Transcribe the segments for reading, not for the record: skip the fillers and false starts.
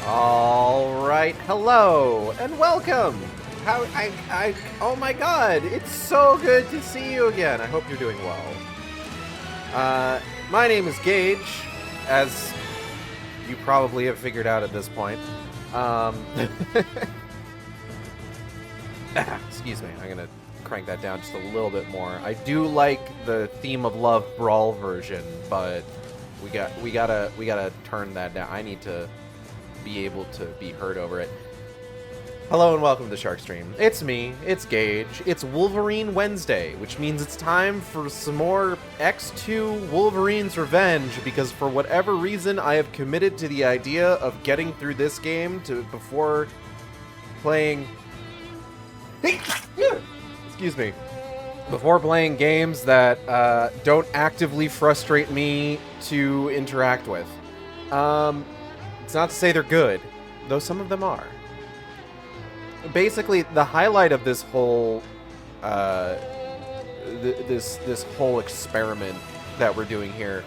All right, hello and welcome. Oh my God, it's so good to see you again. I hope you're doing well. My name is Gage, as you probably have figured out at this point. Excuse me, I'm gonna crank that down just a little bit more. I do like the Theme of Love Brawl version, but we gotta turn that down. I need to be able to be heard over it. Hello and welcome to the Shark Stream. It's me, it's Gage, it's Wolverine Wednesday, which means it's time for some more X2 Wolverine's Revenge, because for whatever reason I have committed to the idea of getting through this game before playing... Excuse me. Before playing games that don't actively frustrate me to interact with. It's not to say they're good, though some of them are. Basically, the highlight of this whole this whole experiment that we're doing here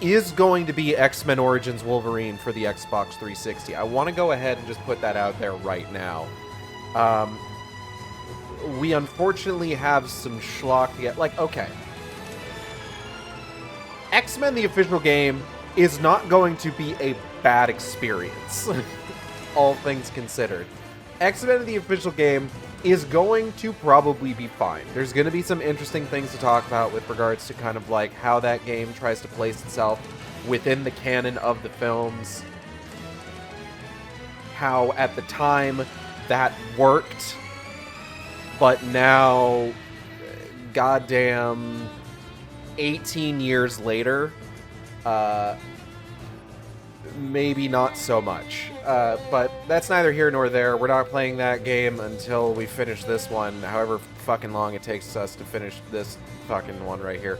is going to be X-Men Origins Wolverine for the Xbox 360. I want to go ahead and just put that out there right now. We unfortunately have some schlock to get. Like, okay, X-Men the official game is not going to be a bad experience, all things considered. X-Men the official game is going to probably be fine. There's going to be some interesting things to talk about with regards to kind of like how that game tries to place itself within the canon of the films. How at the time that worked, but now, goddamn, 18 years later, maybe not so much. But that's neither here nor there. We're not playing that game until we finish this one, however fucking long it takes us to finish this fucking one right here.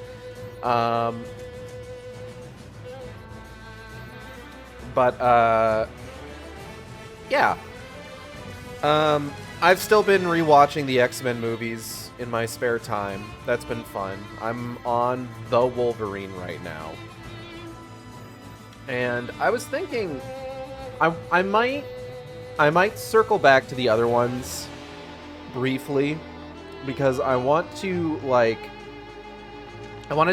Yeah. I've still been rewatching the X-Men movies in my spare time. That's been fun. I'm on The Wolverine right now. And I was thinking I might circle back to the other ones briefly, because I want to do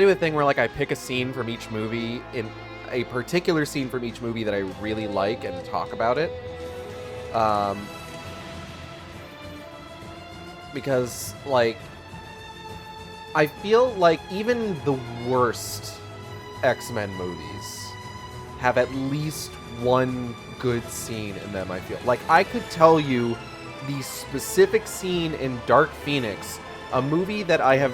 a thing where like I pick a scene from each movie, in a particular scene from each movie that I really like, and talk about it. Because like I feel like even the worst X-Men movies have at least one good scene in them, I feel. Like, I could tell you the specific scene in Dark Phoenix, a movie that I have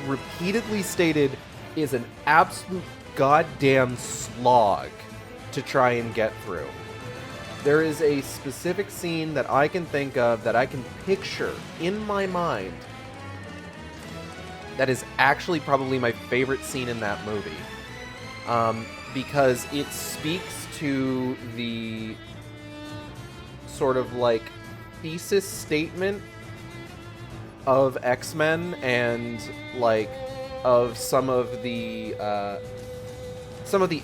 repeatedly stated is an absolute goddamn slog to try and get through. There is a specific scene that I can think of, that I can picture in my mind, that is actually probably my favorite scene in that movie. Because it speaks to the sort of like thesis statement of X-Men, and like of some of the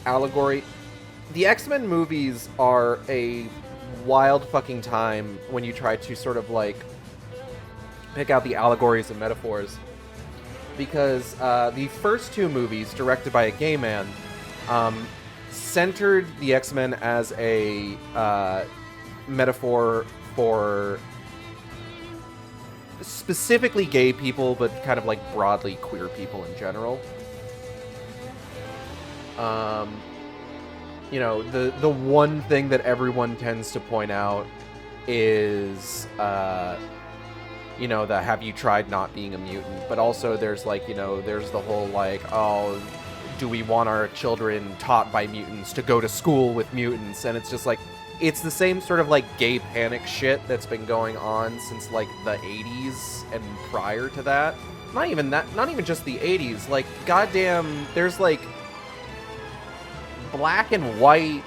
allegory. The X-Men movies are a wild fucking time when you try to sort of like pick out the allegories and metaphors, because the first two movies, directed by a gay man, centered the X-Men as a metaphor for specifically gay people, but kind of like broadly queer people in general. You know, the one thing that everyone tends to point out is, you know, the have you tried not being a mutant? But also there's like, you know, there's the whole like, oh, do we want our children taught by mutants to go to school with mutants? And it's just like, it's the same sort of like gay panic shit that's been going on since like the 80s and prior to that. Not even just the 80s, like goddamn, there's like black and white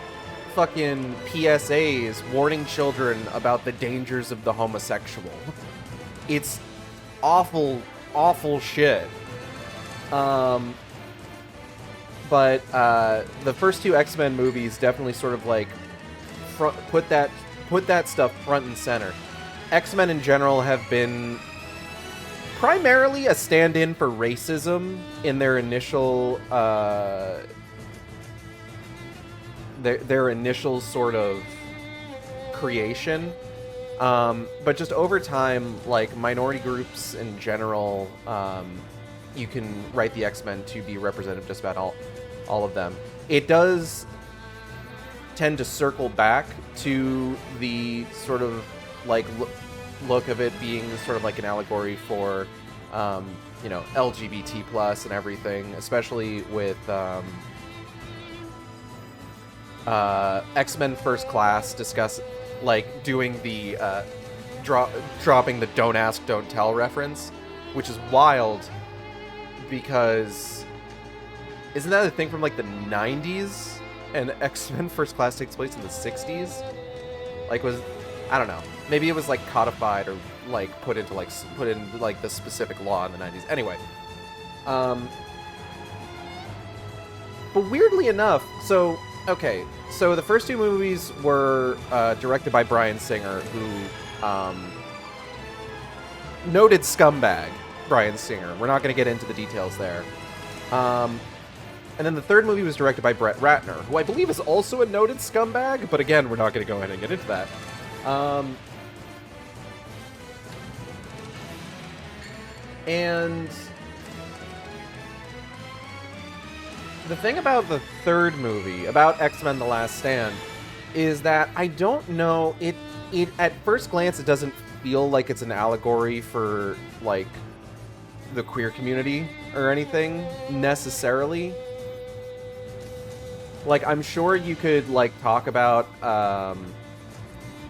fucking PSAs warning children about the dangers of the homosexual. It's awful, awful shit. But the first two X-Men movies definitely sort of like put that stuff front and center. X-Men in general have been primarily a stand-in for racism in their initial their initial sort of creation. But just over time, like, minority groups in general, you can write the X-Men to be representative just about all of them. It does tend to circle back to the sort of, like, look of it being sort of like an allegory for, you know, LGBT plus and everything, especially with X-Men First Class doing the dropping the "Don't Ask, Don't Tell" reference, which is wild because isn't that a thing from like the 90s? And X-Men First Class takes place in the 60s. Like, I don't know. Maybe it was like codified or like put in the specific law in the 90s. Anyway, but weirdly enough, so the first two movies were directed by Bryan Singer, who noted scumbag Bryan Singer. We're not going to get into the details there. And then the third movie was directed by Brett Ratner, who I believe is also a noted scumbag, but again, we're not going to go ahead and get into that. And the thing about the third movie, about X-Men The Last Stand, is that I don't know, it at first glance, it doesn't feel like it's an allegory for, like, the queer community or anything, necessarily. Like, I'm sure you could, like, talk about,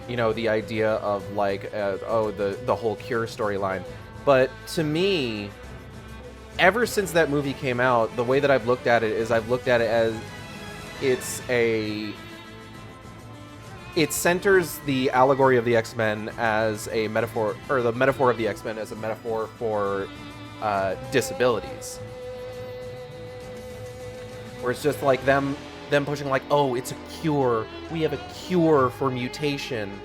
you know, the idea of, like, the whole Cure storyline. But to me, ever since that movie came out, the way that I've looked at it is I've looked at it as it centers the allegory of the X-Men as a metaphor, or the metaphor of the X-Men as a metaphor for disabilities. Where it's just like them pushing like, oh, it's a cure. We have a cure for mutation.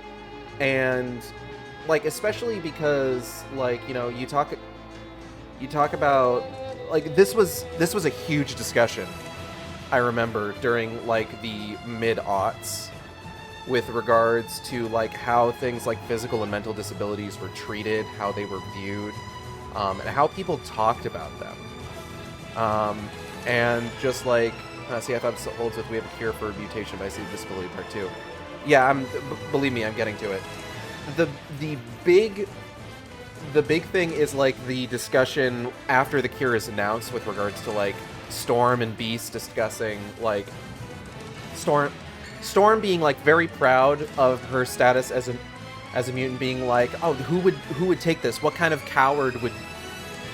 And like, especially because, like, you know, you talk about, like, this was a huge discussion, I remember, during like the mid-aughts, with regards to like how things like physical and mental disabilities were treated, how they were viewed, and how people talked about them. And just like, see, I thought this holds with We Have a Cure for Mutation, but I see Disability Part 2. Yeah, believe me, I'm getting to it. The big thing is like the discussion after the cure is announced with regards to like Storm and Beast discussing like Storm being like very proud of her status as a mutant, being like, oh, who would take this? What kind of coward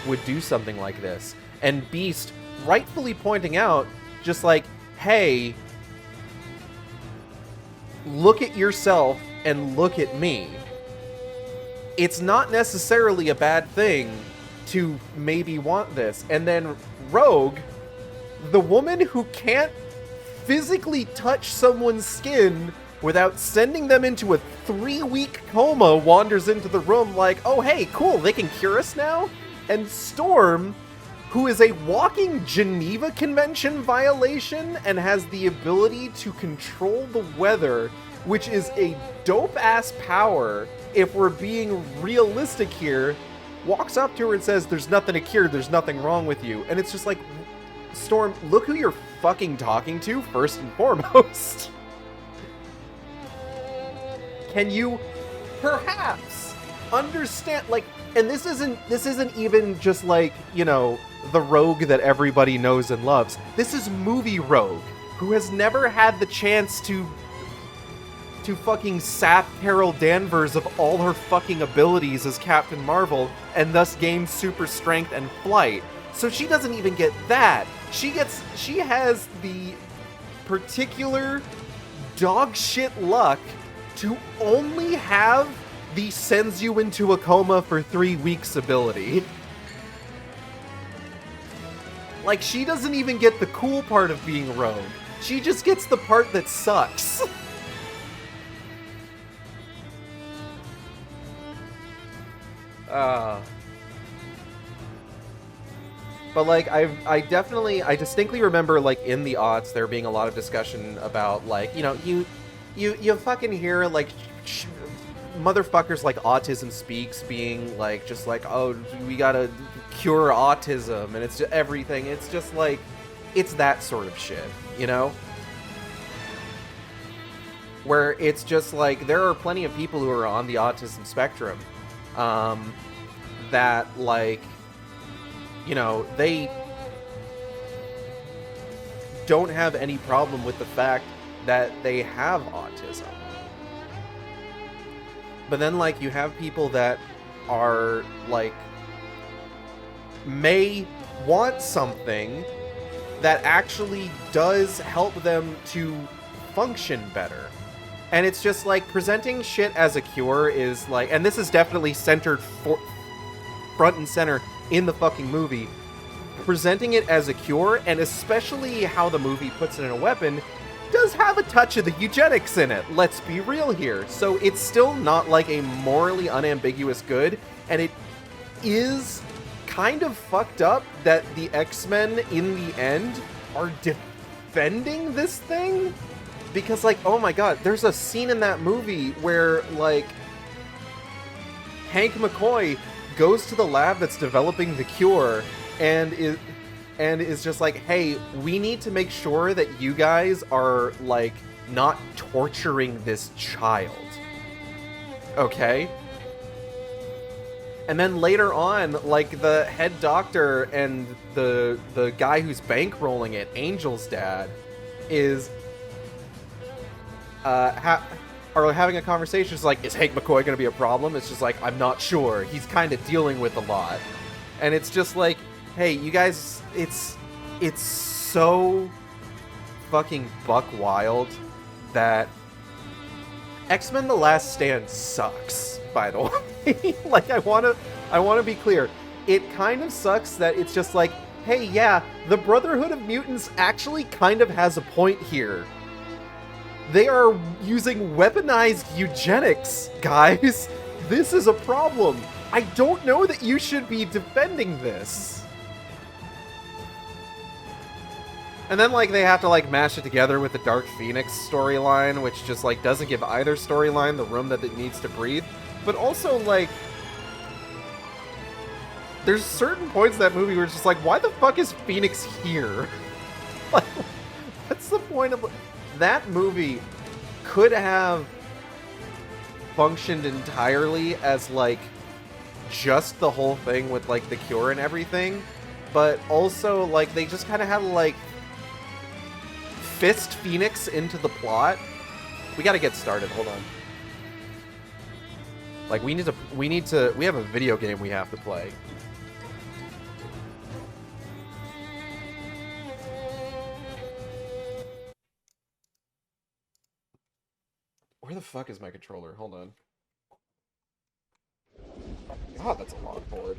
would do something like this? And Beast rightfully pointing out, just like, hey, look at yourself and look at me. It's not necessarily a bad thing to maybe want this. And then Rogue, the woman who can't physically touch someone's skin without sending them into a 3-week coma, wanders into the room like, oh, hey, cool, they can cure us now? And Storm, who is a walking Geneva Convention violation and has the ability to control the weather, which is a dope-ass power, if we're being realistic here, walks up to her and says, there's nothing to cure, there's nothing wrong with you. And it's just like, Storm, look who you're fucking talking to, first and foremost. Can you perhaps understand, like, and this isn't even just like, you know, the Rogue that everybody knows and loves. This is movie Rogue, who has never had the chance to fucking sap Carol Danvers of all her fucking abilities as Captain Marvel, and thus gain super strength and flight. So she doesn't even get that. She has the particular dog shit luck to only have the sends you into a coma for 3 weeks ability. Like, she doesn't even get the cool part of being Rogue. She just gets the part that sucks. Uh, but like I distinctly remember like in the aughts there being a lot of discussion about like, you know, you fucking hear like motherfuckers like Autism Speaks being like just like, oh, we gotta cure autism, and it's just everything. It's just like, it's that sort of shit, you know? Where it's just like, there are plenty of people who are on the autism spectrum that, like, you know, they don't have any problem with the fact that they have autism. But then, like, you have people that are, like, may want something that actually does help them to function better. And it's just like, presenting shit as a cure is like, and this is definitely centered front and center in the fucking movie, presenting it as a cure, and especially how the movie puts it in a weapon, does have a touch of the eugenics in it. Let's be real here. So it's still not like a morally unambiguous good, and it is kind of fucked up that the X-Men in the end are defending this thing. Because, like, oh my god, there's a scene in that movie where, like, Hank McCoy goes to the lab that's developing the cure and is just like, hey, we need to make sure that you guys are, like, not torturing this child. Okay? And then later on, like, the head doctor and the guy who's bankrolling it, Angel's dad, is are having a conversation. It's like, is Hank McCoy going to be a problem? It's just like, I'm not sure. He's kind of dealing with a lot. And it's just like, hey, you guys, it's so fucking buck wild that X-Men The Last Stand sucks, by the way. Like, I want to be clear. It kind of sucks that it's just like, hey, yeah, the Brotherhood of Mutants actually kind of has a point here. They are using weaponized eugenics, guys. This is a problem. I don't know that you should be defending this. And then, like, they have to, like, mash it together with the Dark Phoenix storyline, which just, like, doesn't give either storyline the room that it needs to breathe. But also, like, there's certain points in that movie where it's just like, why the fuck is Phoenix here? Like, what's the point of... That movie could have functioned entirely as, like, just the whole thing with, like, the cure and everything, but also, like, they just kind of had to, like, fist Phoenix into the plot. We gotta get started, hold on. Like, we have a video game we have to play. Where the fuck is my controller? Hold on. God, that's a long board.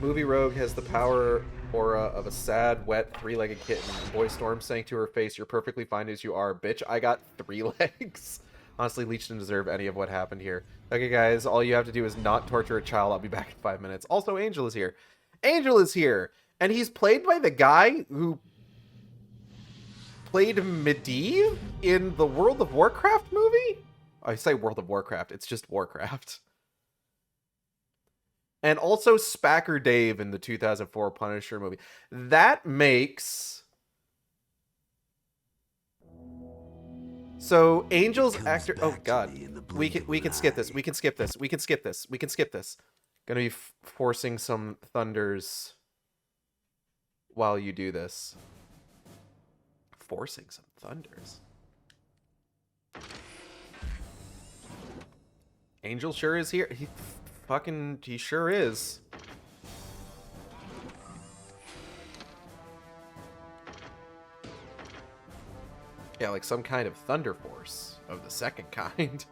Movie Rogue has the power aura of a sad, wet, three-legged kitten. Boy Storm saying to her face, "You're perfectly fine as you are, bitch. I got 3 legs." Honestly, Leech didn't deserve any of what happened here. Okay, guys, all you have to do is not torture a child. I'll be back in 5 minutes. Also, Angel is here. Angel is here! And he's played by the guy who played Medivh in the World of Warcraft movie? I say World of Warcraft, it's just Warcraft. And also Spacker Dave in the 2004 Punisher movie. That makes... So, Angel's actor... Oh, God. We can skip this. We can skip this. We can skip this. We can skip this. Gonna be forcing some thunders while you do this. Forcing some thunders. Angel sure is here. He sure is. Yeah, like some kind of thunder force of the second kind.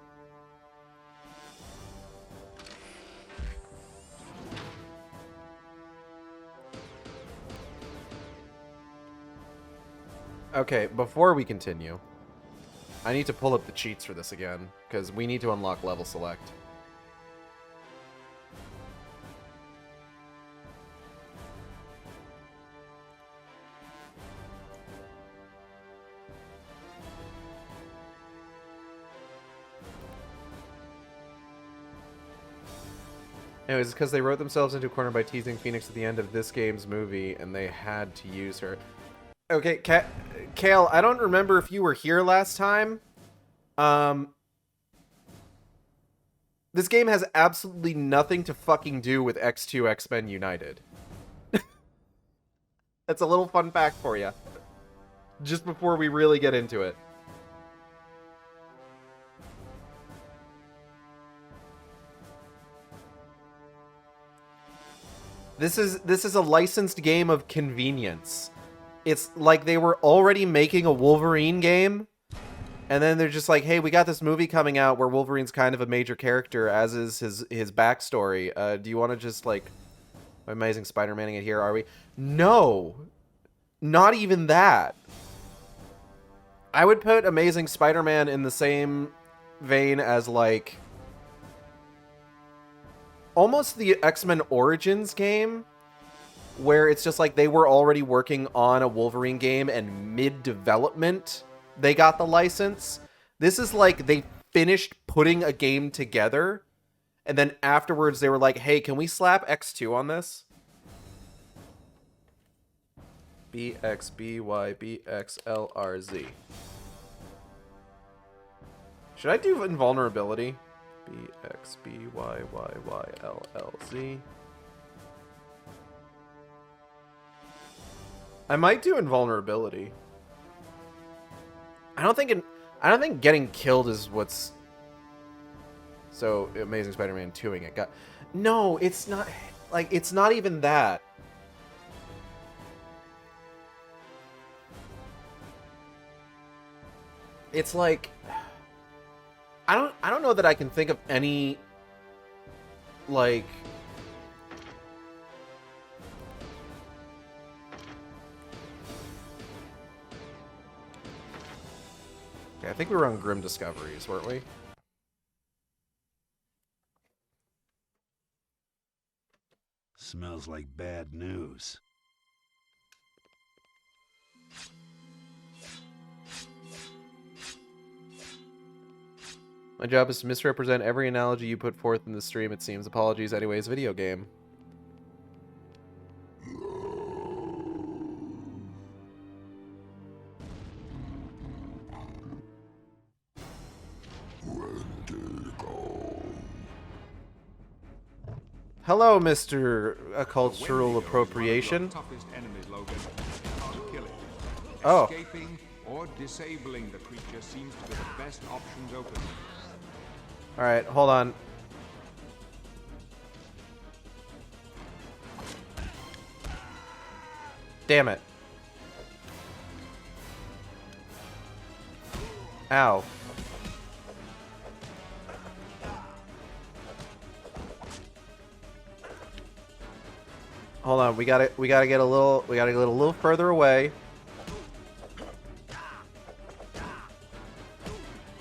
Okay, before we continue, I need to pull up the cheats for this again, because we need to unlock level select. Anyways, it's because they wrote themselves into a corner by teasing Phoenix at the end of this game's movie, and they had to use her. Okay, Kale, I don't remember if you were here last time. This game has absolutely nothing to fucking do with X2 X-Men United. That's a little fun fact for you. Just before we really get into it. This is a licensed game of convenience. It's like they were already making a Wolverine game, and then they're just like, hey, we got this movie coming out where Wolverine's kind of a major character, as is his backstory. Do you want to just, like, Amazing Spider-Maning it here, are we? No! Not even that. I would put Amazing Spider-Man in the same vein as, like, almost the X-Men Origins game, where it's just like they were already working on a Wolverine game, and mid-development they got the license. This is like they finished putting a game together, and then afterwards they were like, hey, can we slap X2 on this? BXBYBXLRZ. Should I do invulnerability? BXBYYYLLZ. I might do invulnerability. I don't think getting killed is what's so Amazing Spider-Man 2ing it. No, it's not, like, it's not even that. It's like I don't know that I can think of any, like, okay, I think we were on Grim Discoveries, weren't we? Smells like bad news. My job is to misrepresent every analogy you put forth in the stream, it seems. Apologies anyways, video game. Hello, Mr. Cultural Appropriation. Oh. Escaping or disabling the creature seems to be the best options open. Alright, hold on. Damn it. Ow. Hold on, we gotta get a little further away.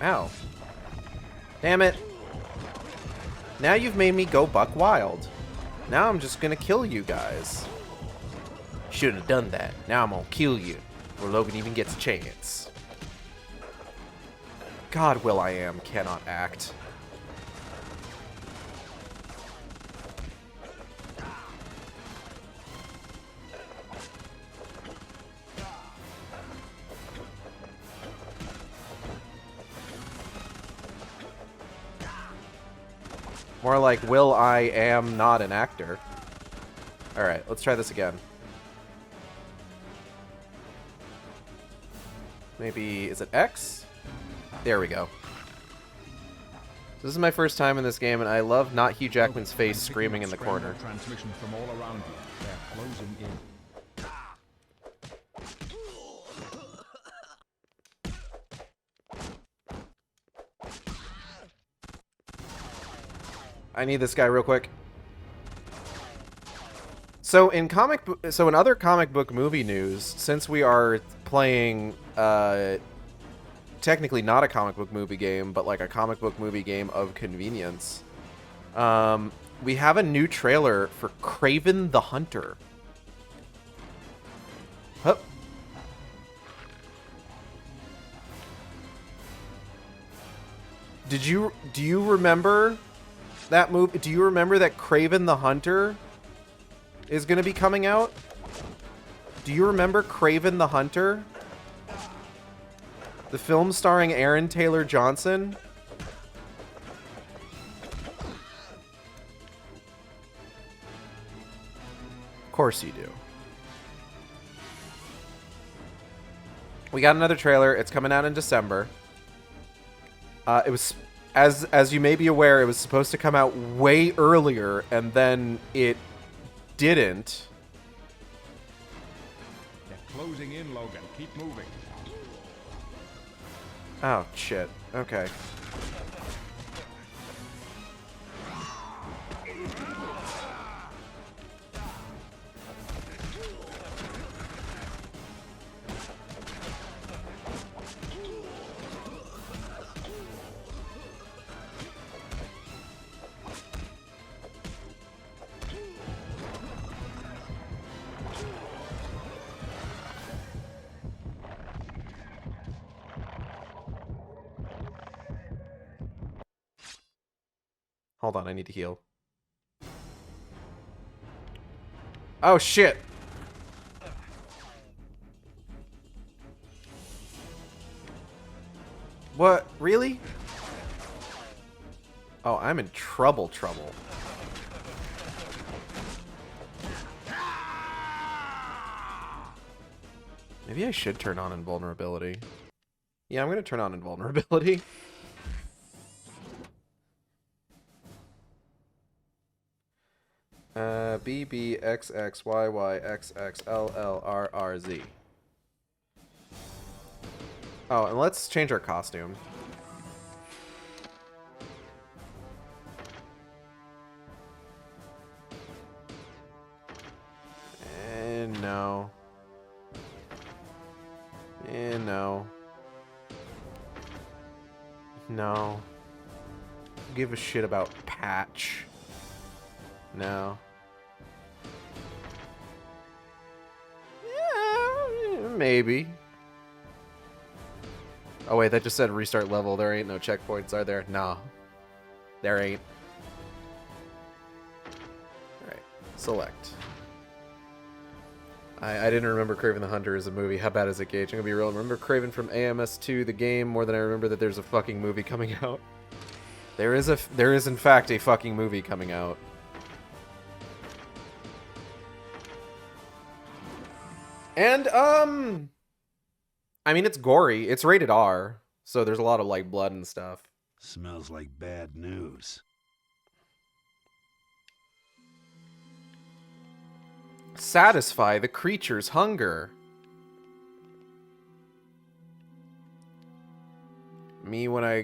Ow. Damn it. Now you've made me go buck wild. Now I'm just gonna kill you guys. Shouldn't have done that. Now I'm gonna kill you before Logan even gets a chance. God, Will.i.am cannot act. More like Will.i.am not an actor. Alright, let's try this again. Maybe, is it X? There we go. So this is my first time in this game, and I love not Hugh Jackman's face screaming in the corner. Transmission from all around you. They're closing in. I need this guy real quick. So in other comic book movie news, since we are playing technically not a comic book movie game, but like a comic book movie game of convenience. We have a new trailer for Kraven the Hunter. Hup. Do you remember that movie? Do you remember that Kraven the Hunter is going to be coming out? Do you remember Kraven the Hunter? The film starring Aaron Taylor Johnson? Of course you do. We got another trailer. It's coming out in December. It was, as you may be aware, it was supposed to come out way earlier, and then it didn't. They're closing in, Logan. Keep moving. Oh, shit. Okay. Hold on, I need to heal. Oh, shit! What? Really? Oh, I'm in trouble. Maybe I should turn on invulnerability. Yeah, I'm gonna turn on invulnerability. BBXXYYXXLLRRZ. Oh, and let's change our costume. And no. And no. No. Give a shit about Patch. No. Yeah, maybe. Oh wait, that just said restart level. There ain't no checkpoints, are there? Nah. There ain't. Alright. Select. I didn't remember Kraven the Hunter as a movie. How bad is it, Gage? I'm gonna be real. I remember Kraven from AMS2, the game, more than I remember that there's a fucking movie coming out. There is in fact a fucking movie coming out. And, I mean, it's gory. It's rated R, so there's a lot of, like, blood and stuff. Smells like bad news. Satisfy the creature's hunger. Me when I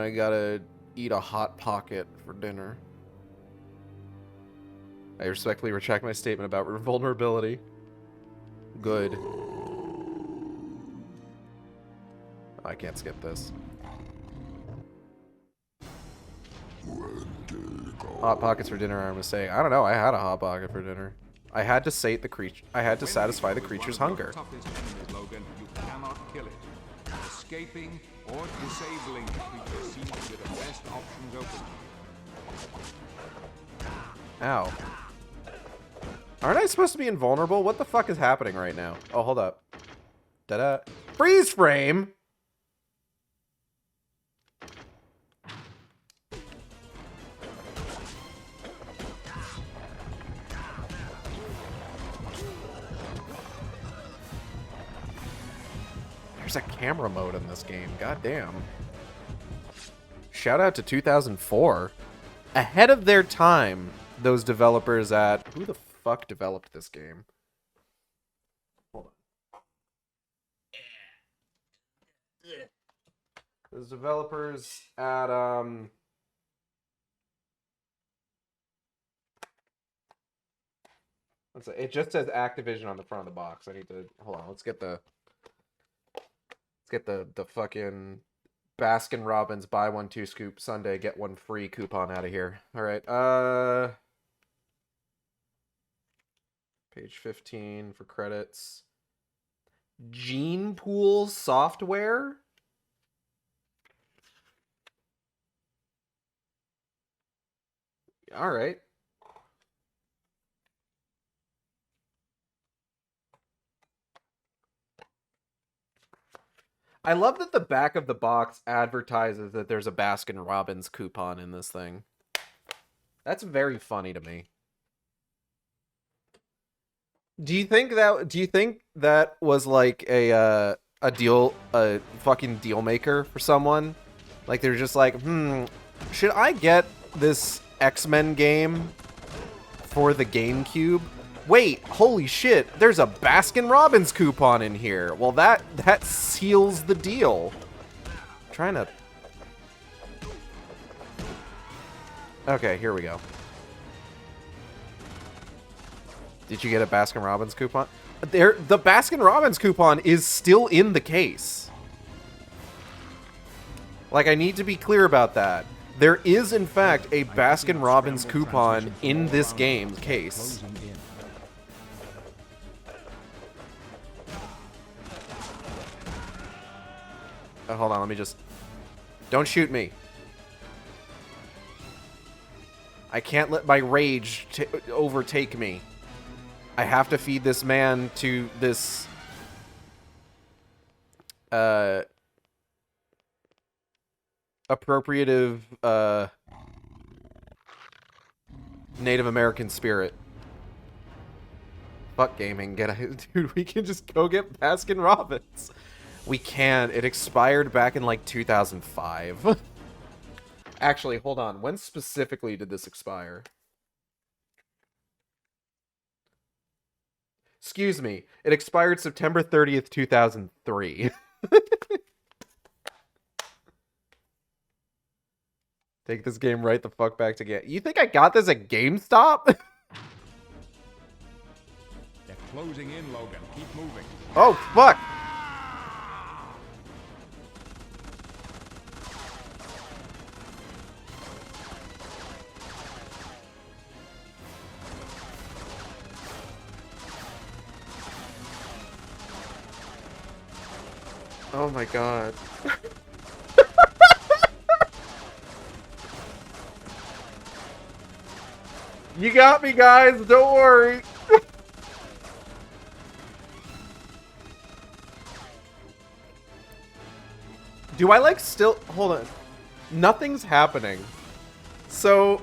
gotta eat a Hot Pocket for dinner. I respectfully retract my statement about vulnerability. Good. I can't skip this. Hot Pockets for dinner, I'm gonna say. I don't know, I had a Hot Pocket for dinner. I had to sate the creature. I had to satisfy the creature's hunger. Logan, you cannot kill it. Escaping or disabling the creature seems to be the best options open. Ow. Aren't I supposed to be invulnerable? What the fuck is happening right now? Oh, hold up. Da-da. Freeze frame! There's a camera mode in this game. God damn. Shout out to 2004. Ahead of their time, those developers at... Who the fuck developed this game? Hold on. Those developers at, it just says Activision on the front of the box. I need to... Hold on, let's get the fucking Baskin Robbins buy one 2 scoop Sunday get one free coupon out of here. All right. Page 15 for credits. Gene Pool software. All right. I love that the back of the box advertises that there's a Baskin Robbins coupon in this thing. That's very funny to me. Do you think that was like a fucking deal maker for someone? Like they're just like, should I get this X-Men game for the GameCube? Wait, holy shit, there's a Baskin Robbins coupon in here. Well, that seals the deal. I'm trying to... Okay, here we go. Did you get a Baskin Robbins coupon? The Baskin Robbins coupon is still in the case. Like, I need to be clear about that. There is, in fact, a Baskin Robbins coupon in this game's case. Hold on, let me just... Don't shoot me. I can't let my rage overtake me. I have to feed this man to this... appropriative, Native American spirit. Fuck gaming, dude, we can just go get Baskin Robbins. We can. It expired back in like 2005. Actually, hold on. When specifically did this expire? Excuse me. It expired September 30th, 2003. Take this game right the fuck back to get. You think I got this at GameStop? They're closing in, Logan. Keep moving. Oh, fuck. Oh my god. You got me, guys. Don't worry. Do I like still... Hold on. Nothing's happening. So...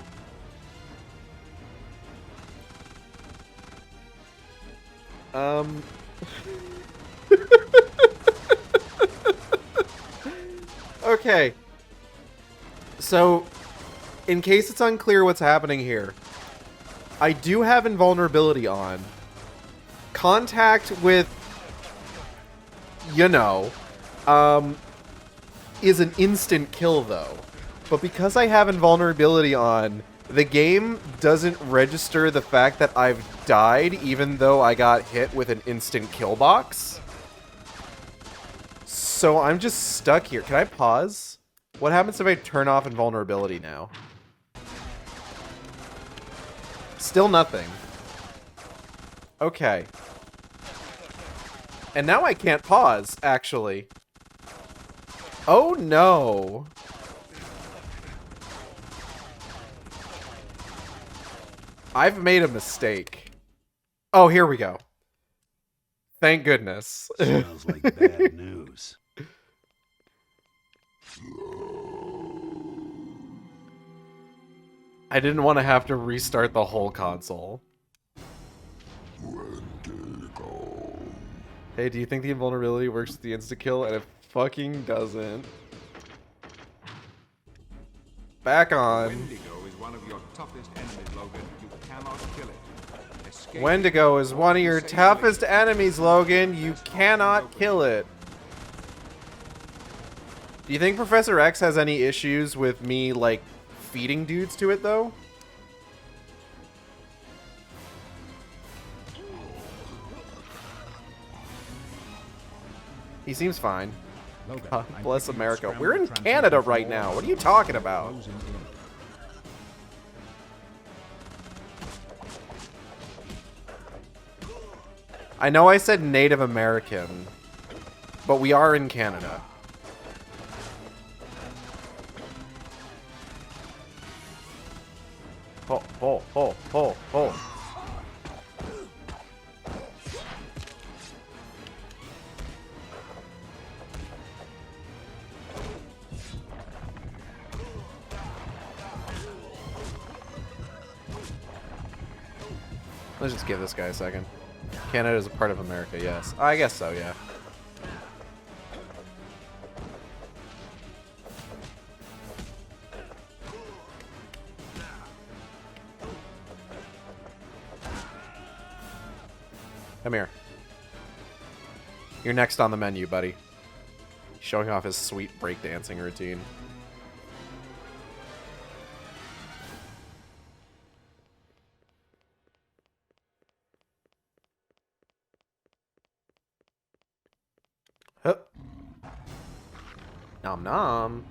Okay. So, in case it's unclear what's happening here, I do have invulnerability on. Contact with, you know, is an instant kill though. But because I have invulnerability on, the game doesn't register the fact that I've died even though I got hit with an instant kill box. So I'm just stuck here. Can I pause? What happens if I turn off invulnerability now? Still nothing. Okay. And now I can't pause, actually. Oh no. I've made a mistake. Oh, here we go. Thank goodness. Smells like bad news. I didn't want to have to restart the whole console. Hey, do you think the invulnerability works with the insta-kill? And it fucking doesn't. Back on. Wendigo is one of your toughest enemies, Logan. You cannot kill it. Escape Wendigo is one of your toughest enemies, Logan. You cannot kill it. Do you think Professor X has any issues with me, like, feeding dudes to it, though? He seems fine. Logan, God I'm bless picking America. scrambled We're in transmission Canada from right all now. What are sides. you talking about? Closing in. I know I said Native American, but we are in Canada. Ho, ho, ho, ho, ho. Let's just give this guy a second. Canada is a part of America, yes. I guess so, yeah. Come here. You're next on the menu, buddy. Showing off his sweet breakdancing routine. Huh. Nom nom.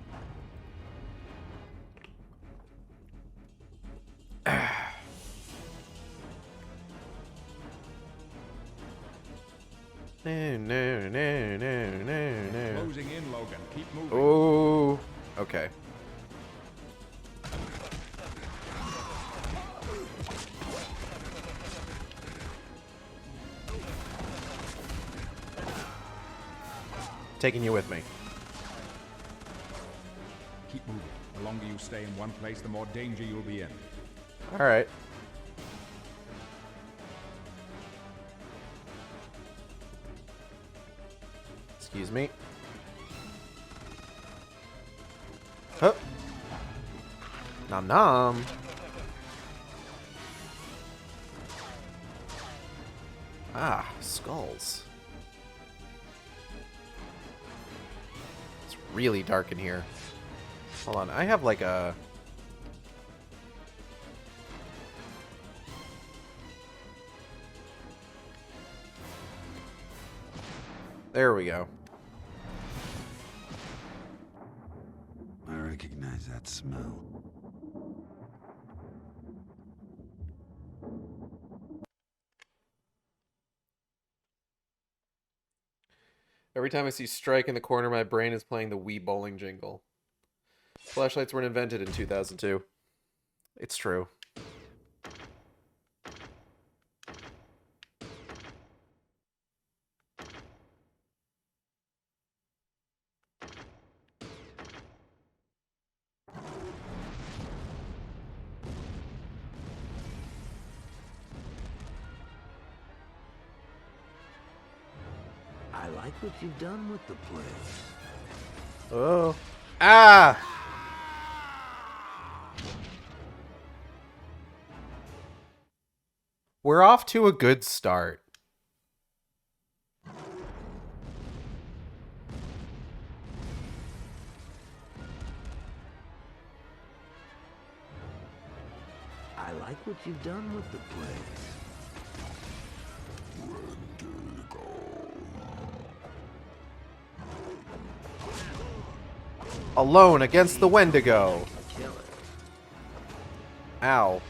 No, no, no, no, no, no. Closing in, Logan. Keep moving. Oh, okay. Taking you with me. Keep moving. The longer you stay in one place, the more danger you'll be in. All right. Excuse me. Huh. Nom nom. Ah, skulls. It's really dark in here. Hold on, I have like a... There we go. I recognize that smell. Every time I see Strike in the corner, my brain is playing the Wii bowling jingle. Flashlights weren't invented in 2002. It's true. I like what you've done with the place. Oh. Ah! We're off to a good start. I like what you've done with the place. Alone against the Wendigo. Kill it. Ow.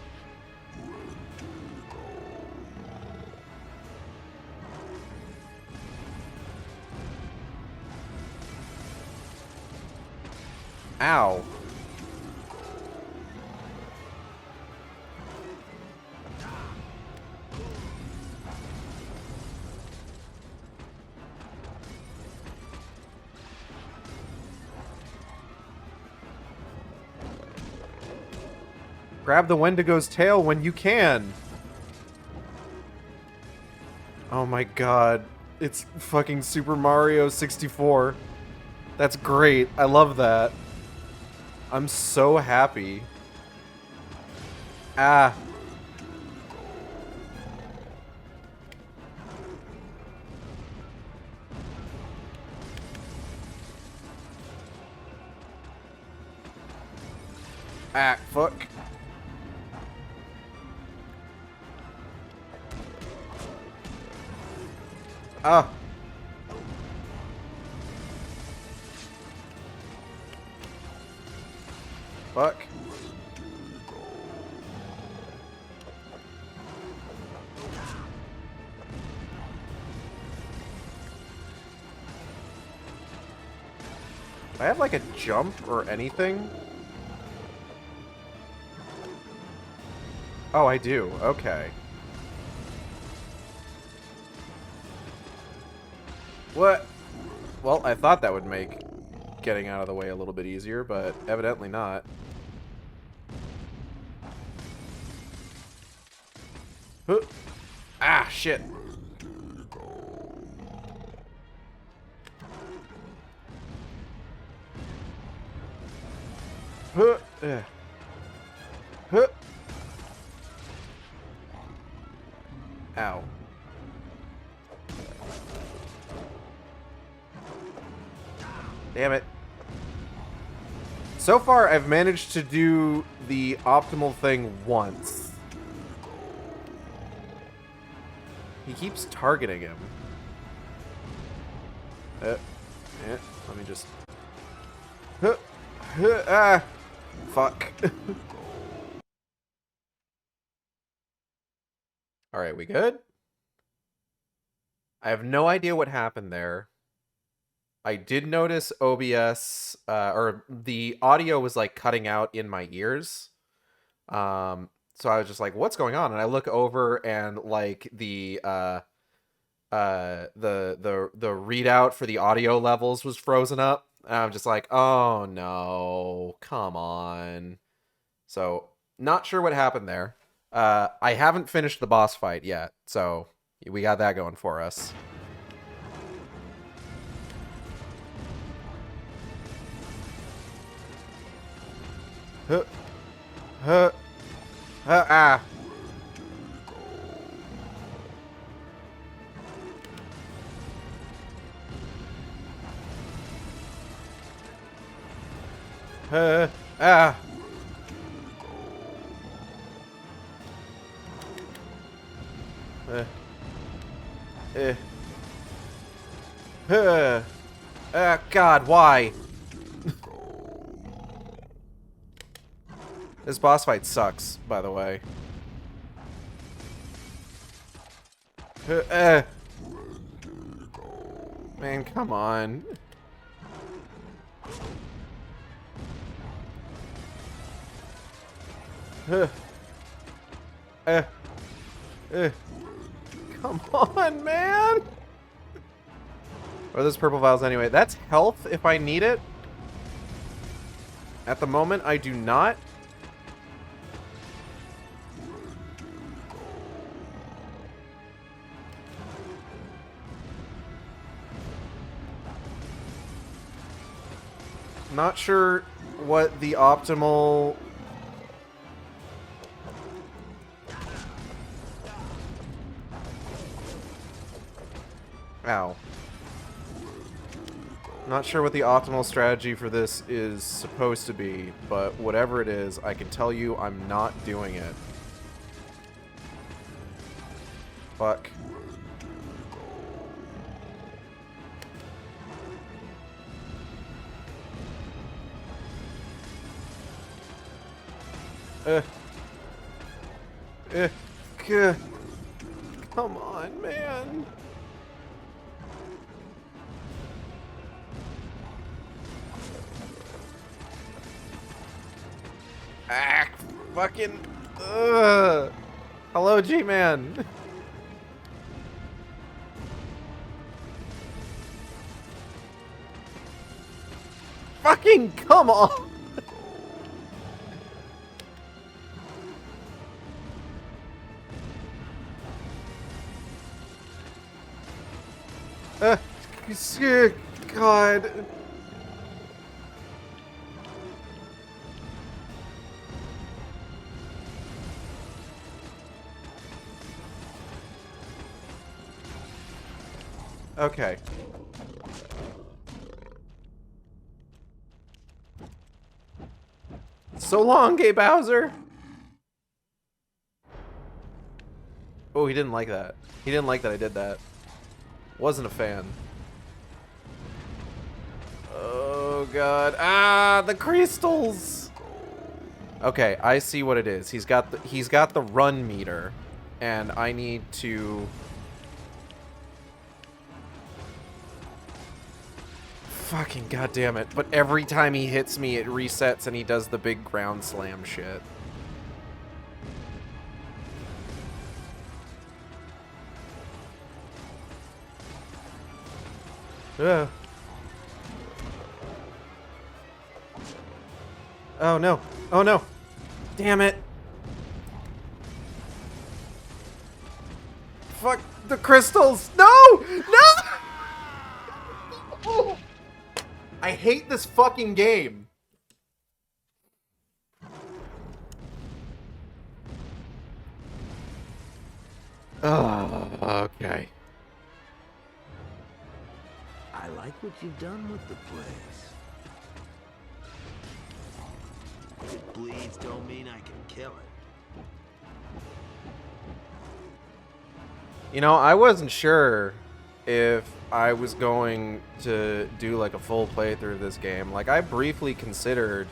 Ow. Grab the Wendigo's tail when you can. Oh my god. It's fucking Super Mario 64. That's great. I love that. I'm so happy. Ah. Ah, fuck. Ah. Fuck. Do I have like a jump or anything? Oh, I do. Okay. What? Well, I thought that would make getting out of the way a little bit easier, but evidently not. Huh. Ah, shit. Huh. Huh. Ow. Damn it. So far, I've managed to do the optimal thing once. He keeps targeting him. Yeah, let me just... Ah! Fuck. Alright, we good? I have no idea what happened there. I did notice OBS, or the audio was like cutting out in my ears. So I was just like, what's going on? And I look over and like the readout for the audio levels was frozen up. And I'm just like, oh no, come on. So not sure what happened there. I haven't finished the boss fight yet, so we got that going for us. Ah. Ah. God, why? This boss fight sucks, by the way. Man, come on. Come on, man! What are those purple vials anyway? That's health if I need it. At the moment, I do not. Not sure what the optimal... Ow. Not sure what the optimal strategy for this is supposed to be, but whatever it is, I can tell you I'm not doing it. Fuck. Come on, man. Ah, fucking. Hello, G-Man. Fucking come on. God. Okay. So long, Gay Bowser. Oh, he didn't like that. He didn't like that I did that. Wasn't a fan. Oh god. Ah, the crystals! Okay, I see what it is. He's got the run meter, and I need to. Fucking goddamn it! But every time he hits me, it resets, and he does the big ground slam shit. Ugh. Oh no! Oh no! Damn it! Fuck the crystals! No! No! I hate this fucking game. Oh, okay. I like what you've done with the place. If it bleeds, don't mean I can kill it. You know, I wasn't sure if I was going to do like a full playthrough of this game. Like, I briefly considered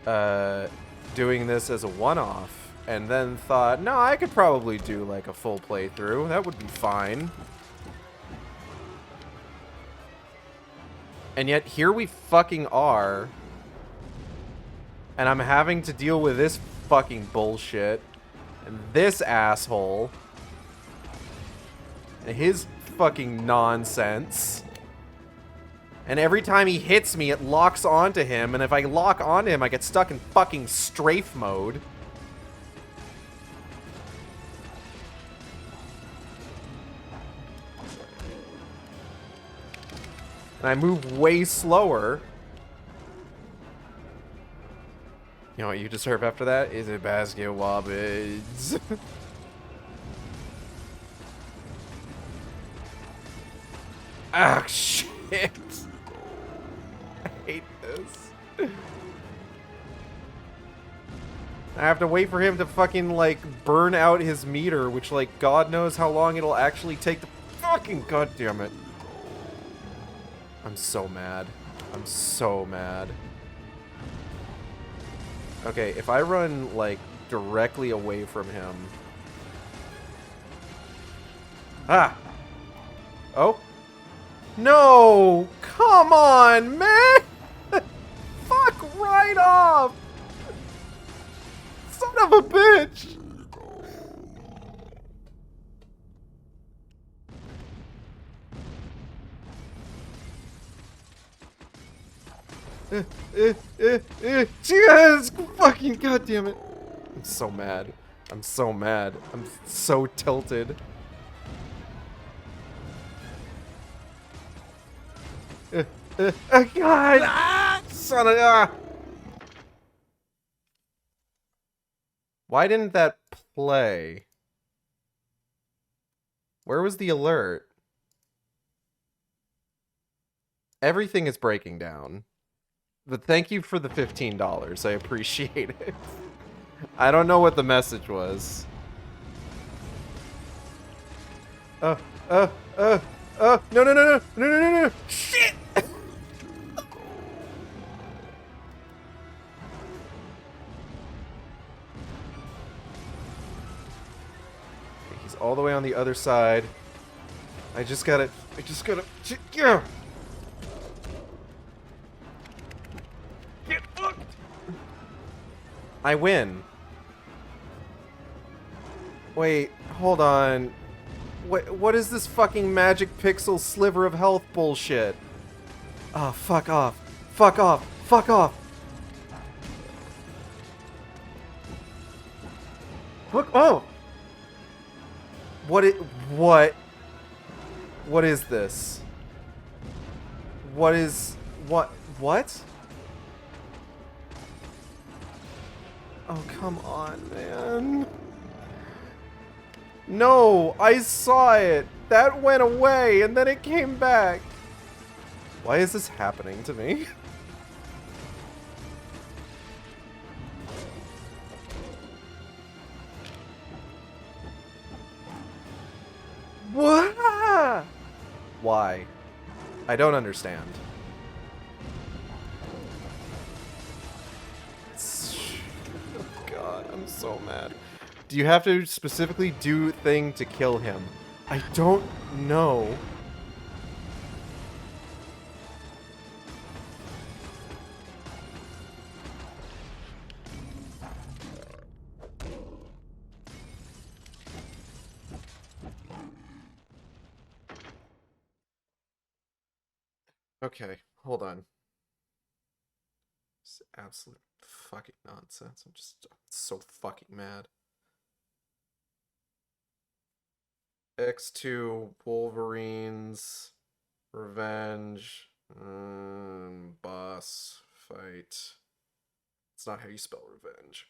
doing this as a one-off, and then thought, no, I could probably do like a full playthrough. That would be fine. And yet here we fucking are, and I'm having to deal with this fucking bullshit, and this asshole, and his fucking nonsense. And every time he hits me, it locks onto him, and if I lock onto him, I get stuck in fucking strafe mode. And I move way slower. You know what you deserve after that? Is a basket of wabbits. Ah, shit. I hate this. I have to wait for him to fucking, like, burn out his meter, which, like, God knows how long it'll actually take to fucking... God damn it. I'm so mad. I'm so mad. Okay, if I run, like, directly away from him... Ah! Oh? No! Come on, man! Fuck right off! Son of a bitch! Jesus fucking goddamn it! I'm so mad. I'm so mad. I'm so tilted. God! Ah, son of Why didn't that play? Where was the alert? Everything is breaking down. But thank you for the $15. I appreciate it. I don't know what the message was. No, no, no, no, no, no, no, no, shit! He's all the way on the other side. I just gotta, yeah! Get fucked! I win. Wait, hold on. What is this fucking magic pixel sliver of health bullshit? Oh, fuck off. Fuck off. Fuck off. Look, oh! What is this? What? Oh, come on, man. No, I saw it. That went away, and then it came back. Why is this happening to me? What? Why? I don't understand. I'm so mad. Do you have to specifically do thing to kill him? I don't know. Okay, hold on. It's absolute fucking nonsense. I'm just so fucking mad. X2 Wolverine's Revenge boss fight. It's not how you spell revenge.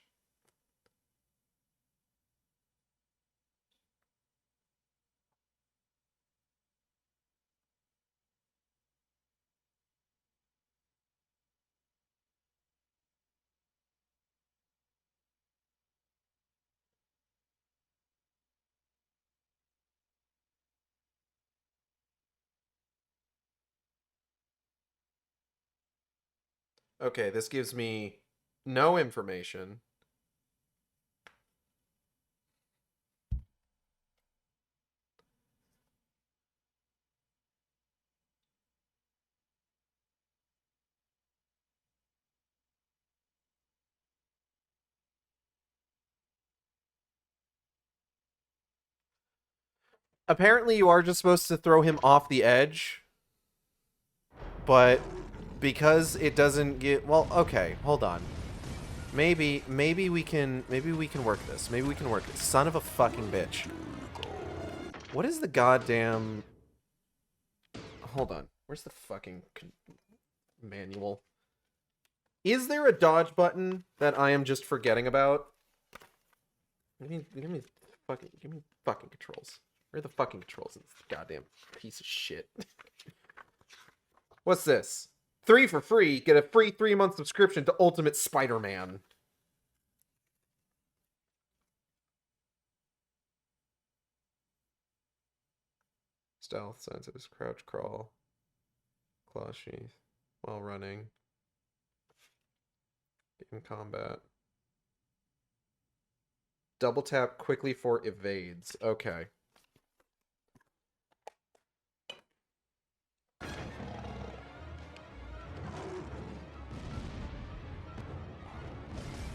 Okay, this gives me no information. Apparently you are just supposed to throw him off the edge, but because it doesn't get, well, okay, hold on. Maybe we can work this. Maybe we can work this. Son of a fucking bitch. What is the goddamn... Hold on. Where's the fucking manual? Is there a dodge button that I am just forgetting about? Give me fucking controls. Where are the fucking controls in this goddamn piece of shit? What's this? 3 for free. Get a free 3-month subscription to Ultimate Spider-Man. Stealth, sensitive, crouch, crawl, claw sheath, while running, in combat. Double tap quickly for evades. Okay.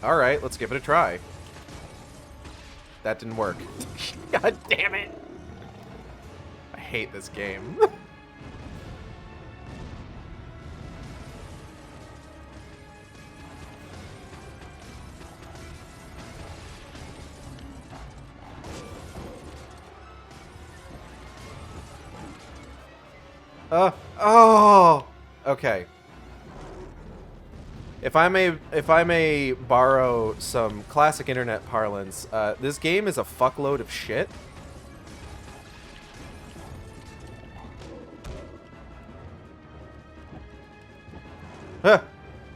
Alright, let's give it a try. That didn't work. God damn it! I hate this game. Oh! Okay. If I may borrow some classic internet parlance, this game is a fuckload of shit.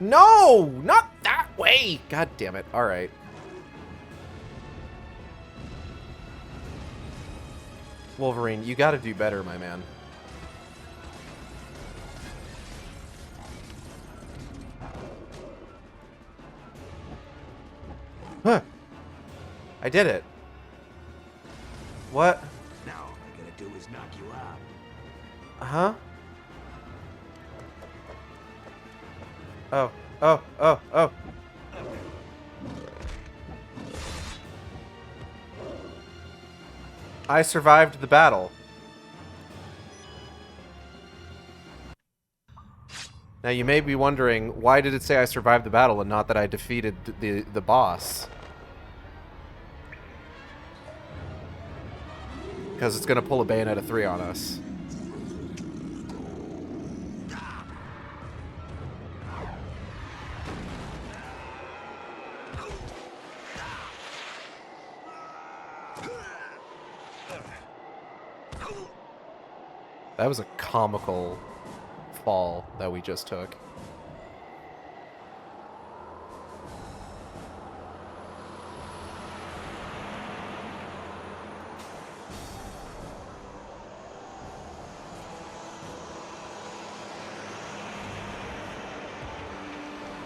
No! Not that way! God damn it. Alright. Wolverine, you gotta do better, my man. Huh. I did it. What? Now all I gotta do is knock you out. Uh-huh. Oh. I survived the battle. Now you may be wondering, why did it say I survived the battle and not that I defeated the boss? Because it's gonna pull a Bayonetta 3 on us. That was a comical fall that we just took.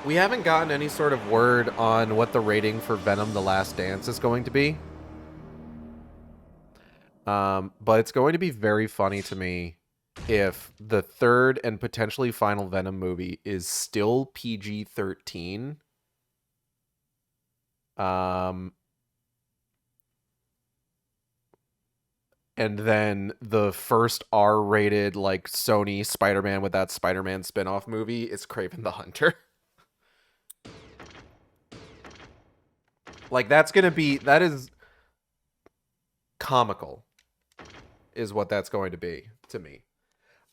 We haven't gotten any sort of word on what the rating for Venom: The Last Dance is going to be. But it's going to be very funny to me if the third and potentially final Venom movie is still PG-13. And then the first R-rated, like, Sony Spider-Man with that Spider-Man spin-off movie is Kraven the Hunter. Like, that is comical, is what that's going to be to me.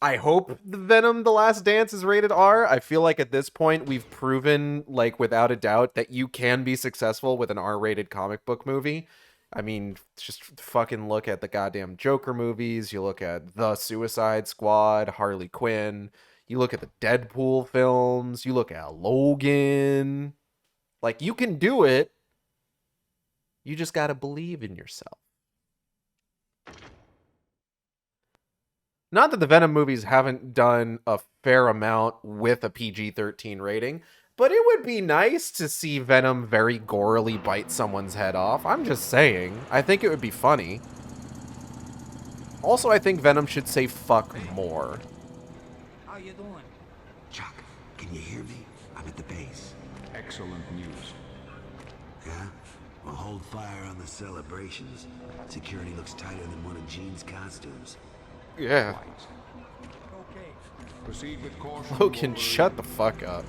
I hope the Venom: The Last Dance is rated R. I feel like at this point we've proven, like, without a doubt that you can be successful with an R-rated comic book movie. I mean, just fucking look at the goddamn Joker movies. You look at The Suicide Squad, Harley Quinn. You look at the Deadpool films. You look at Logan. Like, you can do it. You just gotta believe in yourself. Not that the Venom movies haven't done a fair amount with a PG-13 rating, but it would be nice to see Venom very gorily bite someone's head off. I'm just saying. I think it would be funny. Also, I think Venom should say fuck more. How you doing? Chuck, can you hear me? I'm at the base. Excellent news. Yeah? Well, hold fire on the celebrations. Security looks tighter than one of Jean's costumes. Yeah. Okay. Proceed with caution. Logan, Wolverine. shut the fuck up.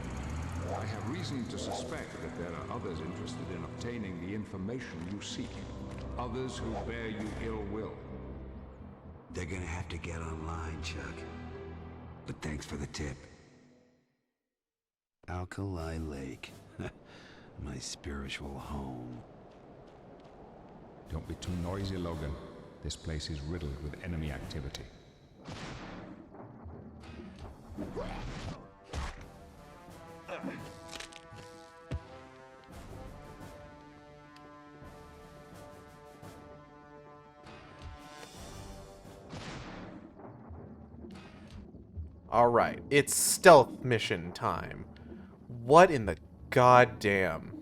I have reason to suspect that there are others interested in obtaining the information you seek. Others who bear you ill will. They're gonna have to get online, Chuck. But thanks for the tip. Alkali Lake. My spiritual home. Don't be too noisy, Logan. This place is riddled with enemy activity. All right, it's stealth mission time. What in the goddamn?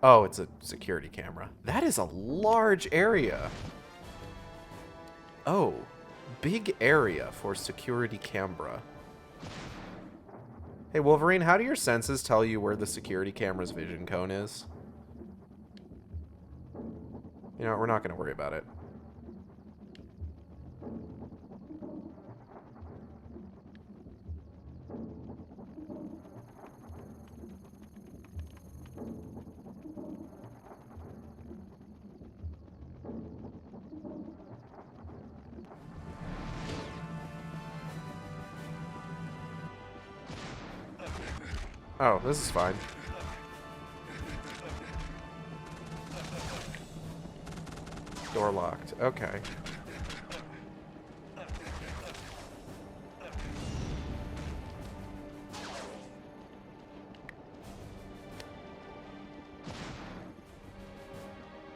Oh, it's a security camera. That is a large area. Oh, big area for security camera. Hey, Wolverine, how do your senses tell you where the security camera's vision cone is? You know what, we're not going to worry about it. Oh, this is fine. Door locked. Okay.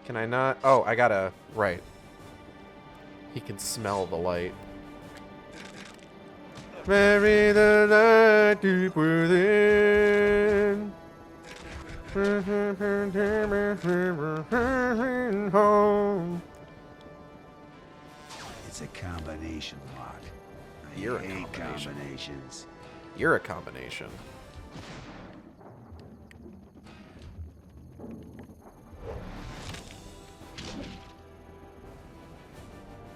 Can I not? Oh, I gotta... Right. He can smell the light. Bury the light deep within. Home. It's a combination lock. I You're a hate combination. combinations. You're a combination.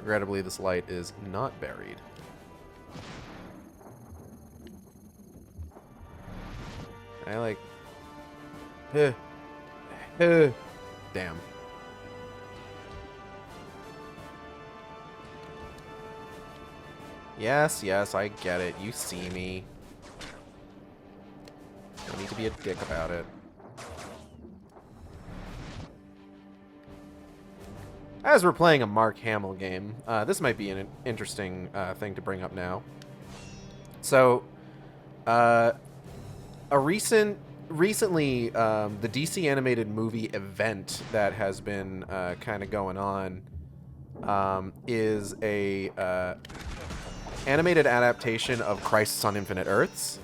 Regrettably, this light is not buried. I like... Damn. Yes, yes, I get it. You see me. Don't need to be a dick about it. As we're playing a Mark Hamill game, this might be an interesting thing to bring up now. So, recently, the DC animated movie event that has been kind of going on is a animated adaptation of Crisis on Infinite Earths,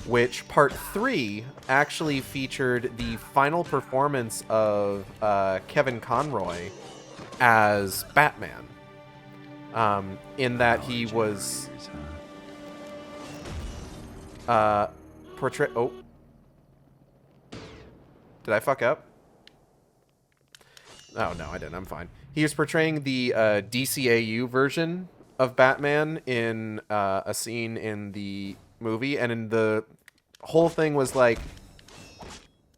which part 3 actually featured the final performance of Kevin Conroy as Batman. In that he was portray. Oh, did I fuck up? Oh no, I didn't. I'm fine. He was portraying the DCAU version of Batman in a scene in the movie, and in the whole thing was like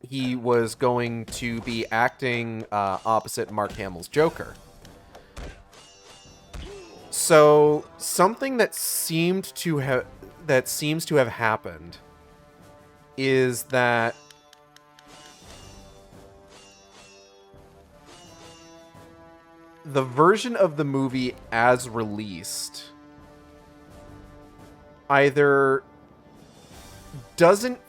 he was going to be acting opposite Mark Hamill's Joker. So something that seems to have happened is that the version of the movie as released either doesn't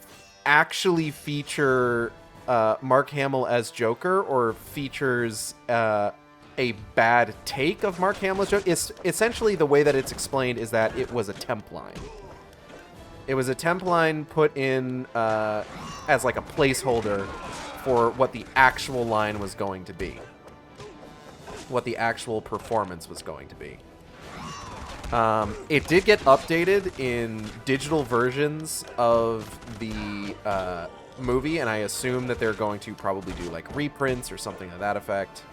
actually feature Mark Hamill as Joker, or features a bad take of Mark Hamill's Joker. It's essentially, the way that it's explained is that it was a temp line. It was a temp line put in as like a placeholder for what the actual line was going to be. What the actual performance was going to be. It did get updated in digital versions of the movie, and I assume that they're going to probably do like reprints or something to that effect.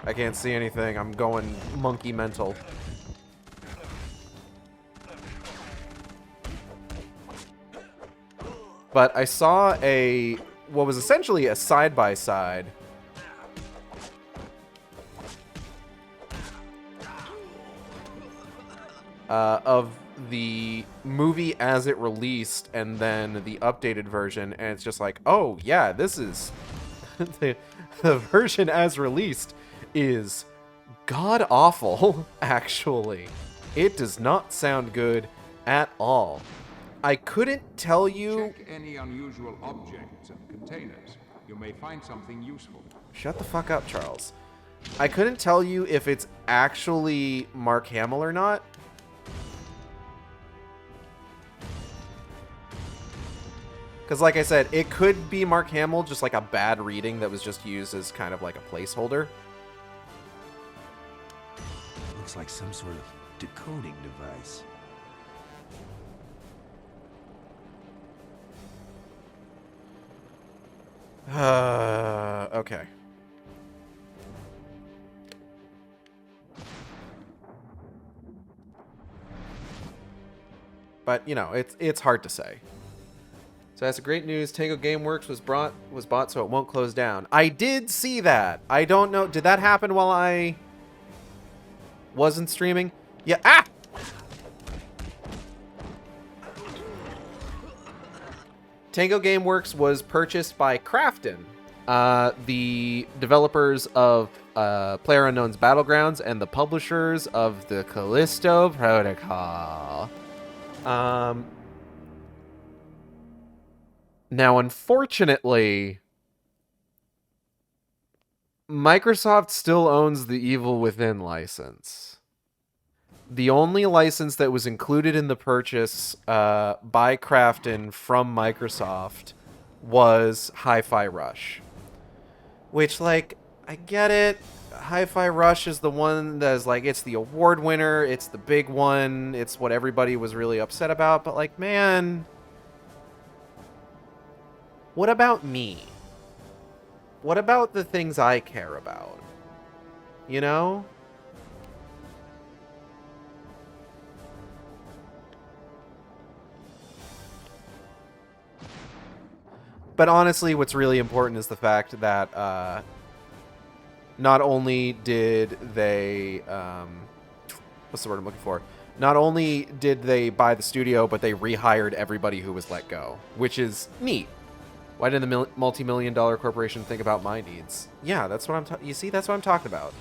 I can't see anything. I'm going monkey mental. But I saw what was essentially a side-by-side of the movie as it released, and then the updated version, and it's just like, oh yeah, this is the version as released is god-awful, actually. It does not sound good at all. I couldn't tell you... Check any unusual objects and containers. You may find something useful. Shut the fuck up, Charles. I couldn't tell you if it's actually Mark Hamill or not. Because, like I said, it could be Mark Hamill, just like a bad reading that was just used as kind of like a placeholder. Looks like some sort of decoding device. Okay. But, you know, it's hard to say. So that's great news. Tango Gameworks was bought so it won't close down. I did see that. I don't know. Did that happen while I wasn't streaming? Yeah. Ah! Tango Gameworks was purchased by Krafton, the developers of PlayerUnknown's Battlegrounds and the publishers of the Callisto Protocol. Now, unfortunately, Microsoft still owns the Evil Within license. The only license that was included in the purchase by Krafton from Microsoft was Hi-Fi Rush. Which, like, I get it. Hi-Fi Rush is the one that is, like, it's the award winner. It's the big one. It's what everybody was really upset about. But, like, man, what about me? What about the things I care about? You know? But honestly, what's really important is the fact that not only did they... what's the word I'm looking for? Not only did they buy the studio, but they rehired everybody who was let go, which is neat. Why didn't the multi-million-dollar corporation think about my needs? Yeah, that's what I'm... You see, that's what I'm talking about.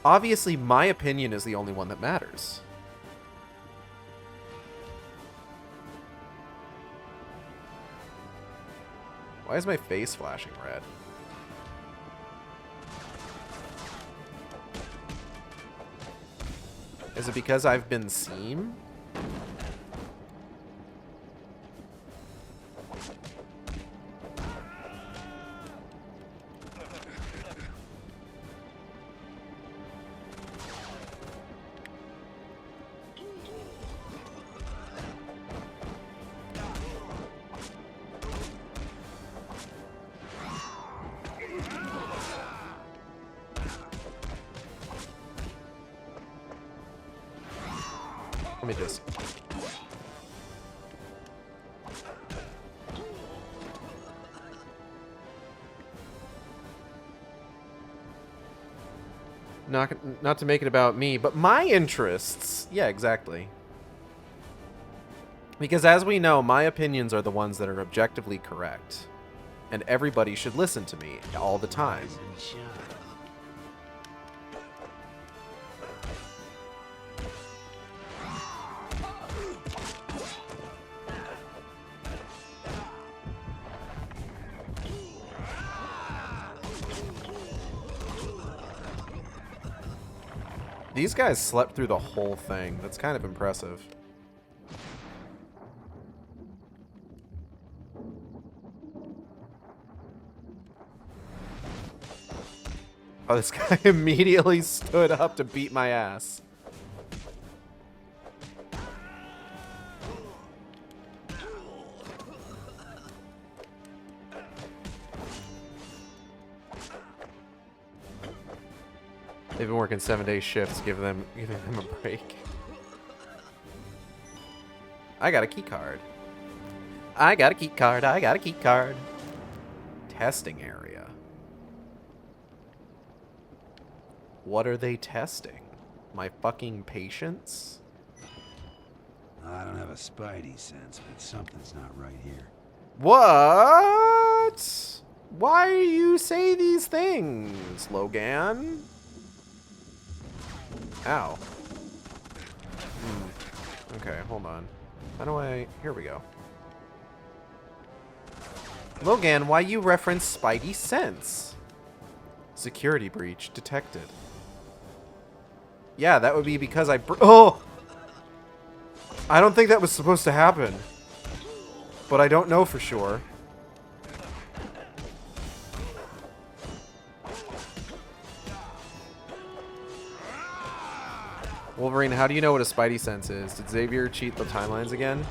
Obviously, my opinion is the only one that matters. Why is my face flashing red? Is it because I've been seen? Let me just... Not to make it about me, but my interests. Yeah, exactly. Because as we know, my opinions are the ones that are objectively correct. And everybody should listen to me all the time. These guys slept through the whole thing. That's kind of impressive. Oh, this guy immediately stood up to beat my ass. They've been working 7-day shifts, giving them a break. I got a key card. I got a key card. I got a key card. Testing area. What are they testing? My fucking patience? I don't have a spidey sense, but something's not right here. What? Why do you say these things, Logan? Ow. Okay, hold on. How do I... Here we go. Logan, why you reference Spidey sense? Security breach detected. Yeah, that would be because I... Oh! I don't think that was supposed to happen. But I don't know for sure. Wolverine, how do you know what a Spidey sense is? Did Xavier cheat the timelines again?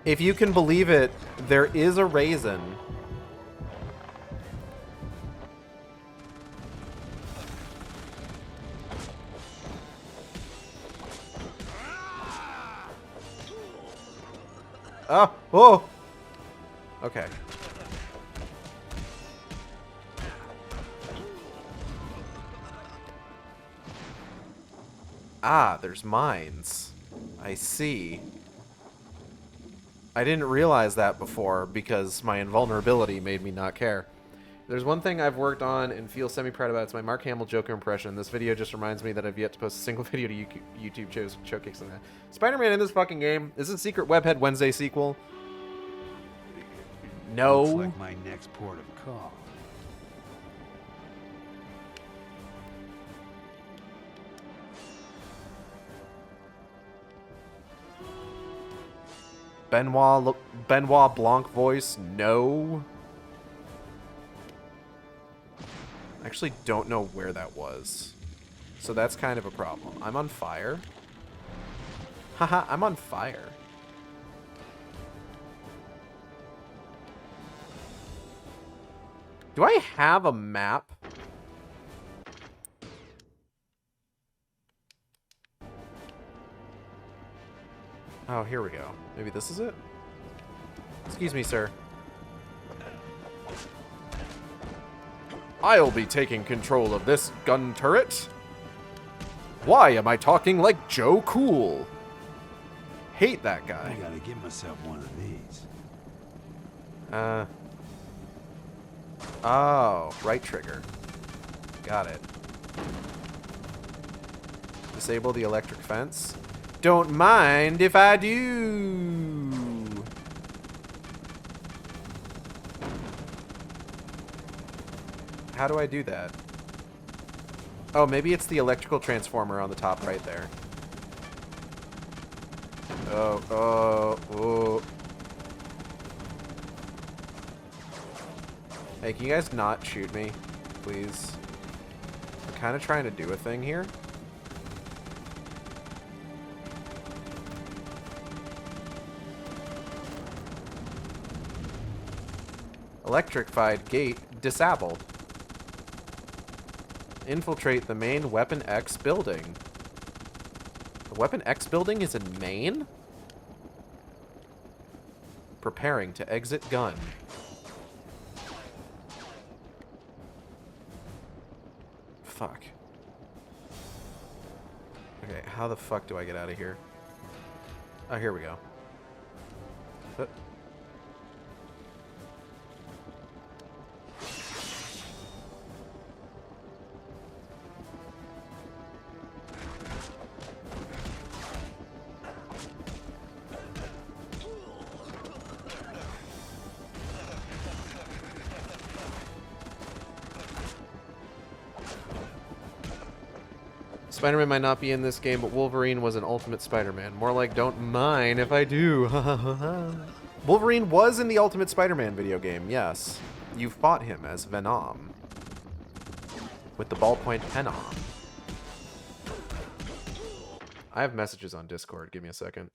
If you can believe it, there is a raisin. Oh! Oh! Okay. Ah, there's mines. I see. I didn't realize that before because my invulnerability made me not care. There's one thing I've worked on and feel semi-proud about. It's my Mark Hamill Joker impression. This video just reminds me that I've yet to post a single video to YouTube showcasing that. Spider-Man in this fucking game. Is it Secret Webhead Wednesday sequel? No. Looks like my next port of call. Benoit Blanc voice? No. I actually don't know where that was. So that's kind of a problem. I'm on fire. Haha, I'm on fire. Do I have a map? Oh, here we go. Maybe this is it? Excuse me, sir. I'll be taking control of this gun turret. Why am I talking like Joe Cool? Hate that guy. I gotta give myself one of these. Oh, right trigger. Got it. Disable the electric fence. Don't mind if I do. How do I do that? Oh, maybe it's the electrical transformer on the top right there. Oh. Hey, can you guys not shoot me, please? I'm kind of trying to do a thing here. Electrified gate disabled. Infiltrate the main Weapon X building. The Weapon X building is in Maine? Preparing to exit gun. Fuck. Okay, how the fuck do I get out of here? Oh, here we go. Spider-Man might not be in this game, but Wolverine was an Ultimate Spider-Man. More like, don't mind if I do. Wolverine was in the Ultimate Spider-Man video game, yes. You fought him as Venom. With the ballpoint pen on. I have messages on Discord. Give me a second.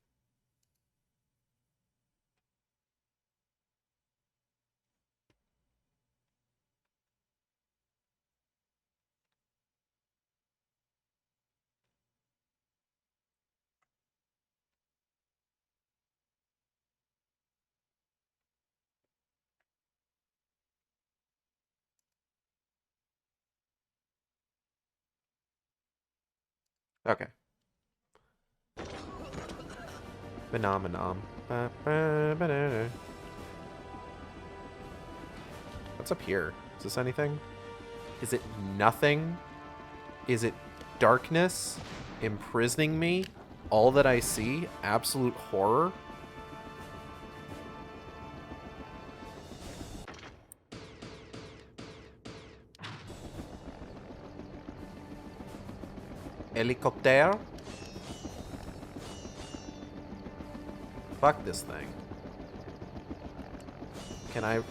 Okay. Venom. What's up here? Is this anything? Is it nothing? Is it darkness imprisoning me? All that I see? Absolute horror? Helicopter? Fuck this thing. Can I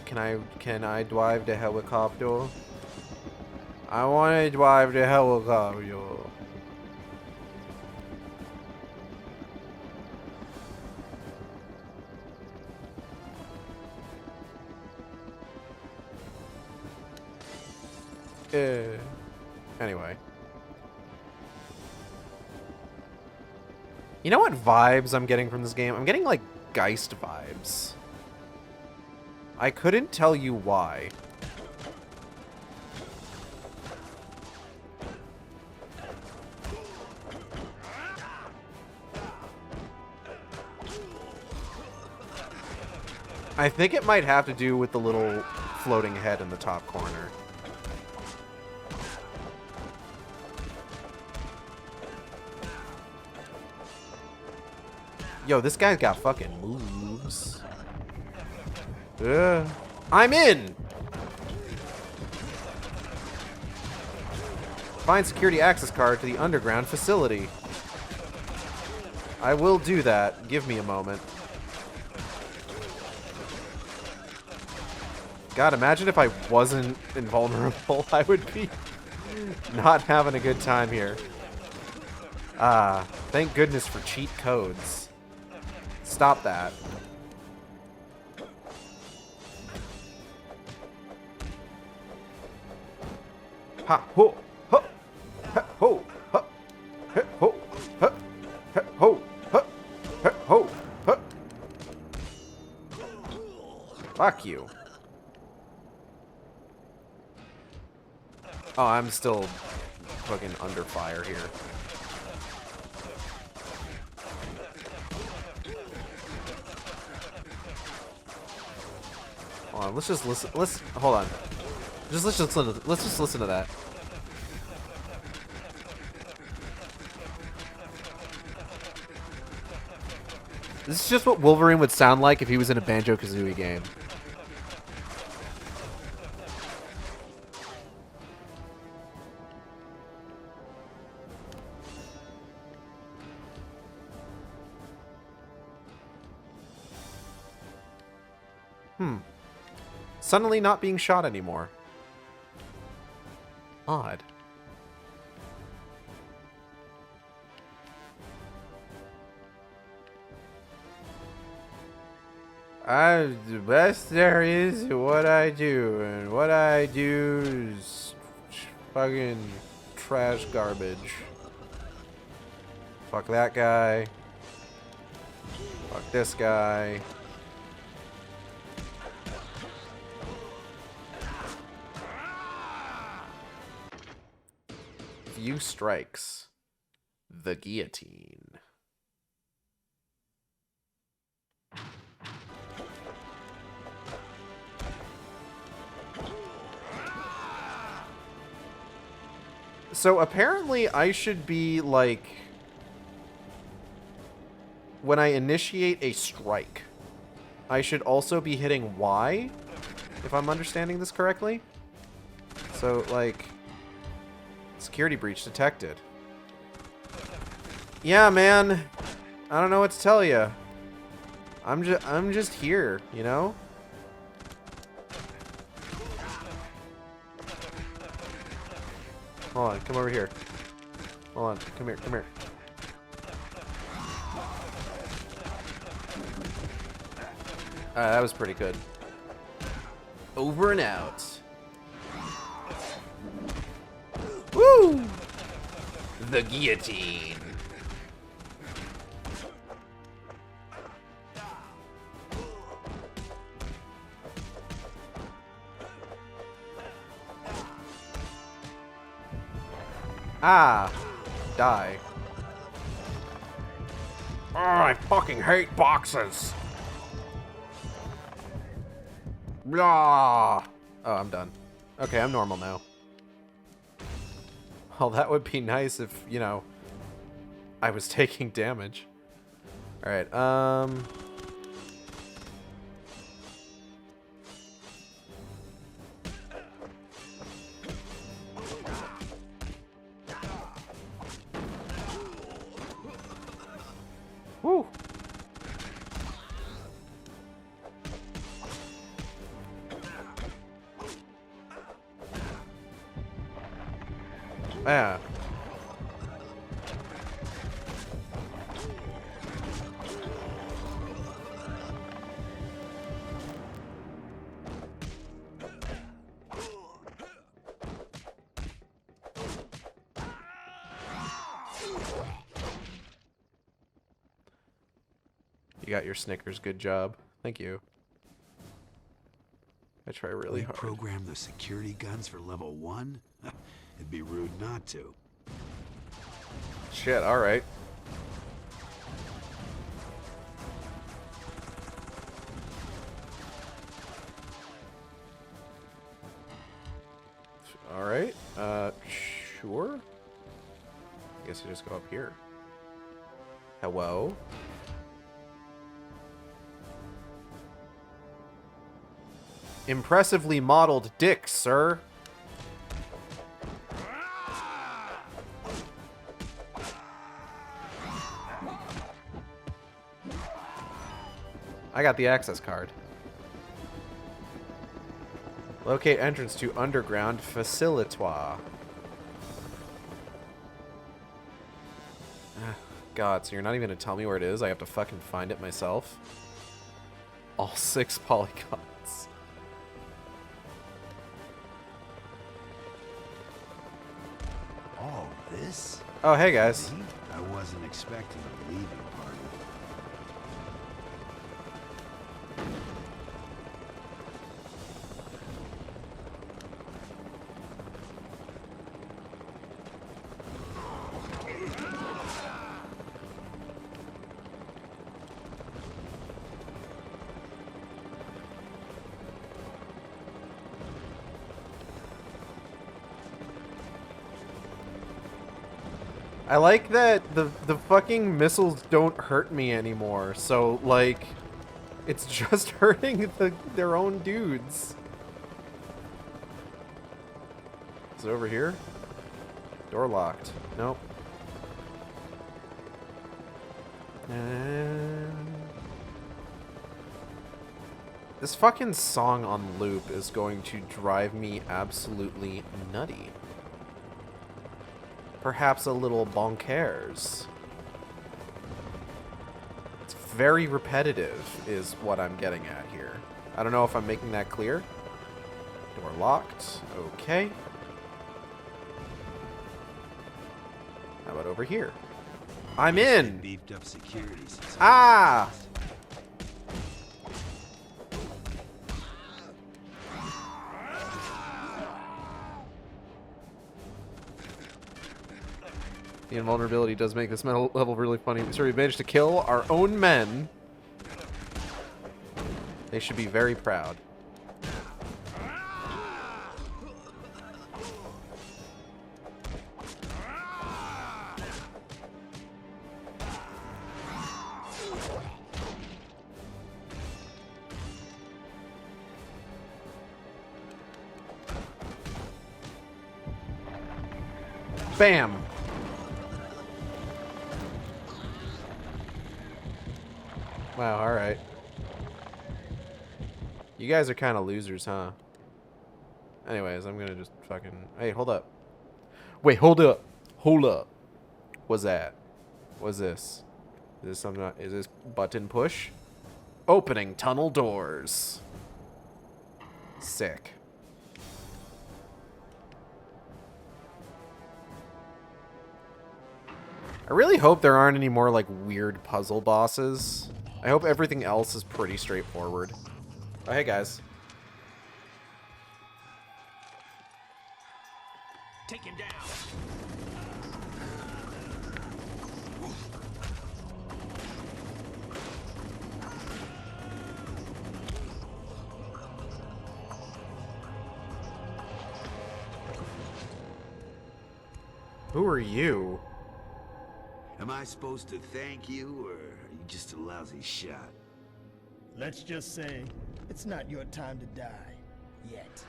drive the helicopter? I want to drive the helicopter. Anyway. You know what vibes I'm getting from this game? I'm getting, like, Geist vibes. I couldn't tell you why. I think it might have to do with the little floating head in the top corner. Yo, this guy's got fucking moves. I'm in! Find security access card to the underground facility. I will do that. Give me a moment. God, imagine if I wasn't invulnerable. I would be not having a good time here. Thank goodness for cheat codes. Stop that. Ha ho ho ha ho ha ha ho ha ha ho ha ha ho ha. Fuck you. Oh, I'm still fucking under fire here. Hold on, let's just listen. Hold on. Let's just listen to that. This is just what Wolverine would sound like if he was in a Banjo-Kazooie game. Suddenly not being shot anymore. Odd. I'm the best there is at what I do, and what I do is fucking trash garbage. Fuck that guy. Fuck this guy. Few strikes. The guillotine. So apparently I should be like, when I initiate a strike, I should also be hitting Y, if I'm understanding this correctly. So like, security breach detected. Yeah, man. I don't know what to tell you. I'm just here, you know? Hold on, come over here. Hold on, come here, come here. Alright, that was pretty good. Over and out. Woo! The guillotine. Ah! Die. Oh, I fucking hate boxes! Blah! Oh, I'm done. Okay, I'm normal now. Well, that would be nice if, you know, I was taking damage. Alright, Woo! Yeah. You got your Snickers, good job. Thank you. I try really hard. Program the security guns for level 1? It'd be rude not to. Shit, alright. Alright, sure. I guess I just go up here. Hello? Impressively modeled dick, sir. I got the access card. Locate entrance to underground facilitoire. God, so you're not even gonna tell me where it is? I have to fucking find it myself? All 6 polygons. All this? Oh, hey guys. I wasn't expecting a leaving party. I like that the fucking missiles don't hurt me anymore. So like, it's just hurting their own dudes. Is it over here? Door locked. Nope. This fucking song on loop is going to drive me absolutely nutty. Perhaps a little bonkers. It's very repetitive, is what I'm getting at here. I don't know if I'm making that clear. Door locked. Okay. How about over here? I'm in! Beefed up security since Ah! The invulnerability does make this level really funny. So we managed to kill our own men. They should be very proud. Bam! Wow, alright. You guys are kind of losers, huh? Anyways, I'm gonna just fucking... Hey, hold up. Wait, hold up. Hold up. What's that? What's this? Is this something... Is this button push? Opening tunnel doors. Sick. I really hope there aren't any more, like, weird puzzle bosses. I hope everything else is pretty straightforward. Oh, hey, guys. Take him down. Who are you? Am I supposed to thank you, or are you just a lousy shot? Let's just say, it's not your time to die. Yet.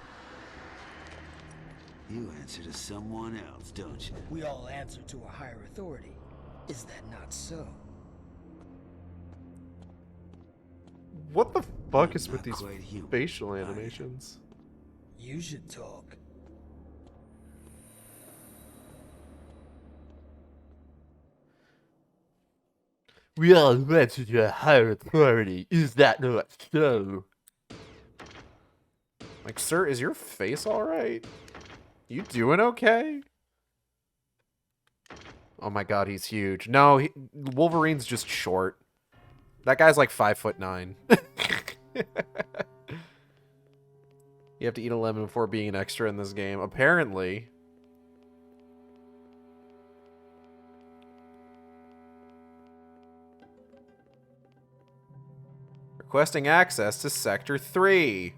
You answer to someone else, don't you? We all answer to a higher authority. Is that not so? What the fuck is with Not these quite human, facial are you? animations? You should talk. We all answer to a higher authority. Is that not so? Like, sir, is your face alright? You doing okay? Oh my god, he's huge. No, Wolverine's just short. That guy's like 5'9". You have to eat a lemon before being an extra in this game. Apparently. Requesting access to Sector 3.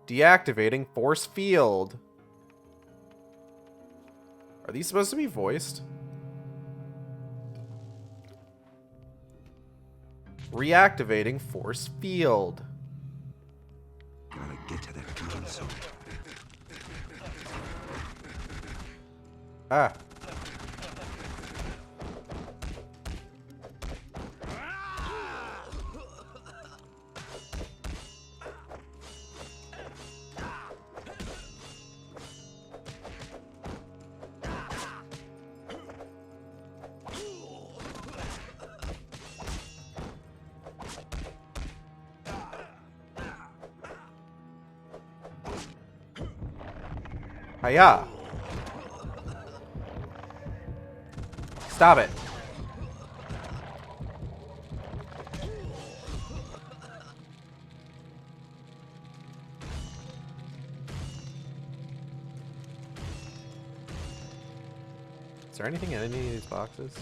Deactivating force field. Are these supposed to be voiced? Reactivating force field. Gotta get to that console. Ah. Hiya. Stop it. Is there anything in any of these boxes?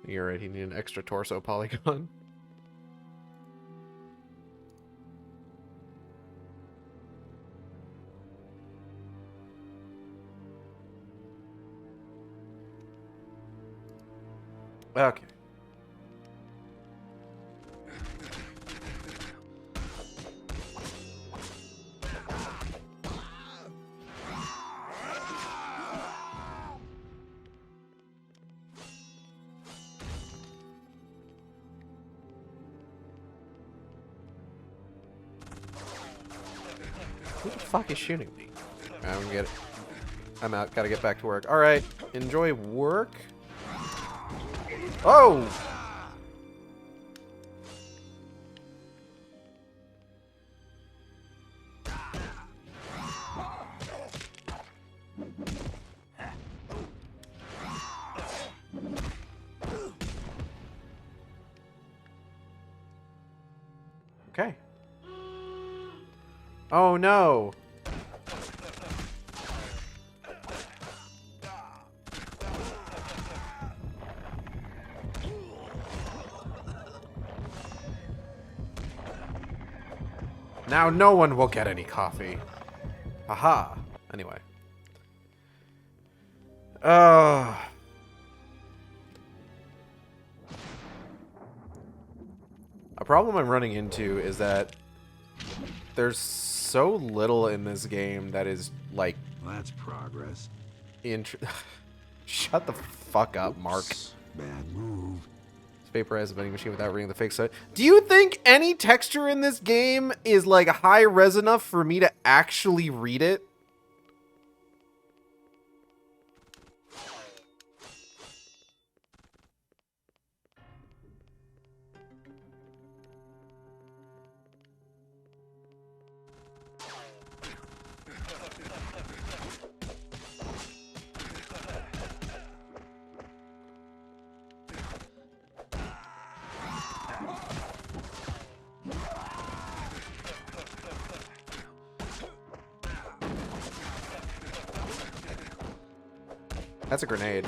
You're right, he needed an extra torso polygon. Okay. Who the fuck is shooting me? I'm gonna get it. I'm out. Gotta get back to work. Alright. Enjoy work. Oh! Okay. Oh no! Now no one will get any coffee. Haha. Anyway. A problem I'm running into is that there's so little in this game that is, like... Well, that's progress. Shut the fuck up, Mark. Oops, bad move. Vaporize the vending machine without reading the fake side. Do you think any texture in this game is, like, high res enough for me to actually read it? That's a grenade.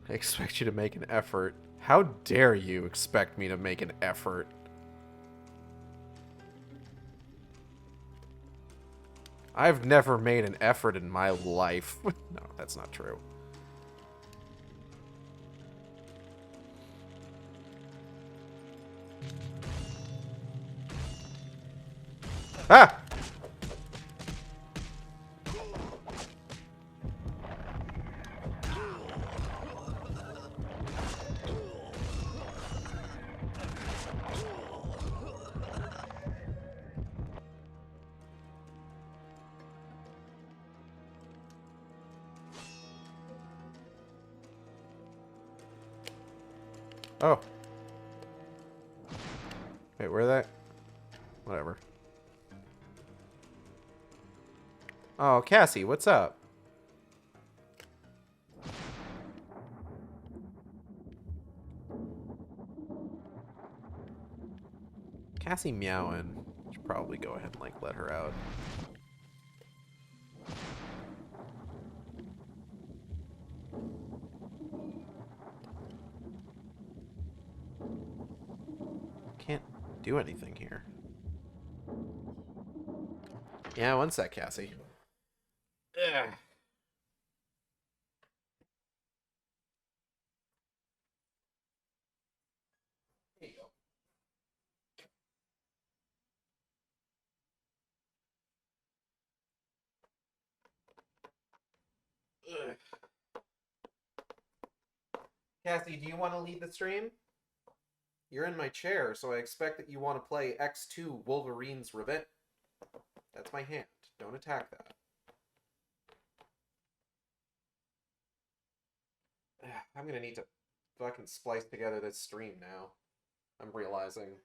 I expect you to make an effort. How dare you expect me to make an effort? I've never made an effort in my life. No, that's not true. Ah! Oh. Wait, where that? Whatever. Oh, Cassie, what's up? Cassie meowing. Should probably go ahead and, like, let her out. Can't do anything here. Yeah, one sec, Cassie. Ugh. There you go. Ugh. Cassie, do you want to lead the stream? You're in my chair, so I expect that you want to play X2 Wolverine's Revenge. That's my hand. Don't attack that. I'm gonna need to fucking splice together this stream now. I'm realizing.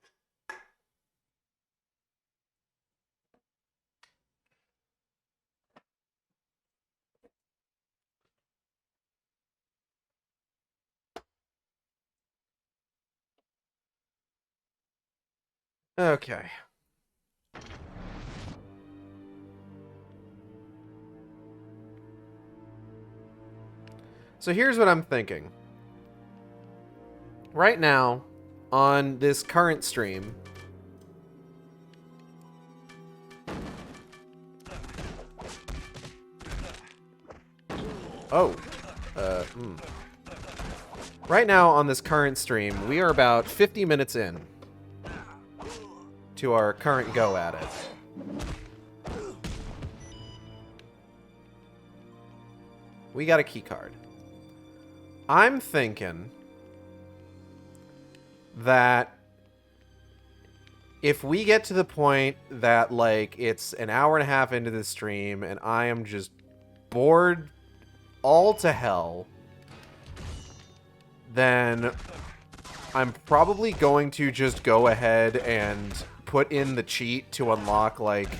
Okay. So here's what I'm thinking. Right now, on this current stream, Oh. Hmm. Right now, on this current stream, we are about 50 minutes in to our current go at it. We got a key card. I'm thinking that if we get to the point that, like, it's an hour and a half into the stream and I am just bored all to hell, then I'm probably going to just go ahead and put in the cheat to unlock, like,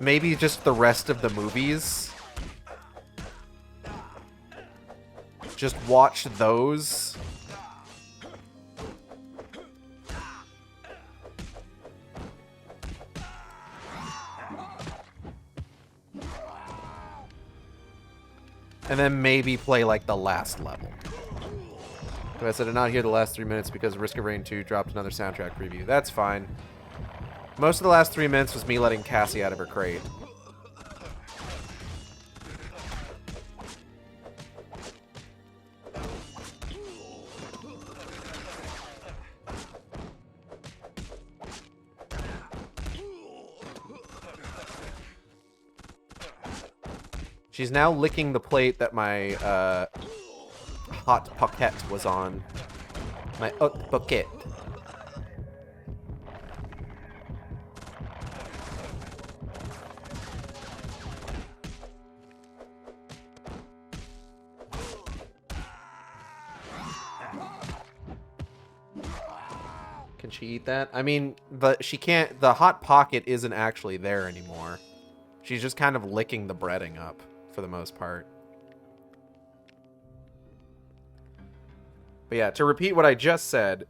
maybe just the rest of the movies. Just watch those. And then maybe play, like, the last level. I said I did not hear the last 3 minutes because Risk of Rain 2 dropped another soundtrack preview. That's fine. Most of the last 3 minutes was me letting Cassie out of her crate. She's now licking the plate that my hot pocket was on. My hot pocket. Can she eat that? I mean, but she can't. The hot pocket isn't actually there anymore. She's just kind of licking the breading up for the most part. But yeah, to repeat what I just said,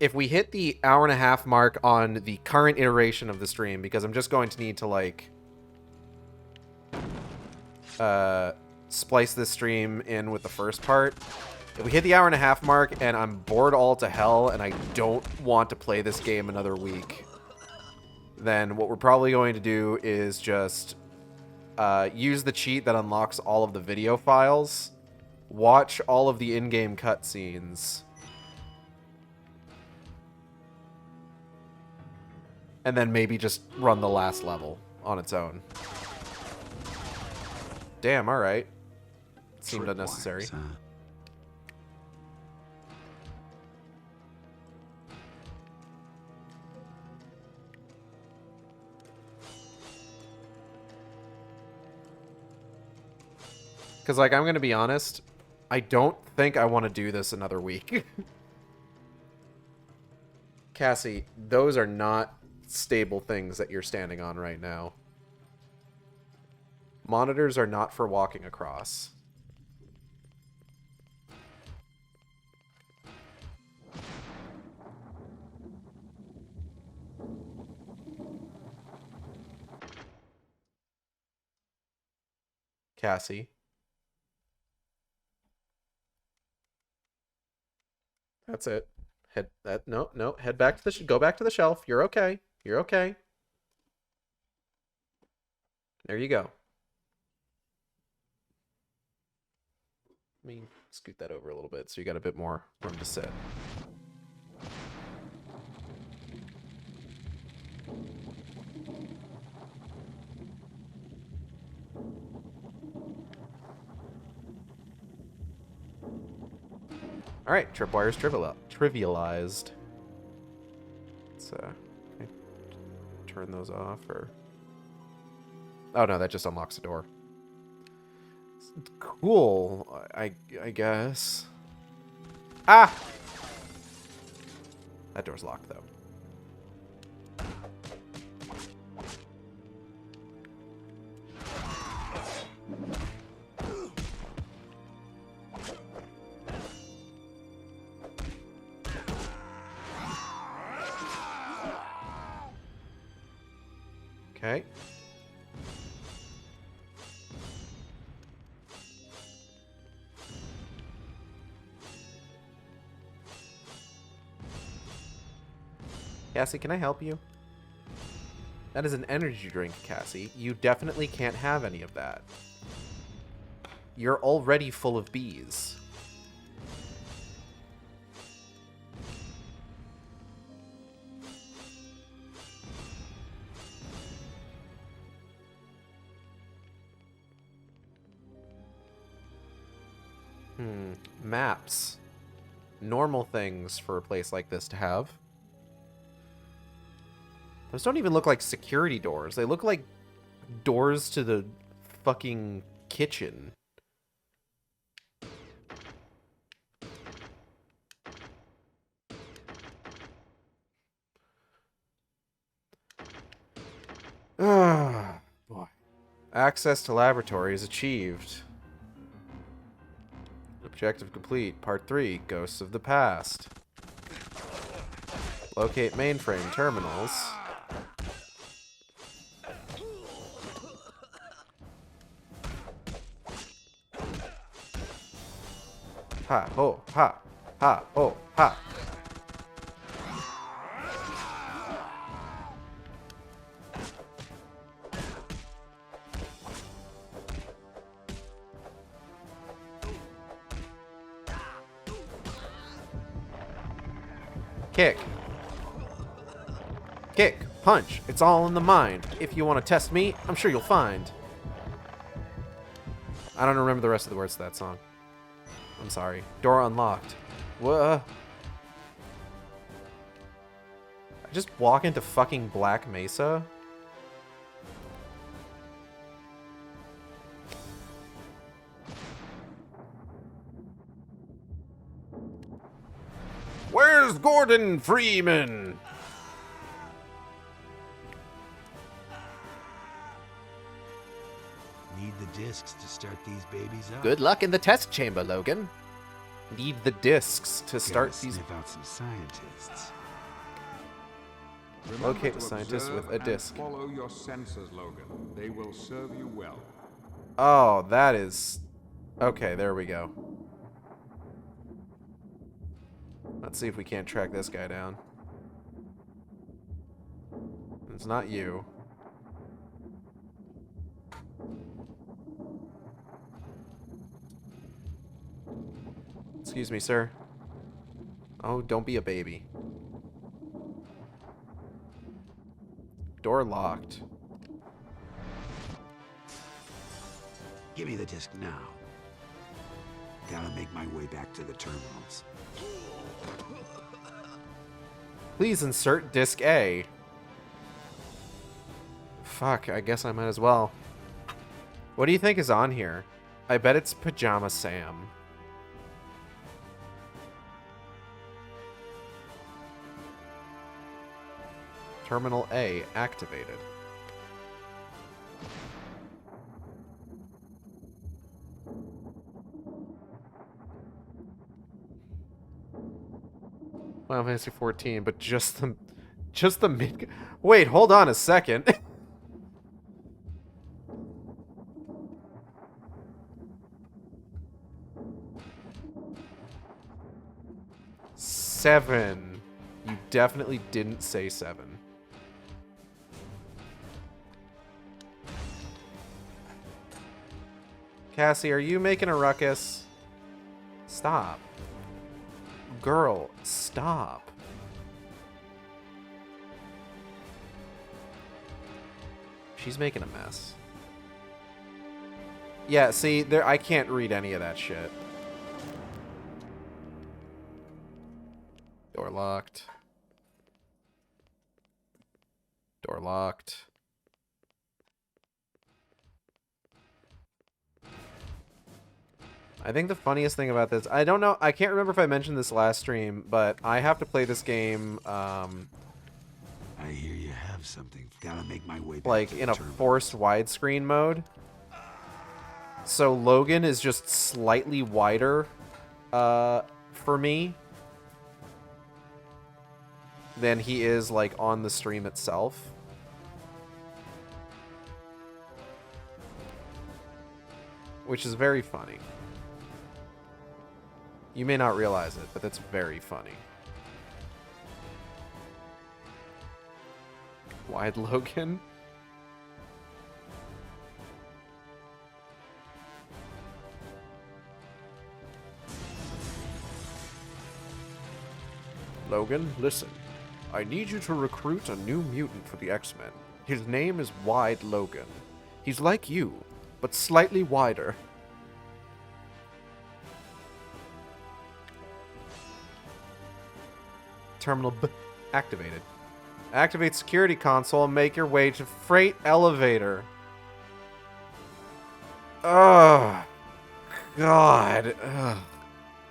if we hit the hour and a half mark on the current iteration of the stream, because I'm just going to need to, like, splice this stream in with the first part. If we hit the hour and a half mark and I'm bored all to hell and I don't want to play this game another week, then what we're probably going to do is just use the cheat that unlocks all of the video files, watch all of the in-game cutscenes, and then maybe just run the last level on its own. Damn, alright. Seemed unnecessary. Because, like, I'm going to be honest, I don't think I want to do this another week. Cassie, those are not stable things that you're standing on right now. Monitors are not for walking across. Cassie. That's it. No, head back to the go back to the shelf. You're okay. You're okay. There you go. Let me scoot that over a little bit so you got a bit more room to sit. All right, tripwires trivialized. Let's can I turn those off or? Oh no, that just unlocks the door. Cool, I guess. Ah! That door's locked though. Okay. Cassie, can I help you? That is an energy drink, Cassie. You definitely can't have any of that. You're already full of bees. Maps. Normal things for a place like this to have. Those don't even look like security doors. They look like doors to the fucking kitchen. Ah, boy. Access to laboratory is achieved. Objective complete. Part 3, Ghosts of the Past. Locate mainframe terminals. Ha, ho, ha. Ha, ho, ha. Kick. Kick. Punch. It's all in the mind. If you want to test me, I'm sure you'll find. I don't remember the rest of the words to that song. I'm sorry. Door unlocked. Whoa. I just walk into fucking Black Mesa? Where's Gordon Freeman? Need the discs to start these babies up. Good luck in the test chamber, Logan. Need the discs to start Gotta these. sniff out some scientists. Remember Locate to the scientist observe with a and disc. Follow your senses, Logan. They will serve you well. Oh, that is... Okay, there we go. Let's see if we can't track this guy down. It's not you. Excuse me, sir. Oh, don't be a baby. Door locked. Give me the disc now. Gotta make my way back to the terminals. Please insert disc A. Fuck, I guess I might as well. What do you think is on here? I bet it's Pajama Sam. Terminal A activated. Final Fantasy 14, but just the mid. Wait, hold on a second. Seven. You definitely didn't say 7. Cassie, are you making a ruckus? Stop. Girl, stop. She's making a mess. Yeah, see, there I can't read any of that shit. Door locked. Door locked. I think the funniest thing about this, I don't know, I can't remember if I mentioned this last stream, but I have to play this game, I hear you have something. Gotta make my way back like, to in the a terminals. forced widescreen mode. So Logan is just slightly wider, for me, than he is, like, on the stream itself. Which is very funny. You may not realize it, but that's very funny. Wide Logan? Logan, listen. I need you to recruit a new mutant for the X-Men. His name is Wide Logan. He's like you, but slightly wider. Terminal B activated. Activate security console and make your way to freight elevator. Oh, God. Ugh.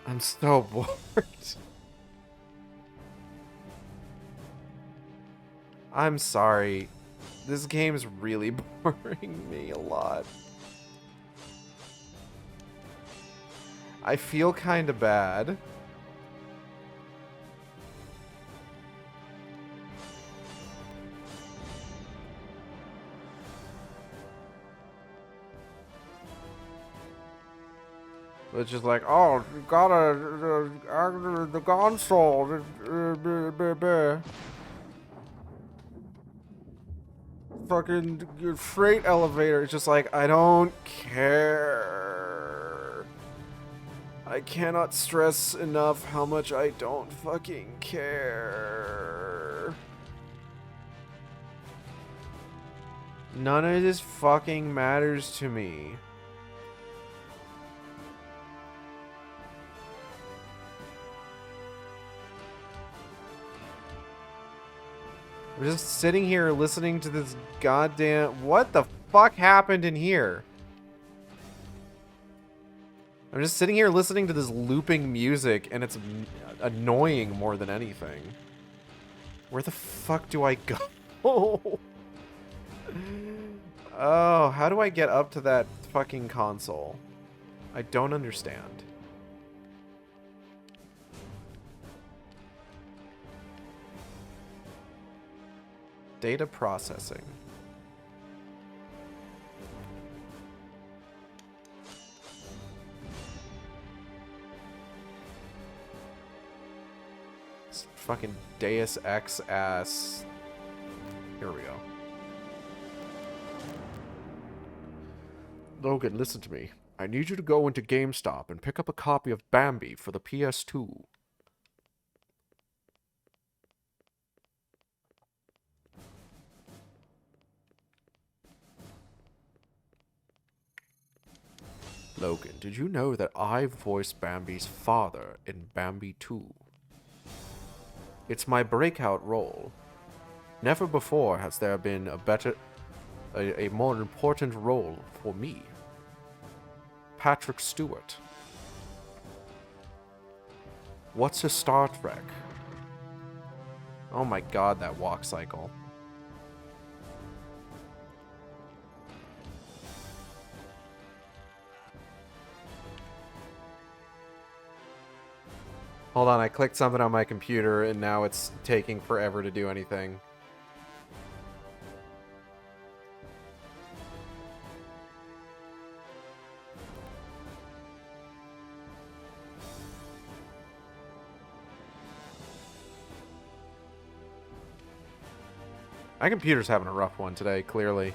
I'm so bored. I'm sorry. This game's really boring me a lot. I feel kind of bad. It's just like, oh, you gotta the console. Fucking freight elevator. It's just like, I don't care. I cannot stress enough how much I don't fucking care. None of this fucking matters to me. We're just sitting here listening to this goddamn... What the fuck happened in here? I'm just sitting here listening to this looping music, and it's annoying more than anything. Where the fuck do I go? Oh, how do I get up to that fucking console? I don't understand. Data processing. It's fucking Deus Ex ass. Here we go. Logan, listen to me. I need you to go into GameStop and pick up a copy of Bambi for the PS2. Logan, did you know that I voiced Bambi's father in Bambi 2? It's my breakout role. Never before has there been a more important role for me. Patrick Stewart. What's a Star Trek? Oh my god, that walk cycle. Hold on, I clicked something on my computer and now it's taking forever to do anything. My computer's having a rough one today, clearly.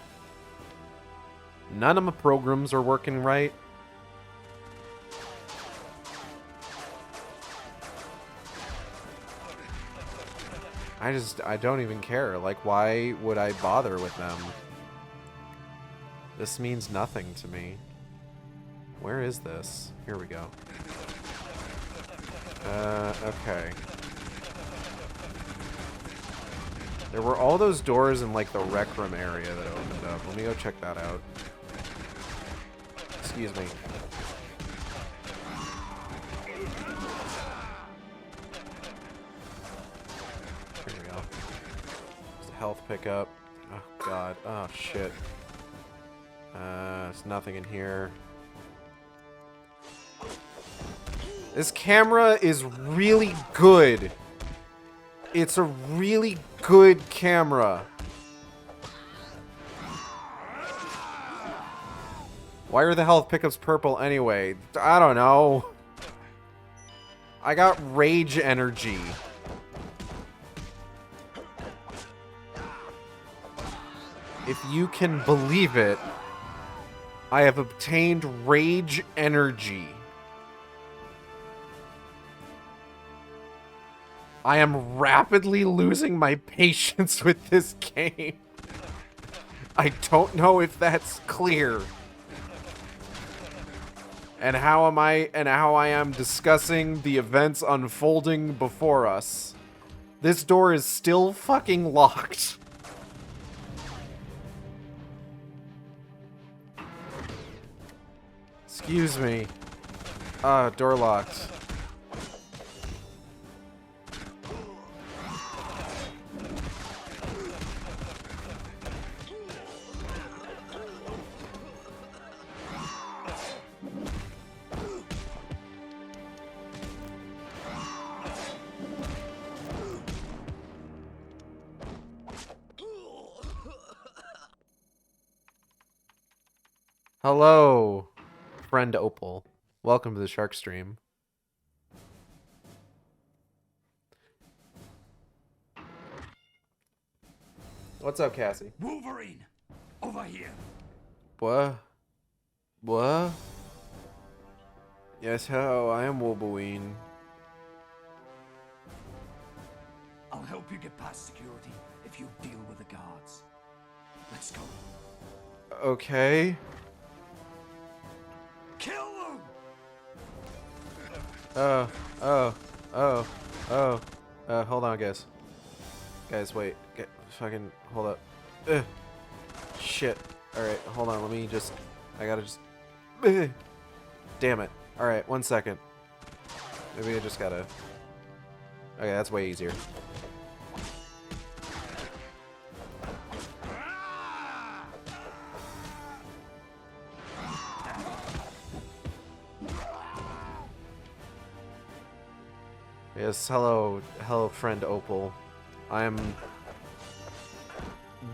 None of my programs are working right. I don't even care. Like, why would I bother with them? This means nothing to me. Where is this? Here we go. Okay. There were all those doors in, like, the rec room area that opened up. Let me go check that out. Excuse me. Health pickup. Oh god. Oh shit. There's nothing in here. This camera is really good. It's a really good camera. Why are the health pickups purple anyway? I don't know. I got rage energy. If you can believe it, I have obtained rage energy. I am rapidly losing my patience with this game. I don't know if that's clear. And how I am discussing the events unfolding before us. This door is still fucking locked. Excuse me. Door locked. Hello, friend Opal. Welcome to the Shark Stream. What's up, Cassie? Wolverine! Over here! What? What? Yes, hello, I am Wolverine. I'll help you get past security if you deal with the guards. Let's go. Okay. Kill them! Hold on, guys. Guys, wait. Fucking, hold up. Shit. Alright, hold on, let me just... I gotta just... Damn it. Alright, 1 second. Maybe I just gotta... Okay, that's way easier. Yes, hello, friend Opal. I am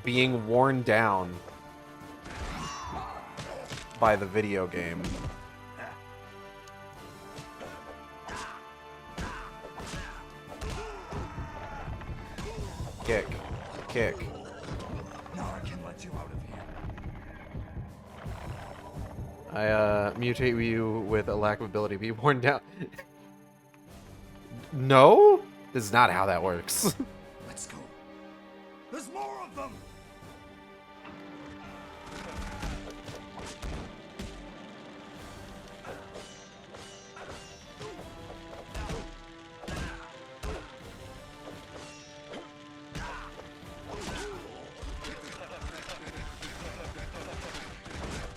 being worn down by the video game. Kick. Kick. Now I can let you out of here. I mutate you with a lack of ability to be worn down. No? This is not how that works. Let's go. There's more of them!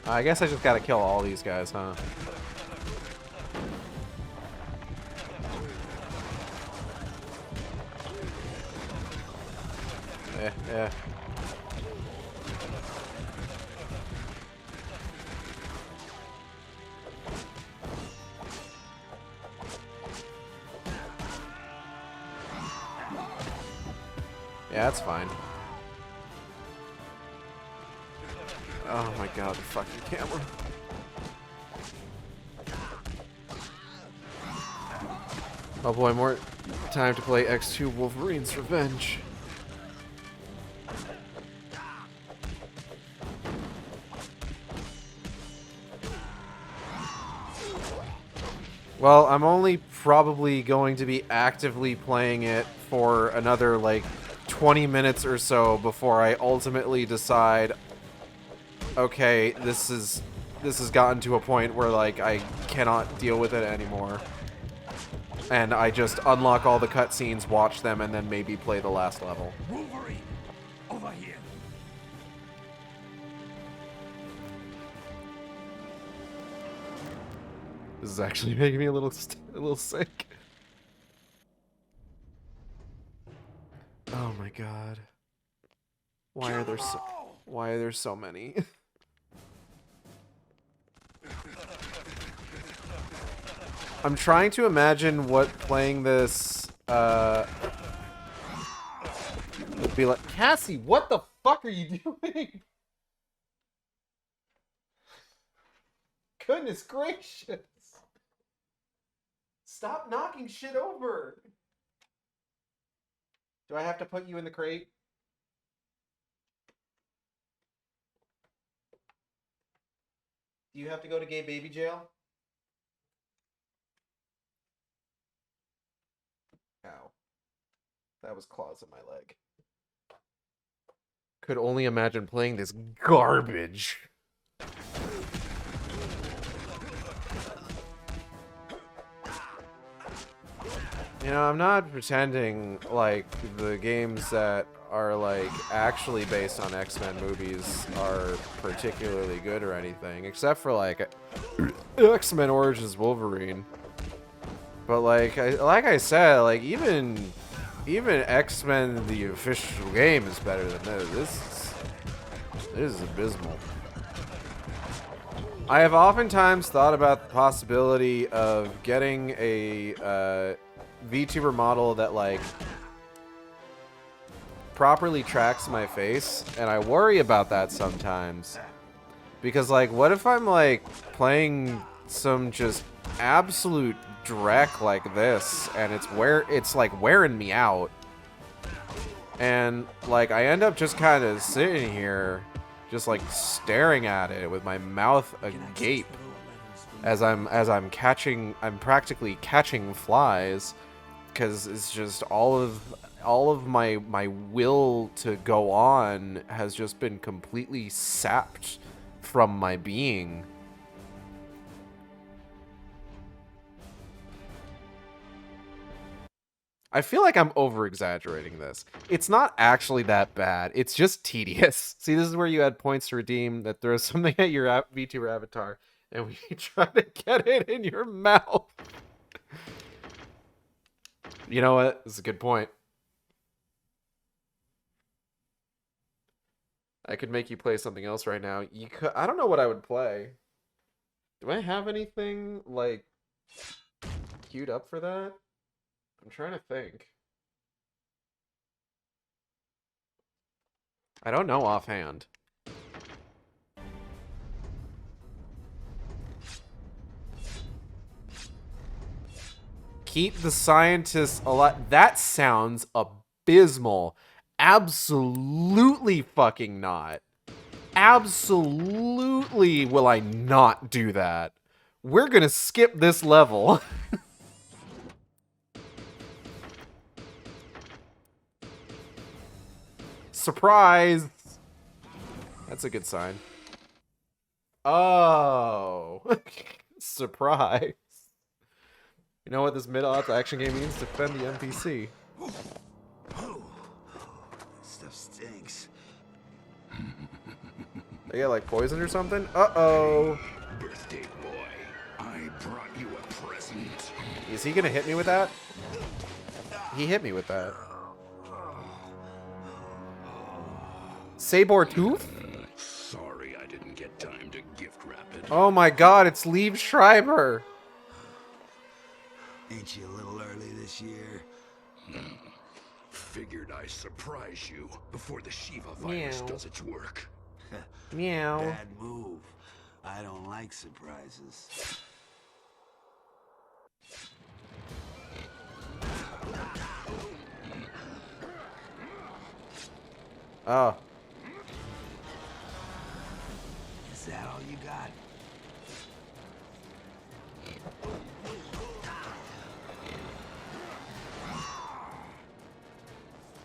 I guess I just gotta kill all these guys, huh? Yeah. Yeah, that's fine. Oh my god, the fucking camera. Oh boy, more time to play X2 Wolverine's Revenge. Well, I'm only probably going to be actively playing it for another, like, 20 minutes or so before I ultimately decide, okay, this has gotten to a point where, like, I cannot deal with it anymore. And I just unlock all the cutscenes, watch them, and then maybe play the last level. Wolverine! Over here! This is actually making me a little sick. Oh my god. Why are there so many? I'm trying to imagine what playing this would be like. Cassie, what the fuck are you doing? Goodness gracious. Stop knocking shit over. Do I have to put you in the crate? Do you have to go to gay baby jail? Ow. That was claws in my leg. Could only imagine playing this garbage. You know, I'm not pretending like the games that are like actually based on X-Men movies are particularly good or anything, except for like X-Men Origins Wolverine. But like I said, like even X-Men the official game is better than this. This is abysmal. I have oftentimes thought about the possibility of getting a VTuber model that like properly tracks my face, and I worry about that sometimes because like what if I'm like playing some just absolute dreck like this and it's like wearing me out, and like I end up just kind of sitting here just like staring at it with my mouth agape as I'm practically catching flies, because it's just all of my will to go on has just been completely sapped from my being. I feel like I'm over-exaggerating this. It's not actually that bad. It's just tedious. See, this is where you add points to redeem that throws something at your VTuber avatar, and we try to get it in your mouth. You know what? This is a good point. I could make you play something else right now. You could. I don't know what I would play. Do I have anything like queued up for that? I'm trying to think. I don't know offhand. Keep the scientists alive. That sounds abysmal. Absolutely fucking not. Absolutely will I not do that. We're gonna skip this level. Surprise! That's a good sign. Oh. Surprise. You know what this mid-odds action game means? Defend the NPC. Stuff stinks. They get like poisoned or something? Uh-oh. Birthday boy, I brought you a present. Is he gonna hit me with that? He hit me with that. Sabor tooth? Sorry I didn't get time to gift wrap it. Oh my god, it's Liev Schreiber. Ain't you a little early this year? Figured I surprise you before the Shiva virus Meow. does its work. Meow. Bad move. I don't like surprises. Oh. Is that all you got?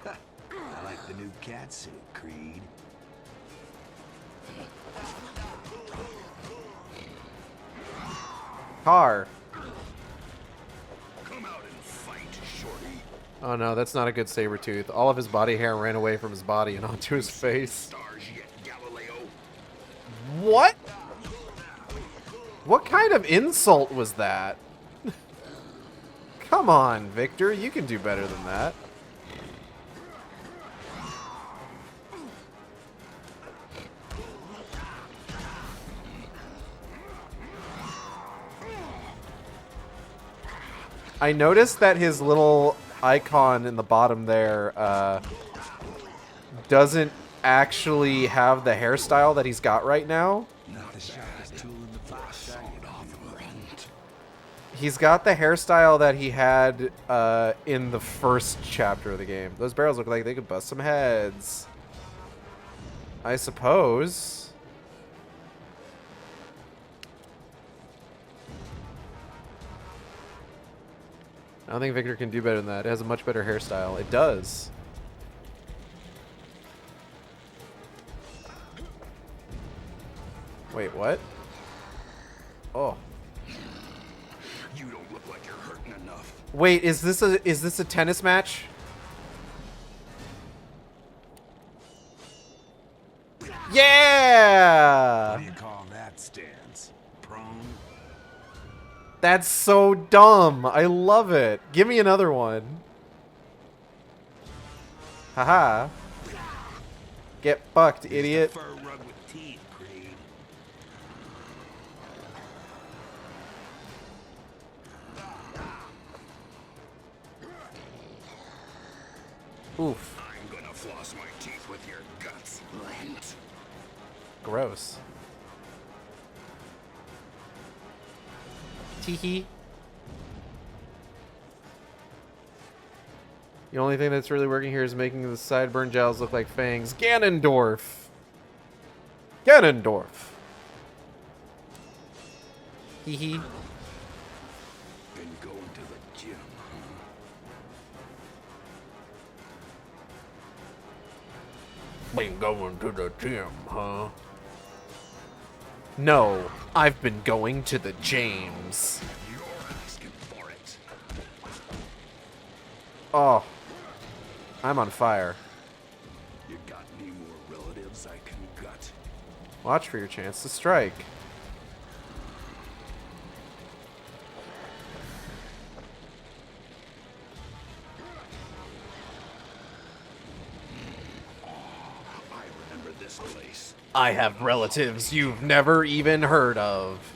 I like the new cat suit, Creed. Car. Come out and fight, shorty. Oh no, that's not a good Sabretooth. All of his body hair ran away from his body and onto his face. Stars yet, Galileo. What? What kind of insult was that? Come on, Victor. You can do better than that. I noticed that his little icon in the bottom there doesn't actually have the hairstyle that he's got right now. Not the sharpest tool in the box. He's got the hairstyle that he had in the first chapter of the game. Those barrels look like they could bust some heads. I suppose. I don't think Victor can do better than that. It has a much better hairstyle. It does. Wait, what? Oh. You don't look like you're hurting enough. Wait, is this a tennis match? Yeah! What do you call that stance? Prone? That's so dumb. I love it. Give me another one. Haha. Get fucked, idiot. Fur rug with teeth, Creed. Oof. I'm gonna floss my teeth with your guts, Lent. Gross. Teehee. The only thing that's really working here is making the sideburn jowls look like fangs. Ganondorf. Ganondorf. Hee. Been going to the gym, huh? Been going to the gym, huh? No, I've been going to the James. You're asking for it. Oh, I'm on fire. You got any more relatives I can gut? Watch for your chance to strike. I remember this place. I have relatives you've never even heard of.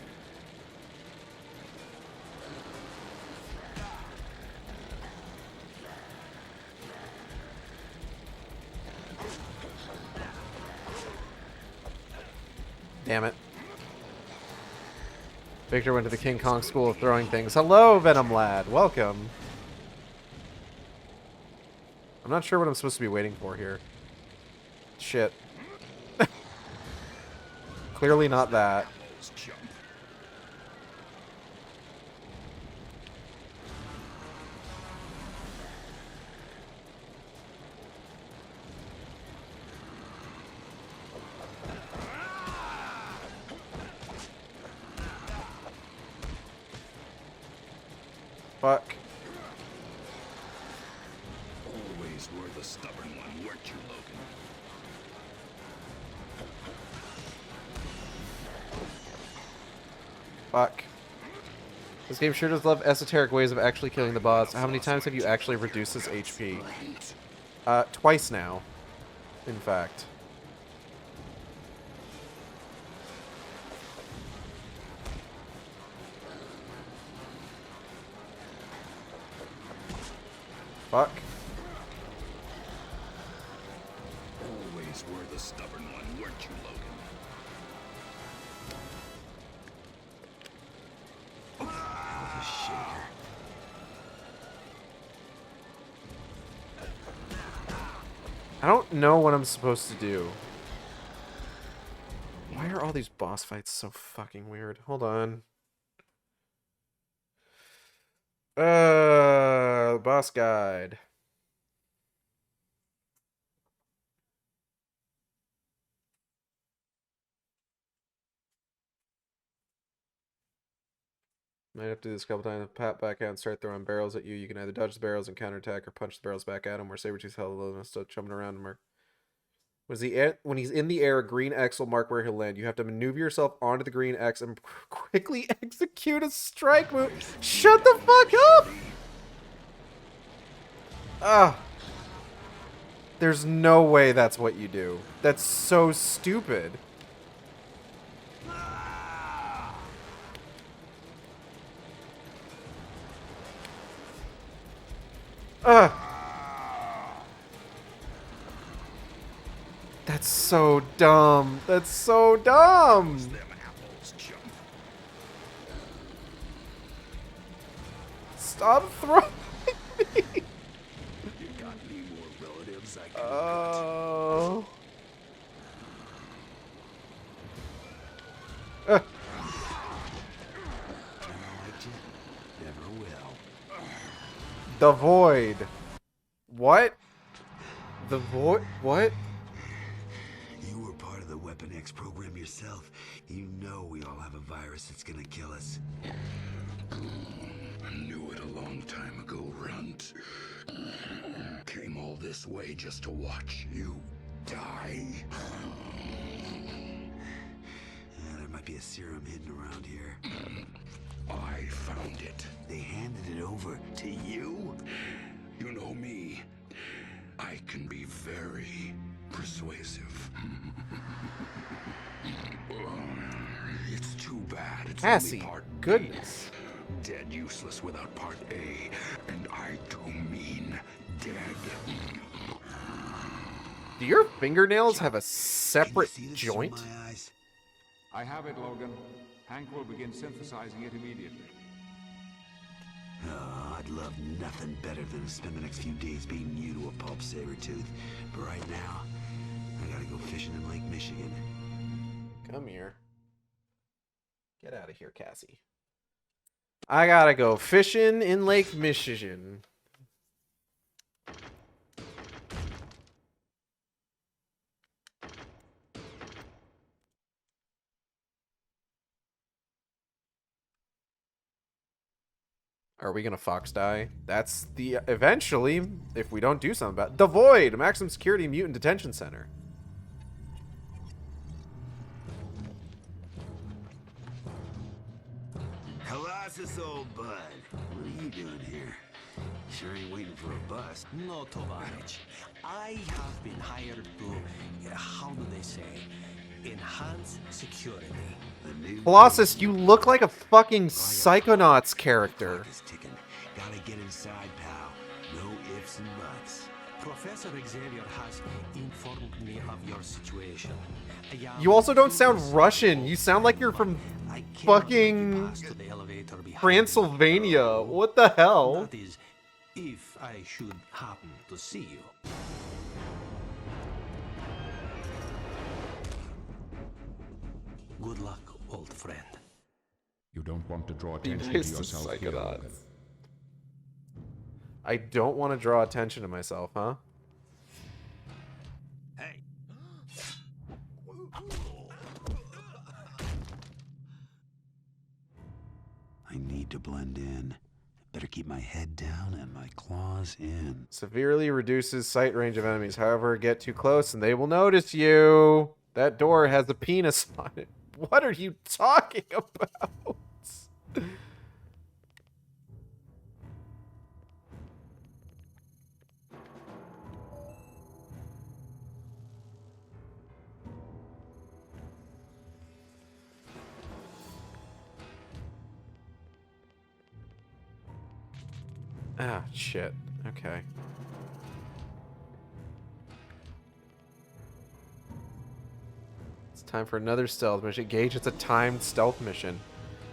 Damn it. Victor went to the King Kong School of Throwing Things. Hello, Venom Lad. Welcome. I'm not sure what I'm supposed to be waiting for here. Shit. Clearly not that. Apples, chump. Fuck. Always were the stubborn one, weren't you, Logan? Fuck. This game sure does love esoteric ways of actually killing the boss. How many times have you actually reduced his HP? Twice now. In fact. Fuck. Always were the stubborn one, weren't you, Logan? I don't know what I'm supposed to do. Why are all these boss fights so fucking weird? Hold on. Boss guide. Might have to do this a couple times. Pat back out and start throwing barrels at you. You can either dodge the barrels and counterattack or punch the barrels back at him, or Sabretooth held low and still jumping around him. When he's in the air, a green X will mark where he'll land. You have to maneuver yourself onto the green X and quickly execute a strike move. Shut the fuck up! Ah. There's no way that's what you do. That's so stupid. That's so dumb. That's so dumb. Them apples, chump. Stop throwing me. You got any more relatives I can Oh. Never liked you. Never will. The Void. What? The Void? What? You were part of the Weapon X program yourself. You know we all have a virus that's gonna kill us. I knew it a long time ago, Runt. Came all this way just to watch you die. There might be a serum hidden around here. I found it. They handed it over to you? You know me. I can be very persuasive. It's too bad. It's Cassie, only part B. goodness. Dead useless without part A. And I do mean dead. Do your fingernails have a Can you separate see this joint? through my eyes? I have it, Logan. Hank will begin synthesizing it immediately. Oh, I'd love nothing better than to spend the next few days beating you to a pulp saber-tooth. But right now, I gotta go fishing in Lake Michigan. Come here. Get out of here, Cassie. I gotta go fishing in Lake Michigan. Are we gonna fox die? That's the eventually, if we don't do something about it. The Void, maximum security mutant detention center. Colossus, old bud. What are you doing here? Sure ain't waiting for a bus. No, Tovarich. I have been hired to, how do they say, enhance security. The new Colossus, you look like a fucking Psychonauts character. clock is ticking. Gotta get inside, pal. No ifs and buts. Professor Xavier has informed me of your situation. You also don't sound Russian. You sound like you're from I cannot fucking let you pass to the elevator behind Transylvania. What the hell? That is, if I should happen to see you. Good luck, old friend. You don't want to draw attention to This is yourself here, Psychonauts. Logan. I don't want to draw attention to myself, huh? Hey. I need to blend in. Better keep my head down and my claws in. Severely reduces sight range of enemies. However, get too close and they will notice you. That door has a penis on it. What are you talking about? Ah, shit. Okay. It's time for another stealth mission. Gage, it's a timed stealth mission.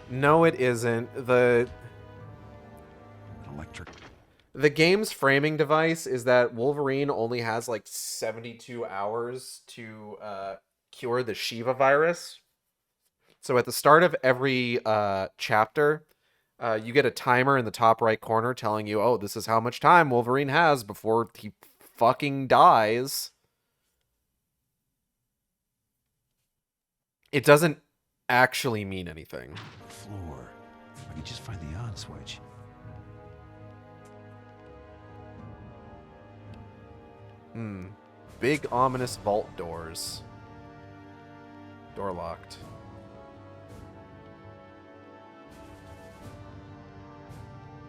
No, it isn't. The Electric. game's framing device is that Wolverine only has like 72 hours to cure the Shiva virus. So at the start of every chapter, you get a timer in the top right corner telling you, oh, this is how much time Wolverine has before he fucking dies. It doesn't actually mean anything. Floor. If I could just find the on switch. Big ominous vault doors. Door locked.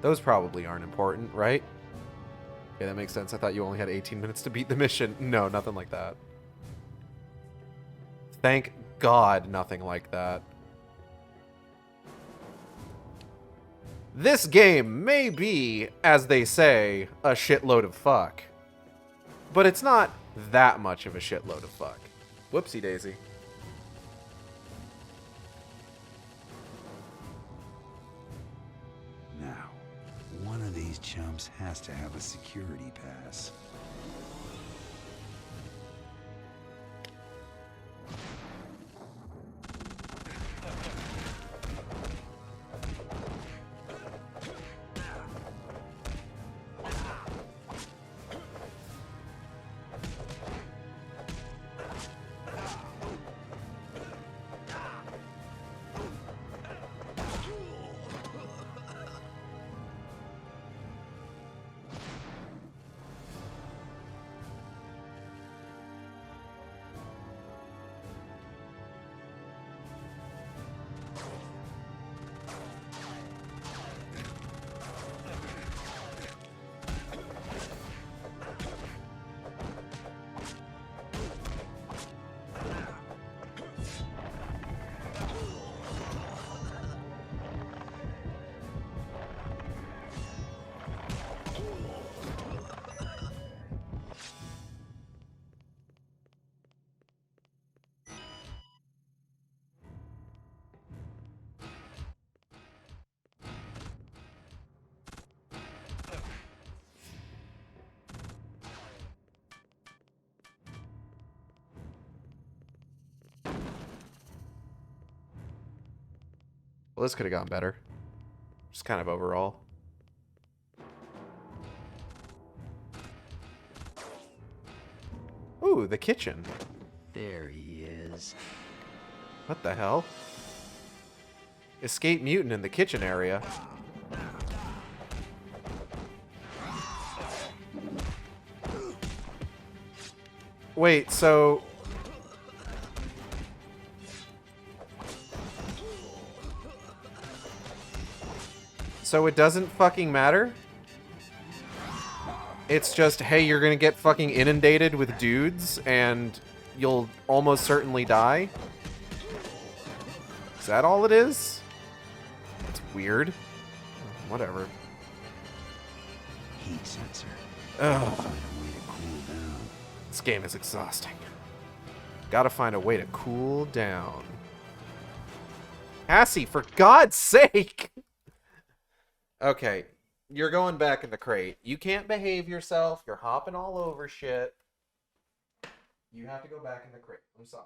Those probably aren't important, right? Yeah, that makes sense. I thought you only had 18 minutes to beat the mission. No, nothing like that. Thank God, nothing like that. This game may be, as they say, a shitload of fuck. But it's not that much of a shitload of fuck. Whoopsie daisy. Now, one of these chumps has to have a security pass. this could have gone better. Just kind of overall. Ooh, the kitchen. There he is. What the hell? Escape mutant in the kitchen area. Wait, so... So it doesn't fucking matter? It's just, hey, you're gonna get fucking inundated with dudes, and you'll almost certainly die? Is that all it is? That's weird. Whatever. Heat sensor. Ugh. Find a way to cool down. This game is exhausting. Gotta find a way to cool down. Cassie, for God's sake! Okay, you're going back in the crate. You can't behave yourself. You're hopping all over shit. You have to go back in the crate. I'm sorry.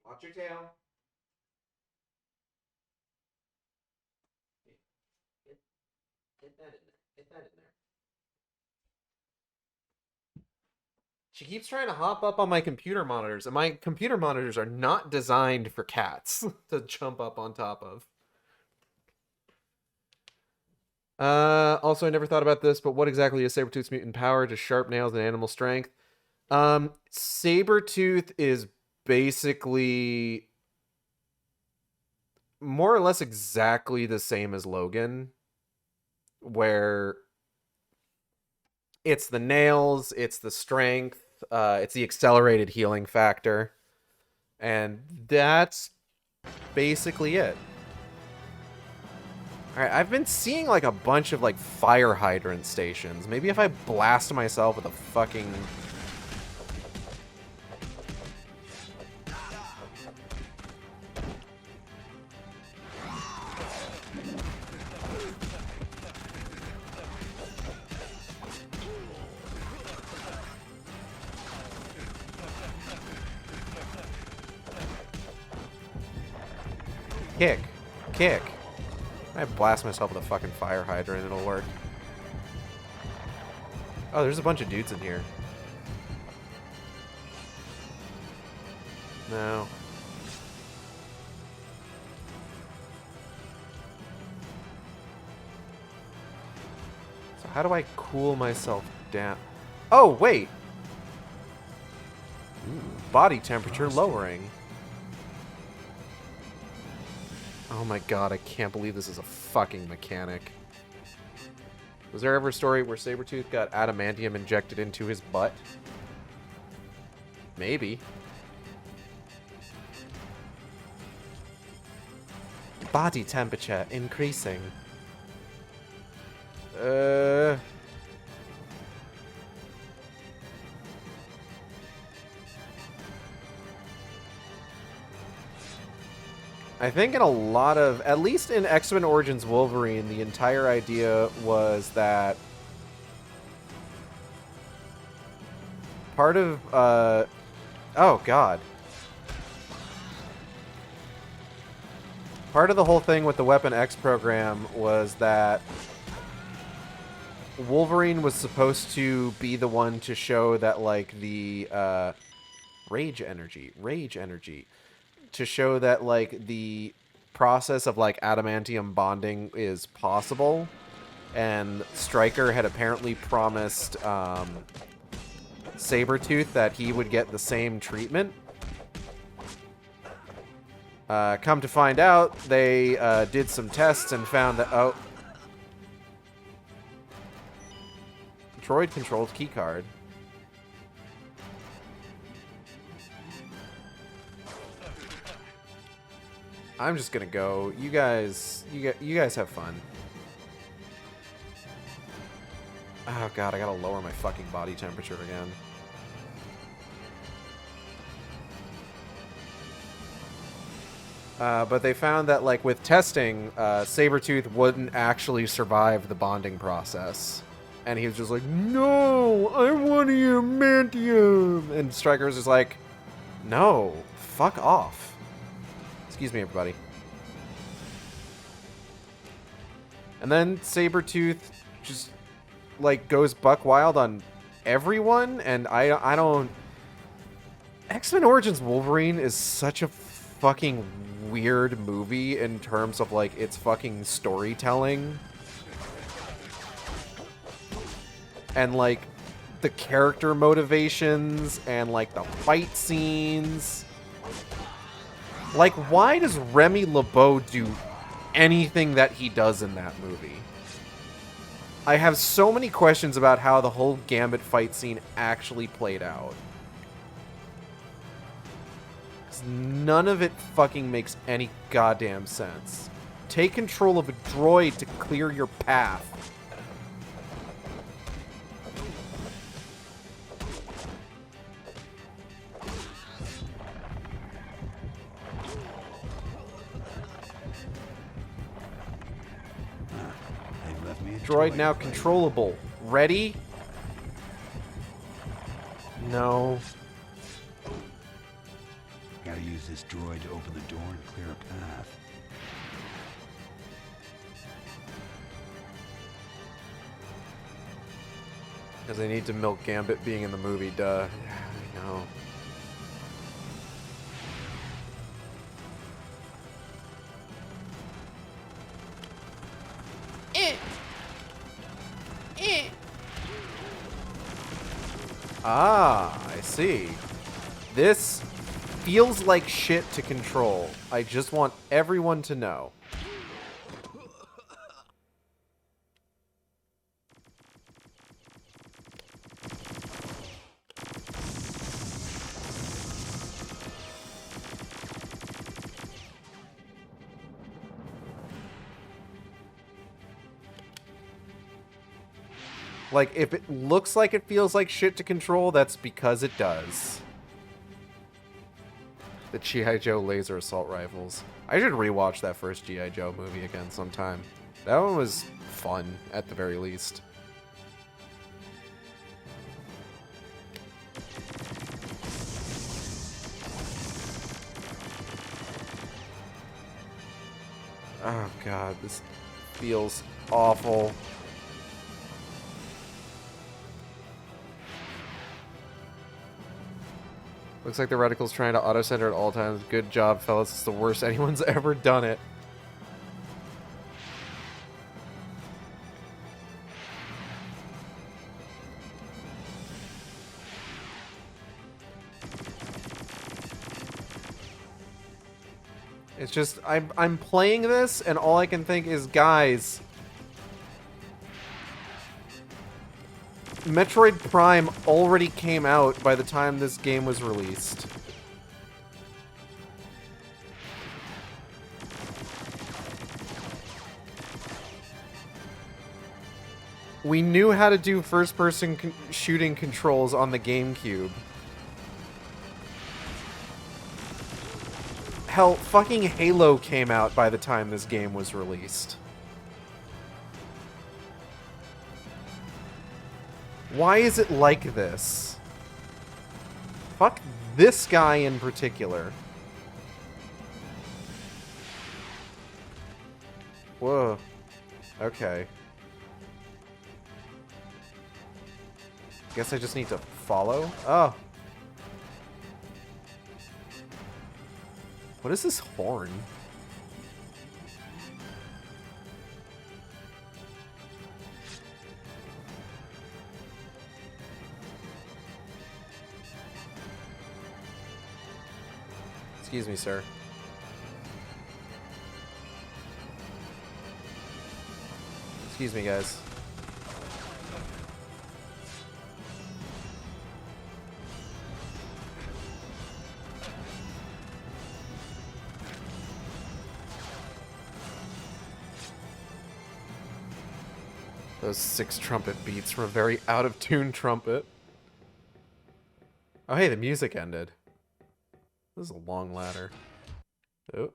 Watch your tail. Get that in there. Get that in there. She keeps trying to hop up on my computer monitors, and my computer monitors are not designed for cats to jump up on top of. Also, I never thought about this, but what exactly is Sabretooth's mutant power? Just sharp nails and animal strength? Sabretooth is basically more or less exactly the same as Logan, where it's the nails, it's the strength, it's the accelerated healing factor, and that's basically it. Alright, I've been seeing like a bunch of like fire hydrant stations. Maybe if I blast myself with a fucking... Kick. Kick. I blast myself with a fucking fire hydrant, it'll work. Oh, there's a bunch of dudes in here. No. So how do I cool myself down? Oh, wait! Ooh, body temperature lowering. Oh my god, I can't believe this is a fucking mechanic. Was there ever a story where Sabretooth got adamantium injected into his butt? Maybe. Body temperature increasing. I think in a lot of, at least in X-Men Origins Wolverine, the entire idea was that part of, oh god. Part of the whole thing with the Weapon X program was that Wolverine was supposed to be the one to show that, like, the, rage energy, to show that, like, the process of, like, adamantium bonding is possible, and Stryker had apparently promised Sabretooth that he would get the same treatment. Come to find out, they did some tests and found that, oh, droid-controlled keycard. I'm just gonna go. You guys have fun. Oh god, I gotta lower my fucking body temperature again. But they found that, like, with testing, Sabretooth wouldn't actually survive the bonding process. And he was just like, no, I want adamantium. And Stryker was just like, no, fuck off. Excuse me, everybody. And then Sabretooth just, like, goes buck wild on everyone. And I don't... X-Men Origins Wolverine is such a fucking weird movie in terms of, like, its fucking storytelling. And, like, the character motivations and, like, the fight scenes. Like, why does Remy LeBeau do anything that he does in that movie? I have so many questions about how the whole Gambit fight scene actually played out. 'Cause none of it fucking makes any goddamn sense. Take control of a droid to clear your path. They've left me a Droid now to play. controllable. Ready? No. Gotta use this droid to open the door and clear a path. Because they need to milk Gambit being in the movie, duh. I know. Ah, I see. This feels like shit to control. I just want everyone to know. Like, if it looks like it feels like shit to control, that's because it does. The G.I. Joe laser assault rifles. I should rewatch that first G.I. Joe movie again sometime. That one was fun, at the very least. Oh god, this feels awful. Looks like the reticle's trying to auto-center at all times. Good job, fellas. It's the worst anyone's ever done it. It's just, I'm playing this, and all I can think is, guys, Metroid Prime already came out by the time this game was released. We knew how to do first-person shooting controls on the GameCube. Hell, fucking Halo came out by the time this game was released. Why is it like this? Fuck this guy in particular. Whoa. Okay. Guess I just need to follow? Oh. What is this horn? Excuse me, sir. Excuse me, guys. Those 6 trumpet beats from a very out-of-tune trumpet. Oh, hey, the music ended. This is a long ladder. Oh.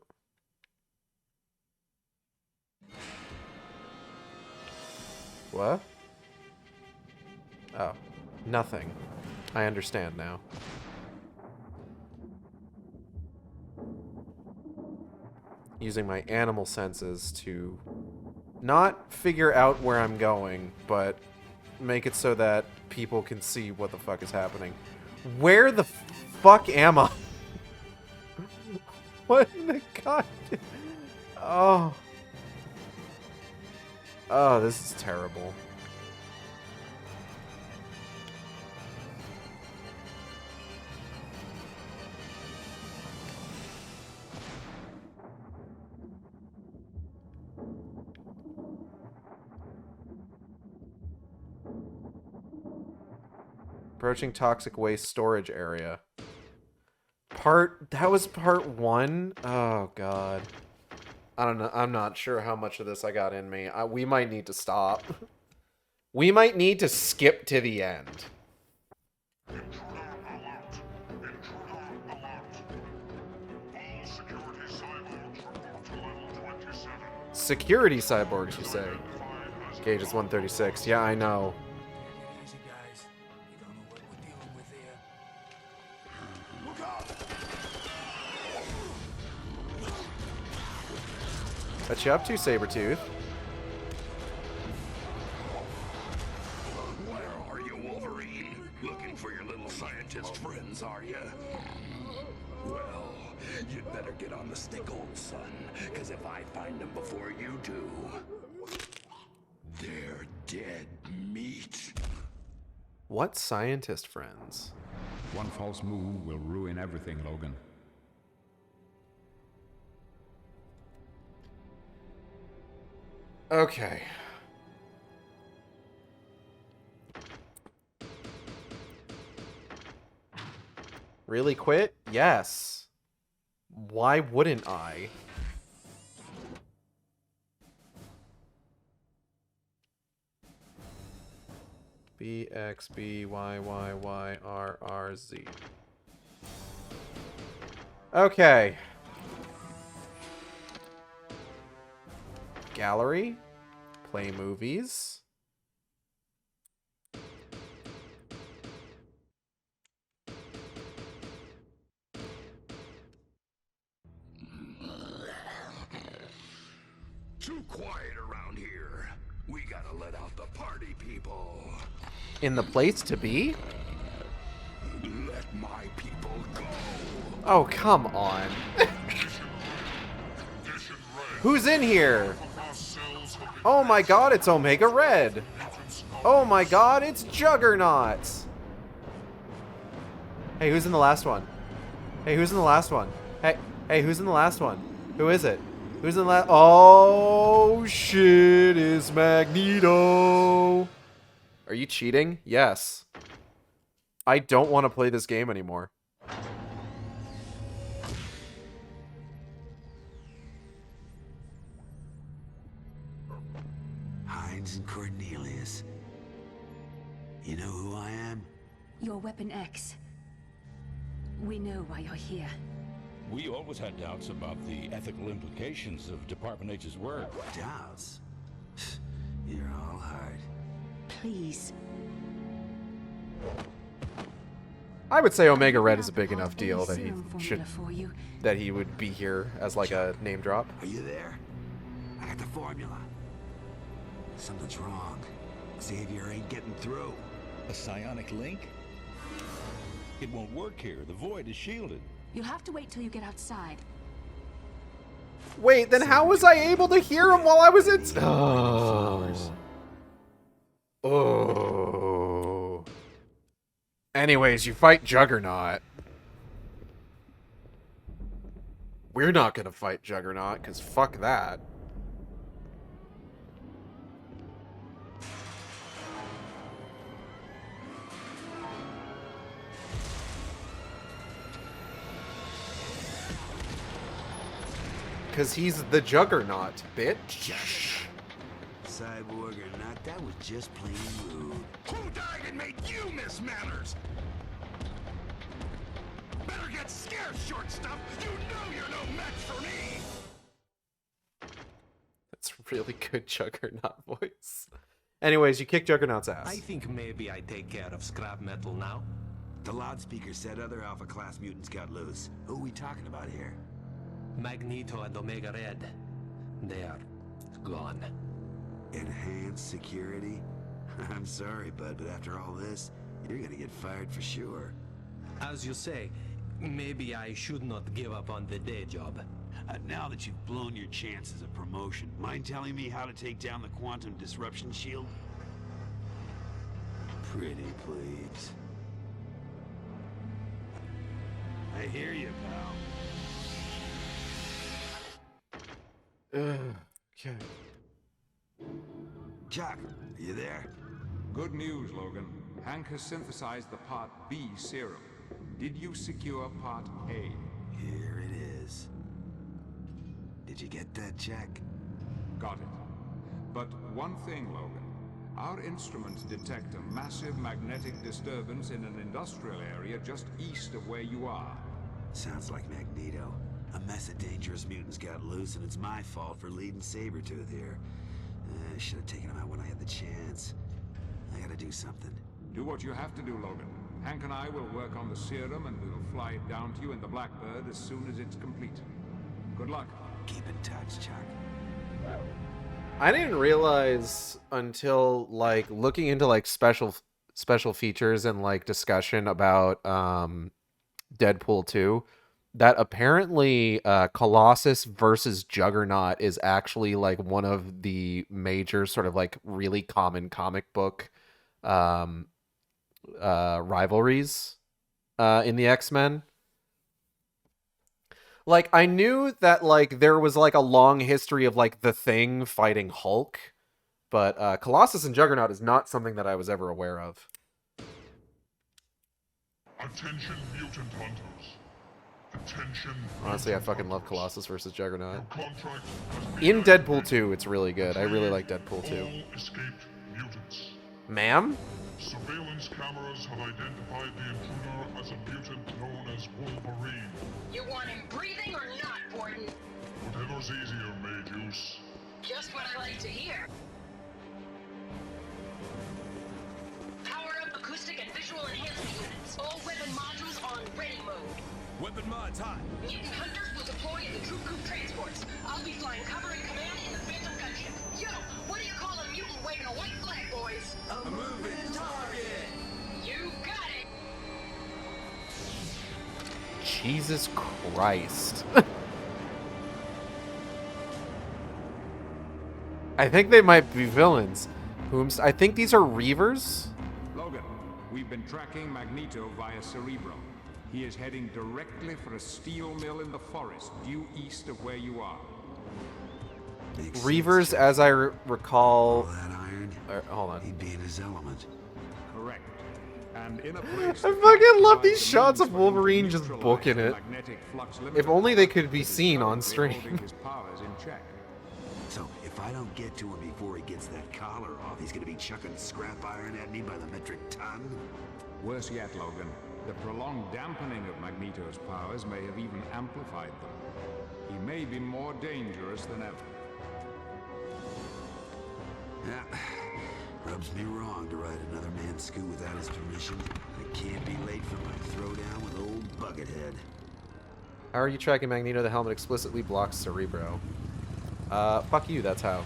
What? Oh, nothing. I understand now. Using my animal senses to not figure out where I'm going, but make it so that people can see what the fuck is happening. Where the fuck am I? What in the god? Oh. Oh, this is terrible. Approaching toxic waste storage area. That was part 1? Oh, God. I don't know. I'm not sure how much of this I got in me. We might need to stop. We might need to skip to the end. Security cyborgs, you say? Gauge is 136. Yeah, I know. Easy, guys. You don't know what we're dealing with here. What you up to, Sabretooth? Where are you, Wolverine? Looking for your little scientist friends, are you? Well, you'd better get on the stick, old son, because if I find them before you do, they're dead meat. What scientist friends? One false move will ruin everything, Logan. Okay. Really quit? Yes. Why wouldn't I? B X B Y Y Y R R Z. Okay. Gallery. Play movies. Too quiet around here. We gotta let out the party people. In the place to be? Let my people go. Oh, come on. Who's in here? Oh my god, it's Omega Red. Oh my god, it's Juggernaut. Hey, who's in the last one? Hey, who's in the last one? Hey, who's in the last one? Who is it? Who's in the last? Oh shit, it's Magneto. Are you cheating? Yes. I don't want to play this game anymore. Hines and Cornelius. You know who I am? Your Weapon X. We know why you're here. We always had doubts about the ethical implications of Department H's work. Doubts? You're all hard. Please. I would say Omega Red is a big enough deal that he Serum should formula for you. that he would be here as like a name drop. Are you there? I got the formula. Something's wrong. Xavier ain't getting through. A psionic link? It won't work here. The void is shielded. You'll have to wait till you get outside. Wait, then how was I able to hear him while I was in? Oh. Anyways, you fight Juggernaut. We're not gonna fight Juggernaut, because fuck that. Because he's the Juggernaut, bitch. Cyborg or not, that was just plain rude. Who died and made you miss manners? Better get scared, short stuff. You know you're no match for me. That's really good Juggernaut voice. Anyways, you kick Juggernaut's ass. I think maybe I take care of scrap metal now. The loudspeaker said other Alpha class mutants got loose. Who are we talking about here? Magneto and Omega Red. They are gone. Enhanced security? I'm sorry, bud, but after all this, you're gonna get fired for sure. As you say, maybe I should not give up on the day job. Now that you've blown your chances of promotion, mind telling me how to take down the quantum disruption shield? Pretty please. I hear you, pal. Okay. Chuck, are you there? Good news, Logan. Hank has synthesized the Part B serum. Did you secure Part A? Here it is. Did you get that, Jack? Got it. But one thing, Logan. Our instruments detect a massive magnetic disturbance in an industrial area just east of where you are. Sounds like Magneto. A mess of dangerous mutants got loose, and it's my fault for leading Sabretooth here. I should have taken him out when I had the chance. I gotta do something. Do what you have to do, Logan. Hank and I will work on the serum, and we'll fly it down to you in the Blackbird as soon as it's complete. Good luck. Keep in touch, Chuck. I didn't realize until like looking into like special features and like discussion about Deadpool 2 that apparently Colossus versus Juggernaut is actually like one of the major sort of like really common comic book rivalries in the X-Men. Like, I knew that, like, there was, like, a long history of, like, the Thing fighting Hulk, but Colossus and Juggernaut is not something that I was ever aware of. Attention, mutant hunters. Attention. Honestly, I fucking love Colossus versus Juggernaut. Your contract has been In Deadpool 2, it's really good. I really like Deadpool 2. all escaped mutants. Ma'am? Surveillance cameras have identified the intruder as a mutant known as Wolverine. You want him breathing or not, Gordon? Whatever's easier, Magus. Just what I like to hear. Power up acoustic and visual enhancement units. All weapon modules on ready mode. Weapon mods hot. Mutant hunters will deploy in the troop group transports. I'll be flying cover and command in the Phantom gunship. Yo, what do you call a mutant waving a white flag, boys? A moving target. You got it. Jesus Christ. I think they might be villains. I think these are Reavers? Logan, we've been tracking Magneto via Cerebro. He is heading directly for a steel mill in the forest, due east of where you are. Reavers, as I recall... All that iron? Hold on. He'd be in his element. Correct. And in a place I fucking love these shots of Wolverine just booking it. If only they could be seen on stream. His powers in check. So, if I don't get to him before he gets that collar off, he's gonna be chucking scrap iron at me by the metric ton? Worse yet, Logan. The prolonged dampening of Magneto's powers may have even amplified them. He may be more dangerous than ever. Yeah, rubs me wrong to ride another man's scoot without his permission. I can't be late for my throwdown with old Buckethead. How are you tracking Magneto? The helmet explicitly blocks Cerebro. Fuck you, that's how.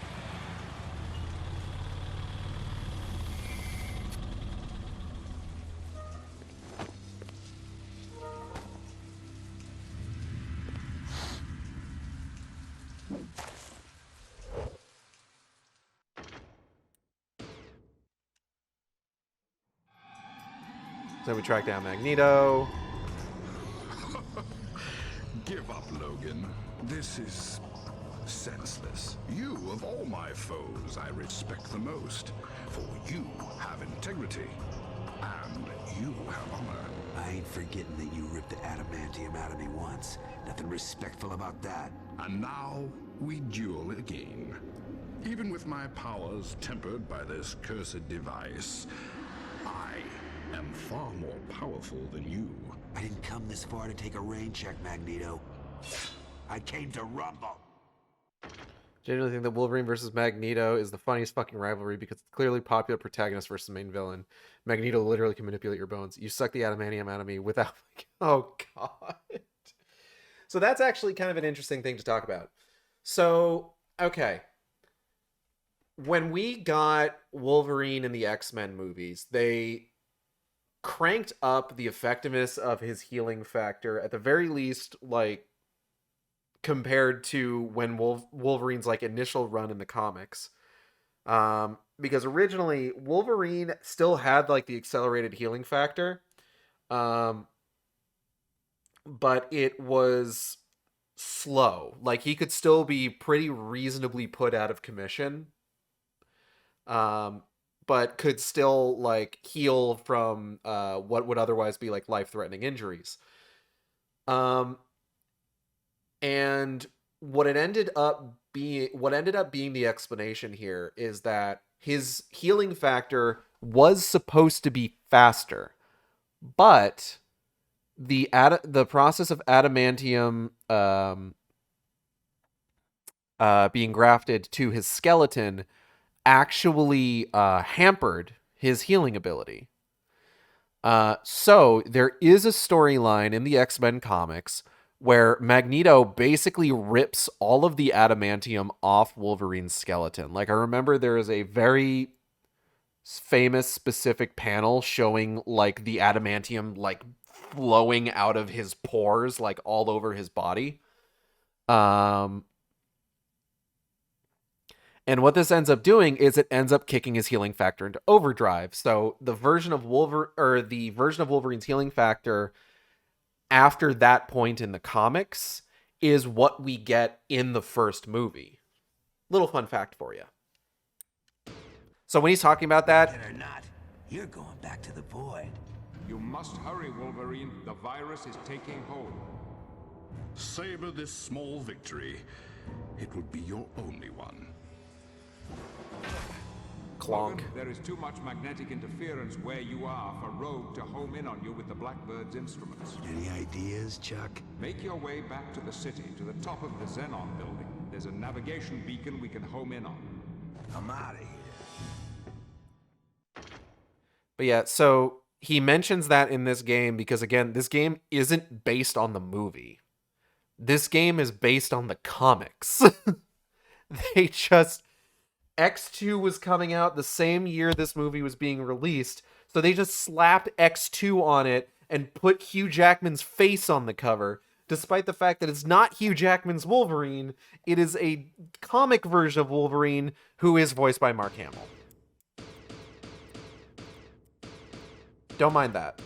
Then we track down Magneto. Give up, Logan. This is senseless. You, of all my foes, I respect the most. For you have integrity. And you have honor. I ain't forgetting that you ripped the adamantium out of me once. Nothing respectful about that. And now we duel again. Even with my powers tempered by this cursed device, I am far more powerful than you. I didn't come this far to take a rain check, Magneto. I came to rumble. Genuinely think that Wolverine versus Magneto is the funniest fucking rivalry because it's clearly popular protagonist versus main villain. Magneto literally can manipulate your bones. You suck the adamantium out of me without... Oh, God. So that's actually kind of an interesting thing to talk about. So, okay. When we got Wolverine in the X-Men movies, they cranked up the effectiveness of his healing factor, at the very least, like, compared to when Wolverine's like initial run in the comics. Because originally Wolverine still had like the accelerated healing factor. But it was slow. Like he could still be pretty reasonably put out of commission. But could still like heal from what would otherwise be like life-threatening injuries. And what ended up being the explanation here is that his healing factor was supposed to be faster, but the process of adamantium being grafted to his skeleton actually hampered his healing ability. So there is a storyline in the X-Men comics where Magneto basically rips all of the adamantium off Wolverine's skeleton. Like, I remember there is a very famous specific panel showing, like, the adamantium, like, flowing out of his pores, like, all over his body. And what this ends up doing is it ends up kicking his healing factor into overdrive. So the version of Wolverine's healing factor after that point in the comics is what we get in the first movie. Little fun fact for you. So when he's talking about that... Or not, you're going back to the void. You must hurry, Wolverine. The virus is taking hold. Savor this small victory. It will be your only one. Clonk. Logan, there is too much magnetic interference where you are for Rogue to home in on you with the Blackbird's instruments. Any ideas, Chuck? Make your way back to the city, to the top of the Xenon building. There's a navigation beacon we can home in on. I'm out of here. But yeah, so he mentions that in this game because, again, this game isn't based on the movie. This game is based on the comics. They just... X2 was coming out the same year this movie was being released, so they just slapped X2 on it and put Hugh Jackman's face on the cover, despite the fact that it's not Hugh Jackman's Wolverine, it is a comic version of Wolverine who is voiced by Mark Hamill. Don't mind that.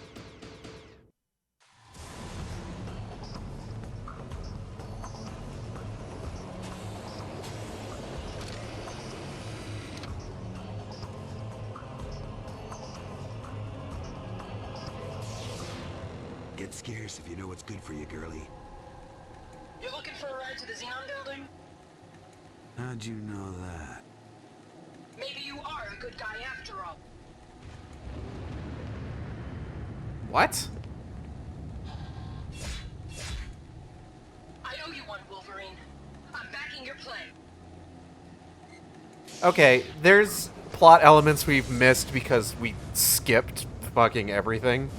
Get scarce if you know what's good for you, girlie. You looking for a ride to the Xenon building? How'd you know that? Maybe you are a good guy after all. What? I owe you one, Wolverine. I'm backing your plan. Okay, there's plot elements we've missed because we skipped fucking everything.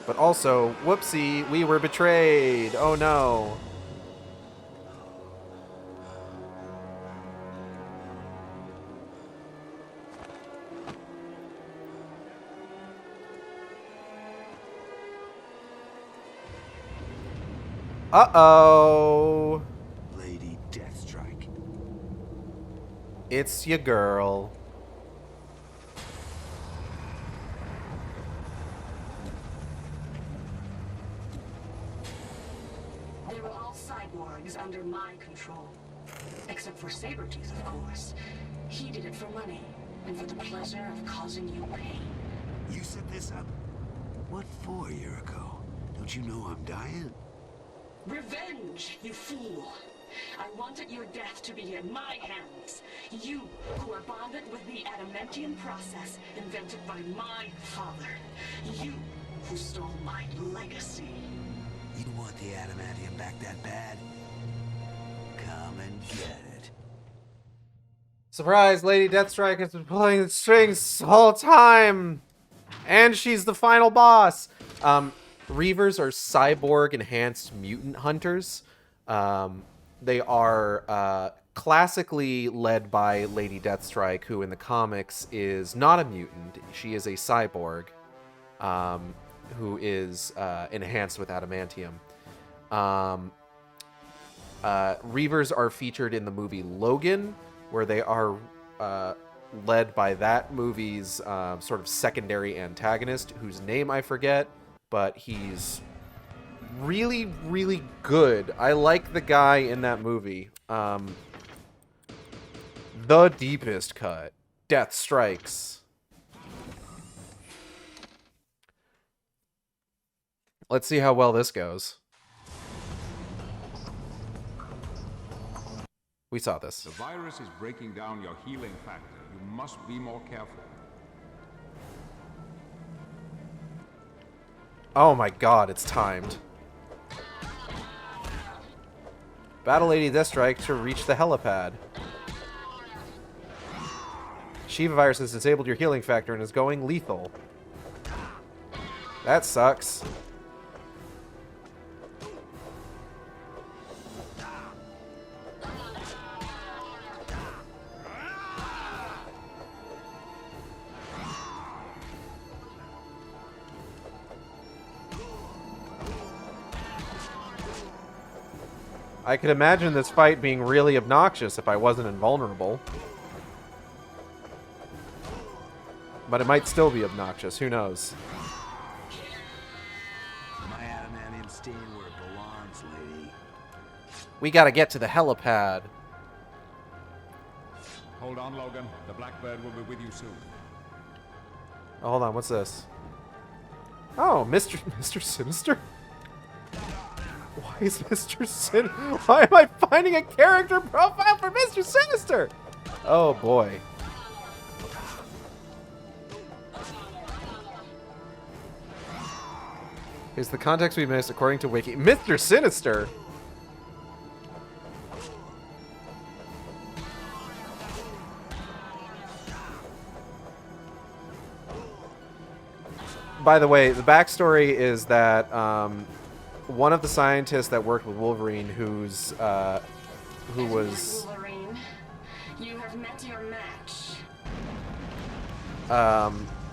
But also, whoopsie, we were betrayed. Oh no. Uh-oh. Lady Deathstrike. It's your girl. They were all cyborgs under my control. Except for Sabretooth, of course. He did it for money, and for the pleasure of causing you pain. You set this up? What for a year ago? Don't you know I'm dying? Revenge, you fool! I wanted your death to be in my hands. You, who are bonded with the adamantium process invented by my father. You, who stole my legacy. You want the adamantium back that bad? Come and get it. Surprise! Lady Deathstrike has been pulling the strings this whole time! And she's the final boss! Reavers are cyborg-enhanced mutant hunters. They are classically led by Lady Deathstrike, who in the comics is not a mutant. She is a cyborg, who is enhanced with adamantium. Reavers are featured in the movie Logan, where they are led by that movie's sort of secondary antagonist, whose name I forget, but he's really, really good. I like the guy in that movie. The Deepest Cut. Death Strikes. Let's see how well this goes. We saw this. The virus is breaking down your healing factor. You must be more careful. Oh my god, it's timed. Battle Lady Deathstrike to reach the helipad. Shiva virus has disabled your healing factor and is going lethal. That sucks. I could imagine this fight being really obnoxious if I wasn't invulnerable. But it might still be obnoxious, who knows? My adamantium staying where it belongs, lady. We gotta get to the helipad. Hold on, Logan. The Blackbird will be with you soon. Oh, hold on, what's this? Oh, Mr. Sinister? Why is Mr. Sin? Why am I finding a character profile for Mr. Sinister? Oh boy. Here's the context we missed according to Wiki. Mr. Sinister? By the way, the backstory is that one of the scientists that worked with Wolverine, who was Wolverine, you have met your match.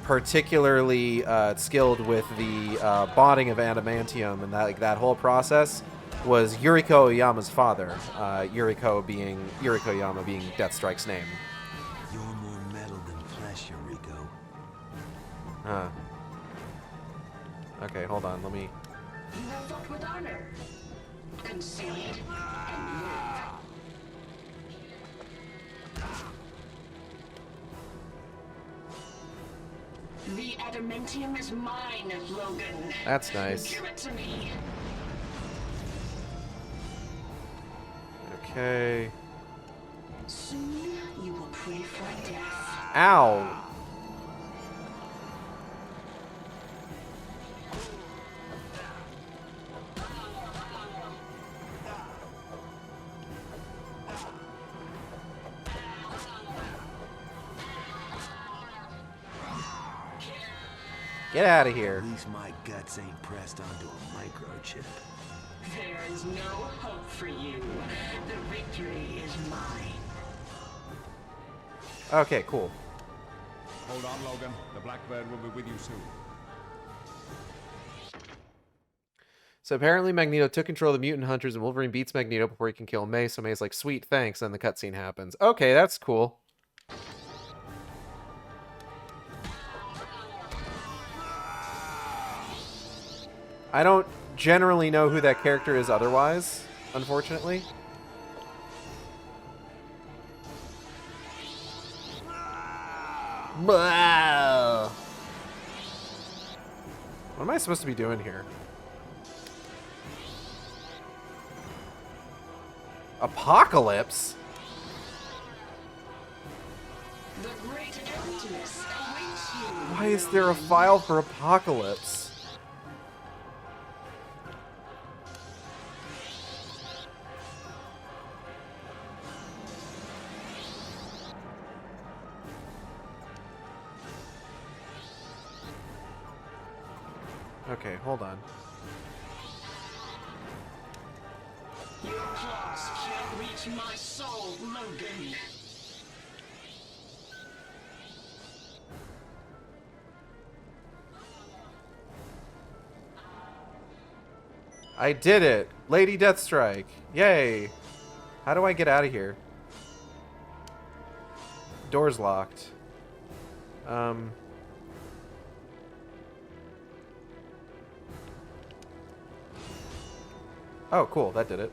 Particularly skilled with the bonding of adamantium and that whole process, was Yuriko Oyama's father. Yuriko Oyama being Deathstrike's name. You're more metal than flesh, Yuriko. Huh. Okay, hold on. Let me. You have fought with honor, concealed, and live. The adamantium is mine, Logan. That's nice. Give it to me. Okay. Soon you will pray for death. Ow! Get out of here. At least my guts ain't pressed onto a microchip. There is no hope for you. The victory is mine. Okay, cool. Hold on, Logan. The Blackbird will be with you soon. So apparently Magneto took control of the mutant hunters and Wolverine beats Magneto before he can kill May, so May's like, sweet, thanks, and the cutscene happens. Okay, that's cool. I don't generally know who that character is otherwise, unfortunately. Blah. What am I supposed to be doing here? Apocalypse? The great emptiness awaits you. Why is there a file for Apocalypse? Okay, hold on. Your claws can't reach my soul, Logan. I did it! Lady Deathstrike! Yay! How do I get out of here? Door's locked. Oh, cool. That did it.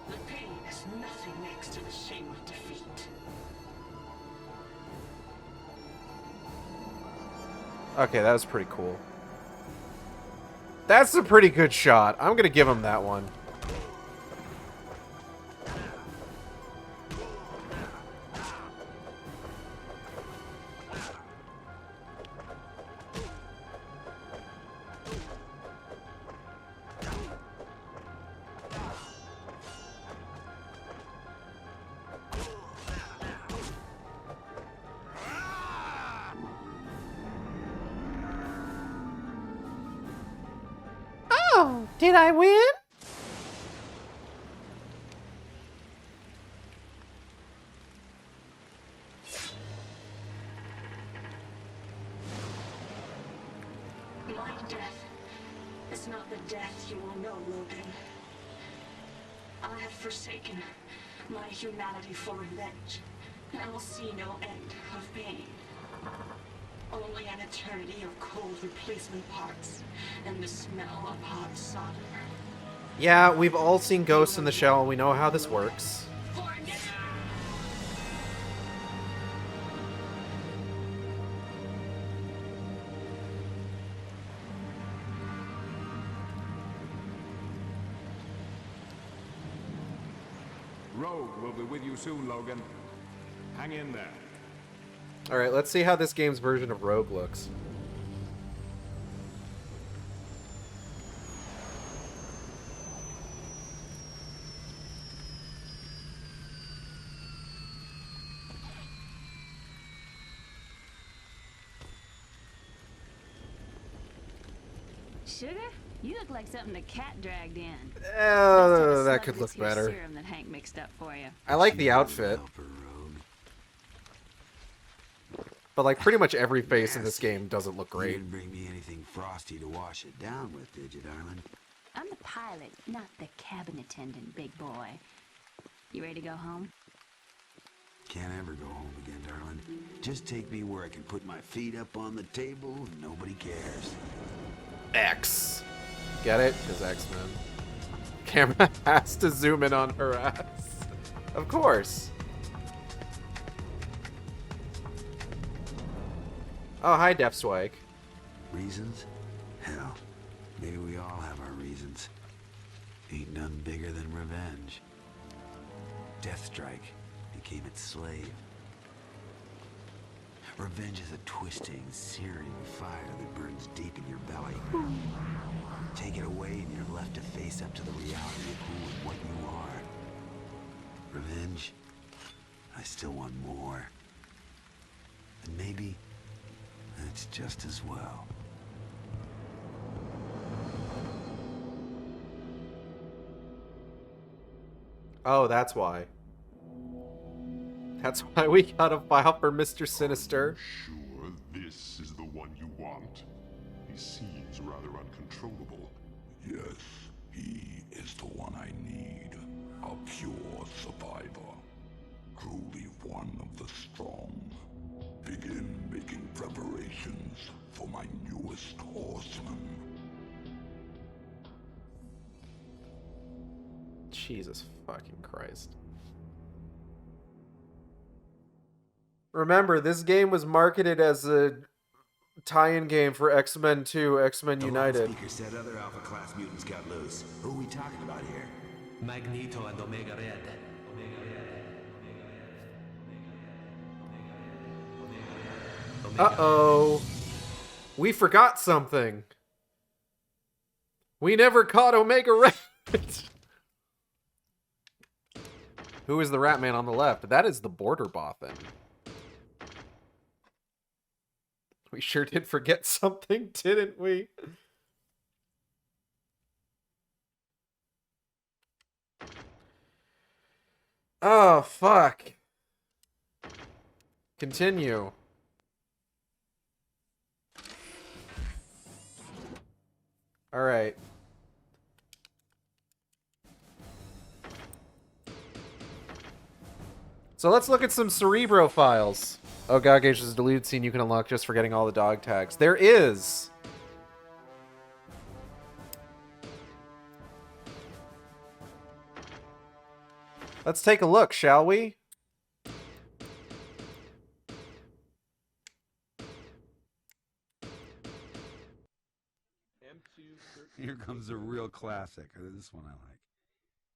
The pain is nothing next to the shame of defeat. Okay, that was pretty cool. That's a pretty good shot. I'm gonna give him that one. Oh, did I win? My death is not the death you will know, Logan. I have forsaken my humanity for revenge, and I will see no end of pain. Only an eternity of cold replacement parts and the smell of hot solder. Yeah, we've all seen Ghost in the Shell, and we know how this works. Rogue will be with you soon, Logan. Hang in there. Alright, let's see how this game's version of Rogue looks. Sugar? You look like something the cat dragged in. That could look better. Serum that Hank mixed up for you. I like the outfit. But like pretty much every face in this game doesn't look You great. didn't bring me anything frosty to wash it down with, did you, darling? I'm the pilot, not the cabin attendant, big boy. You ready to go home? Can't ever go home again, darling. Just take me where I can put my feet up on the table and nobody cares. X. Get it? Because X-Men. Camera has to zoom in on her ass. Of course. Oh, hi, Deathstrike. Reasons? Hell, maybe we all have our reasons. Ain't none bigger than revenge. Deathstrike became its slave. Revenge is a twisting, searing fire that burns deep in your belly. Take it away and you're left to face up to the reality of who and what you are. Revenge? I still want more. And maybe that's just as well. Oh, that's why. That's why we got a file for Mr. Sinister. Sure, this is the one you want. He seems rather uncontrollable. Yes, he is the one I need. A pure survivor. Truly one of the strong. Begin making preparations for my newest horseman. Jesus fucking Christ. Remember, this game was marketed as a tie-in game for X-Men 2, X-Men United. Speaker said other Alpha class mutants got loose. Who are we talking about here? Magneto and Omega Red. Uh-oh. We forgot something. We never caught Omega Red. Who is the rat man on the left? That is the border boffin. We sure did forget something, didn't we? Oh, fuck. Continue. All right. So let's look at some Cerebro files. Oh, God, Gage, there's a deleted scene you can unlock just for getting all the dog tags. There is. Let's take a look, shall we? Here comes a real classic. This one I like.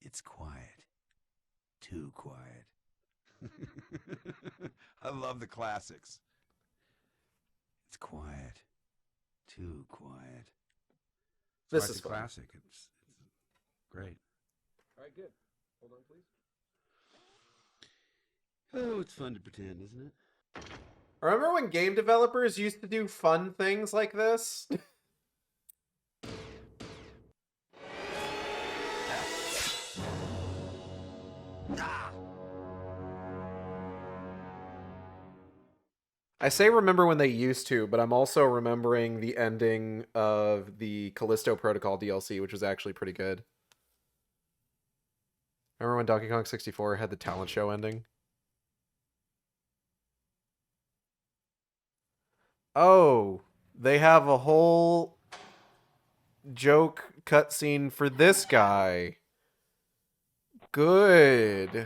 It's quiet. Too quiet. I love the classics. It's quiet. Too quiet. This is a classic. It's great. All right, good. Hold on, please. Oh, it's fun to pretend, isn't it? Remember when game developers used to do fun things like this? I say remember when they used to, but I'm also remembering the ending of the Callisto Protocol DLC, which was actually pretty good. Remember when Donkey Kong 64 had the talent show ending? Oh, they have a whole joke cutscene for this guy. Good.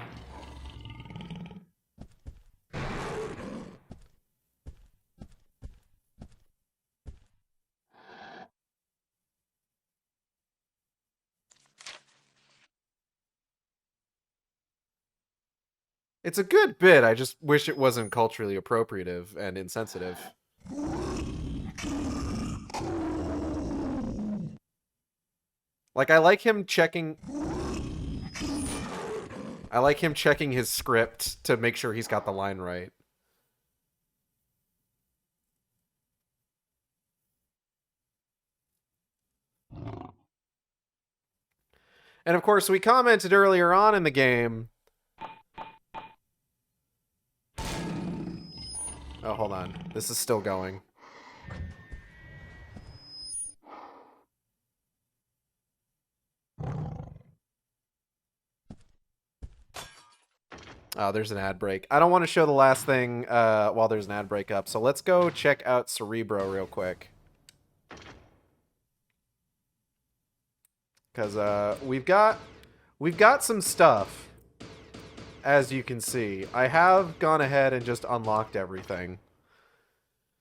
It's a good bit. I just wish it wasn't culturally appropriative and insensitive. Like, I like him checking his script to make sure he's got the line right. And of course, we commented earlier on in the game. Oh, hold on. This is still going. Oh, there's an ad break. I don't want to show the last thing while there's an ad break up, so let's go check out Cerebro real quick. Because we've got some stuff, as you can see. I have gone ahead and just unlocked everything.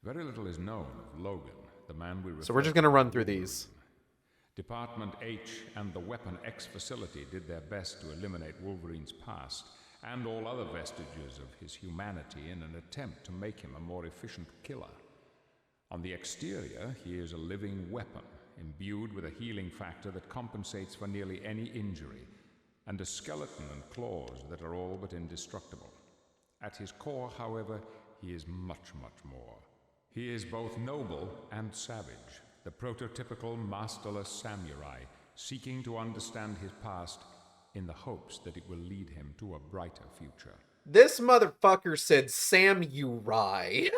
Very little is known of Logan, the man we refer So we're just going to run through these. Department H and the Weapon X facility did their best to eliminate Wolverine's past and all other vestiges of his humanity in an attempt to make him a more efficient killer. On the exterior, he is a living weapon, imbued with a healing factor that compensates for nearly any injury, and a skeleton and claws that are all but indestructible. At his core, however, he is much, much more. He is both noble and savage, the prototypical masterless samurai, seeking to understand his past in the hopes that it will lead him to a brighter future. This motherfucker said samurai.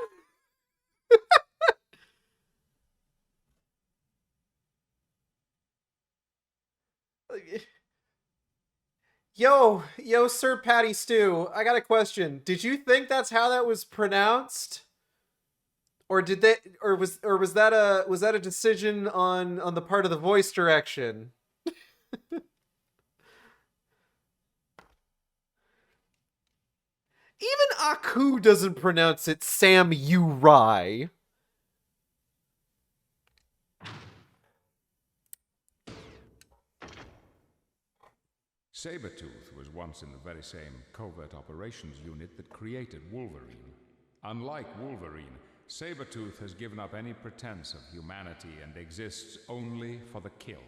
Yo, Sir Patty Stew, I got a question. Did you think that's how that was pronounced? Or did they, or was that a decision on the part of the voice direction? Even Aku doesn't pronounce it samurai. Sabretooth was once in the very same covert operations unit that created Wolverine. Unlike Wolverine, Sabretooth has given up any pretense of humanity and exists only for the kill.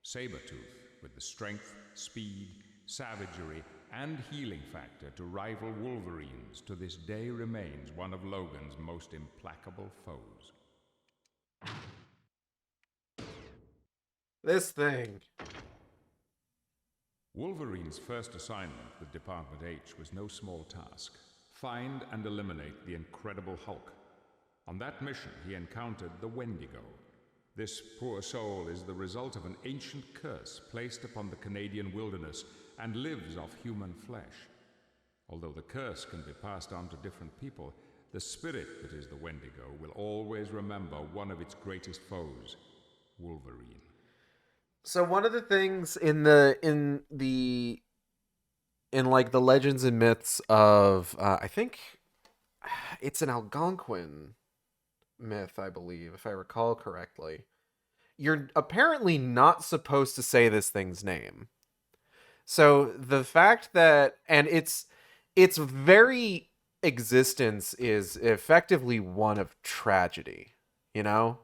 Sabretooth, with the strength, speed, savagery, and healing factor to rival Wolverine's, to this day remains one of Logan's most implacable foes. This thing. Wolverine's first assignment with Department H was no small task. Find and eliminate the Incredible Hulk. On that mission, he encountered the Wendigo. This poor soul is the result of an ancient curse placed upon the Canadian wilderness and lives off human flesh. Although the curse can be passed on to different people, the spirit that is the Wendigo will always remember one of its greatest foes, Wolverine. So one of the things in the legends and myths of I think it's an Algonquin myth, I believe, if I recall correctly. You're apparently not supposed to say this thing's name. So the fact that, and its very existence is effectively one of tragedy, you know?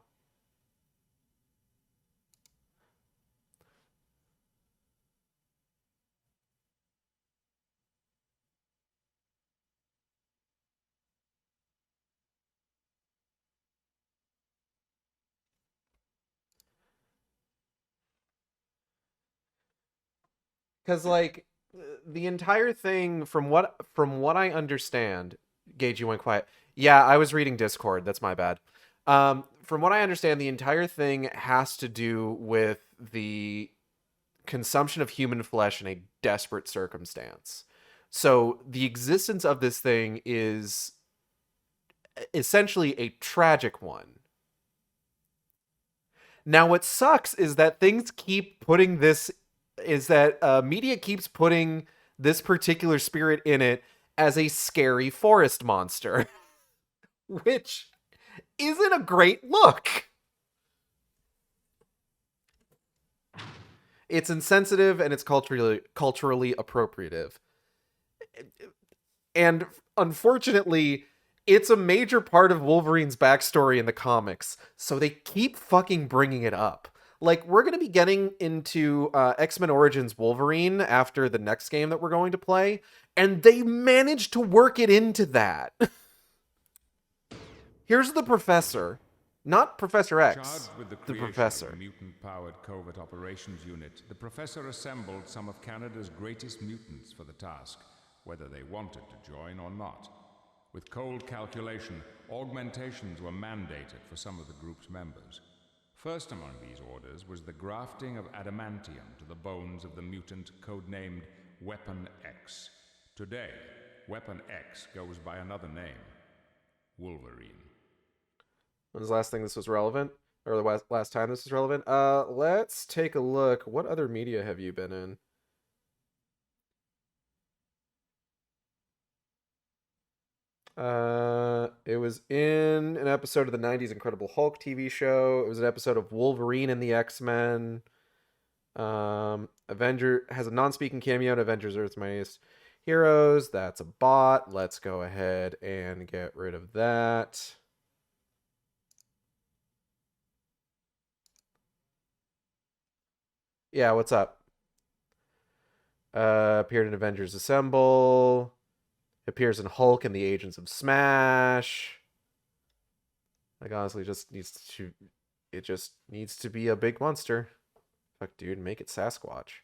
Because, like, the entire thing, from what I understand, Gage, you went quiet. Yeah, I was reading Discord. That's my bad. From what I understand, the entire thing has to do with the consumption of human flesh in a desperate circumstance. So the existence of this thing is essentially a tragic one. Now, what sucks is that media keeps putting this particular spirit in it as a scary forest monster, which isn't a great look. It's insensitive and it's culturally appropriative. And unfortunately, it's a major part of Wolverine's backstory in the comics, so they keep fucking bringing it up. Like, we're going to be getting into X-Men Origins Wolverine after the next game that we're going to play, and they managed to work it into that. Here's the Professor. Not Professor X, Charged with the the creation Professor. of a mutant-powered covert operations unit, the Professor assembled some of Canada's greatest mutants for the task, whether they wanted to join or not. With cold calculation, augmentations were mandated for some of the group's members. First among these orders was the grafting of adamantium to the bones of the mutant codenamed Weapon X. Today, Weapon X goes by another name, Wolverine. When was the last thing this was relevant? Or the last time this was relevant? Let's take a look. What other media have you been in? It was in an episode of the 90s Incredible Hulk TV show. It was an episode of Wolverine and the X-Men. Avenger has a non-speaking cameo in Avengers Earth's Mightiest Heroes. That's a bot. Let's go ahead and get rid of that. Yeah, what's up? Appeared in Avengers Assemble. Appears in Hulk and the Agents of Smash. Like, honestly, it just needs to be a big monster. Fuck, dude, make it Sasquatch.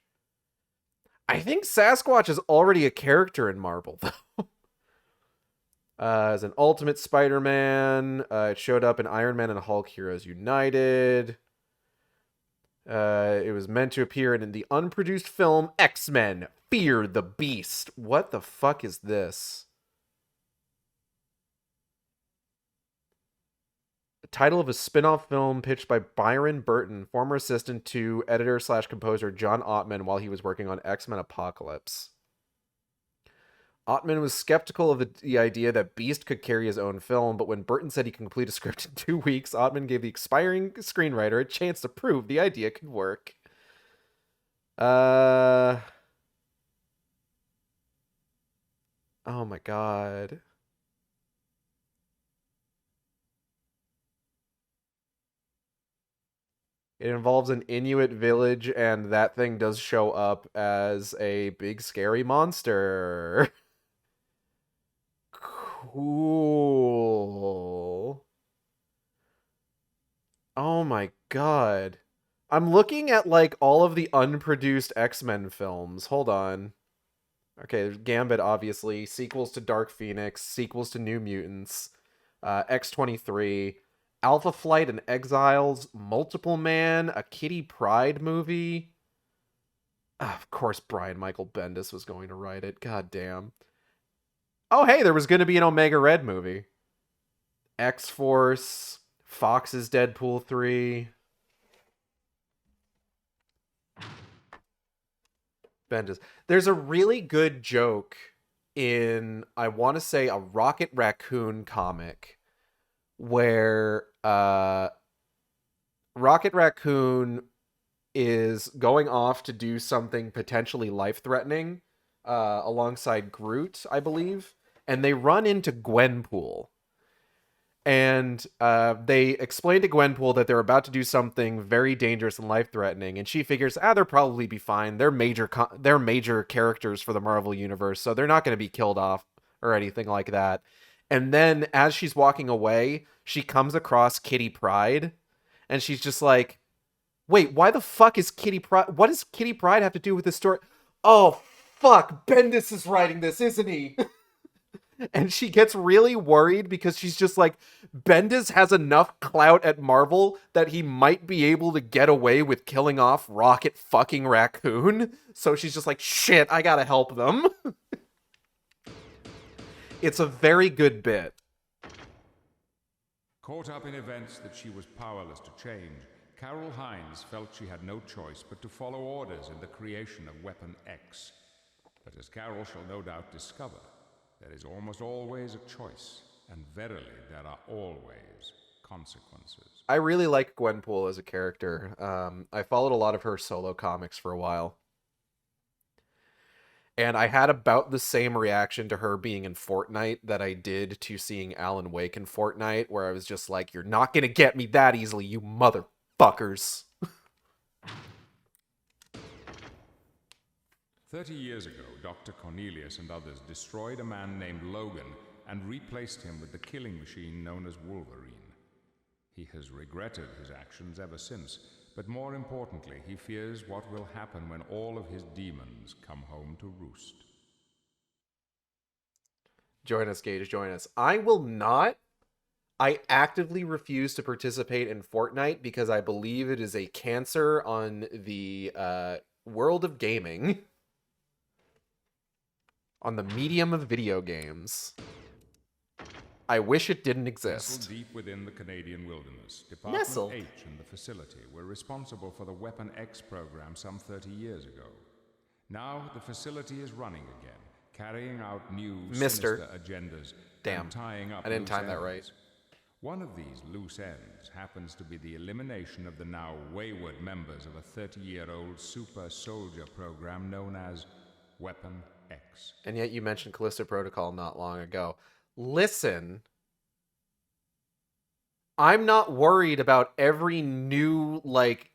I think Sasquatch is already a character in Marvel, though. As an Ultimate Spider-Man, it showed up in Iron Man and Hulk Heroes United. It was meant to appear in the unproduced film X-Men Fear the Beast. What the fuck is this? The title of a spin-off film pitched by Byron Burton, former assistant to editor/composer John Ottman while he was working on X-Men Apocalypse. Ottman was skeptical of the idea that Beast could carry his own film, but when Burton said he could complete a script in 2 weeks, Ottman gave the expiring screenwriter a chance to prove the idea could work. Oh my god. It involves an Inuit village, and that thing does show up as a big scary monster. Cool. Oh my god. I'm looking at, like, all of the unproduced X-Men films. Hold on. Okay, there's Gambit, obviously. Sequels to Dark Phoenix. Sequels to New Mutants. X-23. Alpha Flight and Exiles. Multiple Man. A Kitty Pryde movie. Of course, Brian Michael Bendis was going to write it. God damn. Oh, hey, there was going to be an Omega Red movie. X-Force. Fox's Deadpool 3. Bendis. There's a really good joke in, I want to say, a Rocket Raccoon comic where Rocket Raccoon is going off to do something potentially life-threatening alongside Groot, I believe, and they run into Gwenpool. And they explain to Gwenpool that they're about to do something very dangerous and life-threatening, and she figures, they'll probably be fine. They're major characters for the Marvel Universe, so they're not going to be killed off or anything like that. And then, as she's walking away, she comes across Kitty Pryde, and she's just like, wait, why the fuck is Kitty Pryde? What does Kitty Pryde have to do with this story? Oh, fuck, Bendis is writing this, isn't he? And she gets really worried because she's just like, Bendis has enough clout at Marvel that he might be able to get away with killing off Rocket fucking Raccoon. So she's just like, shit, I gotta help them. It's a very good bit. Caught up in events that she was powerless to change, Carol Hines felt she had no choice but to follow orders in the creation of Weapon X. But as Carol shall no doubt discover, there is almost always a choice, and verily there are always consequences. I really like Gwenpool as a character. I followed a lot of her solo comics for a while. And I had about the same reaction to her being in Fortnite that I did to seeing Alan Wake in Fortnite, where I was just like, you're not gonna get me that easily, you motherfuckers. 30 years ago, Dr. Cornelius and others destroyed a man named Logan and replaced him with the killing machine known as Wolverine. He has regretted his actions ever since, but more importantly, he fears what will happen when all of his demons come home to roost. Join us, Gage, join us. I will not. I actively refuse to participate in Fortnite because I believe it is a cancer on the world of gaming. On the medium of video games. I wish it didn't exist. Nestled deep within the Canadian wilderness, Department H and the facility were responsible for the Weapon X program some 30 years ago. Now the facility is running again, carrying out new sinister agendas and tying up I didn't loose time that ends. right. One of these loose ends happens to be the elimination of the now wayward members of a 30-year-old super soldier program known as Weapon X. And yet you mentioned Callisto Protocol not long ago. Listen, I'm not worried about every new, like,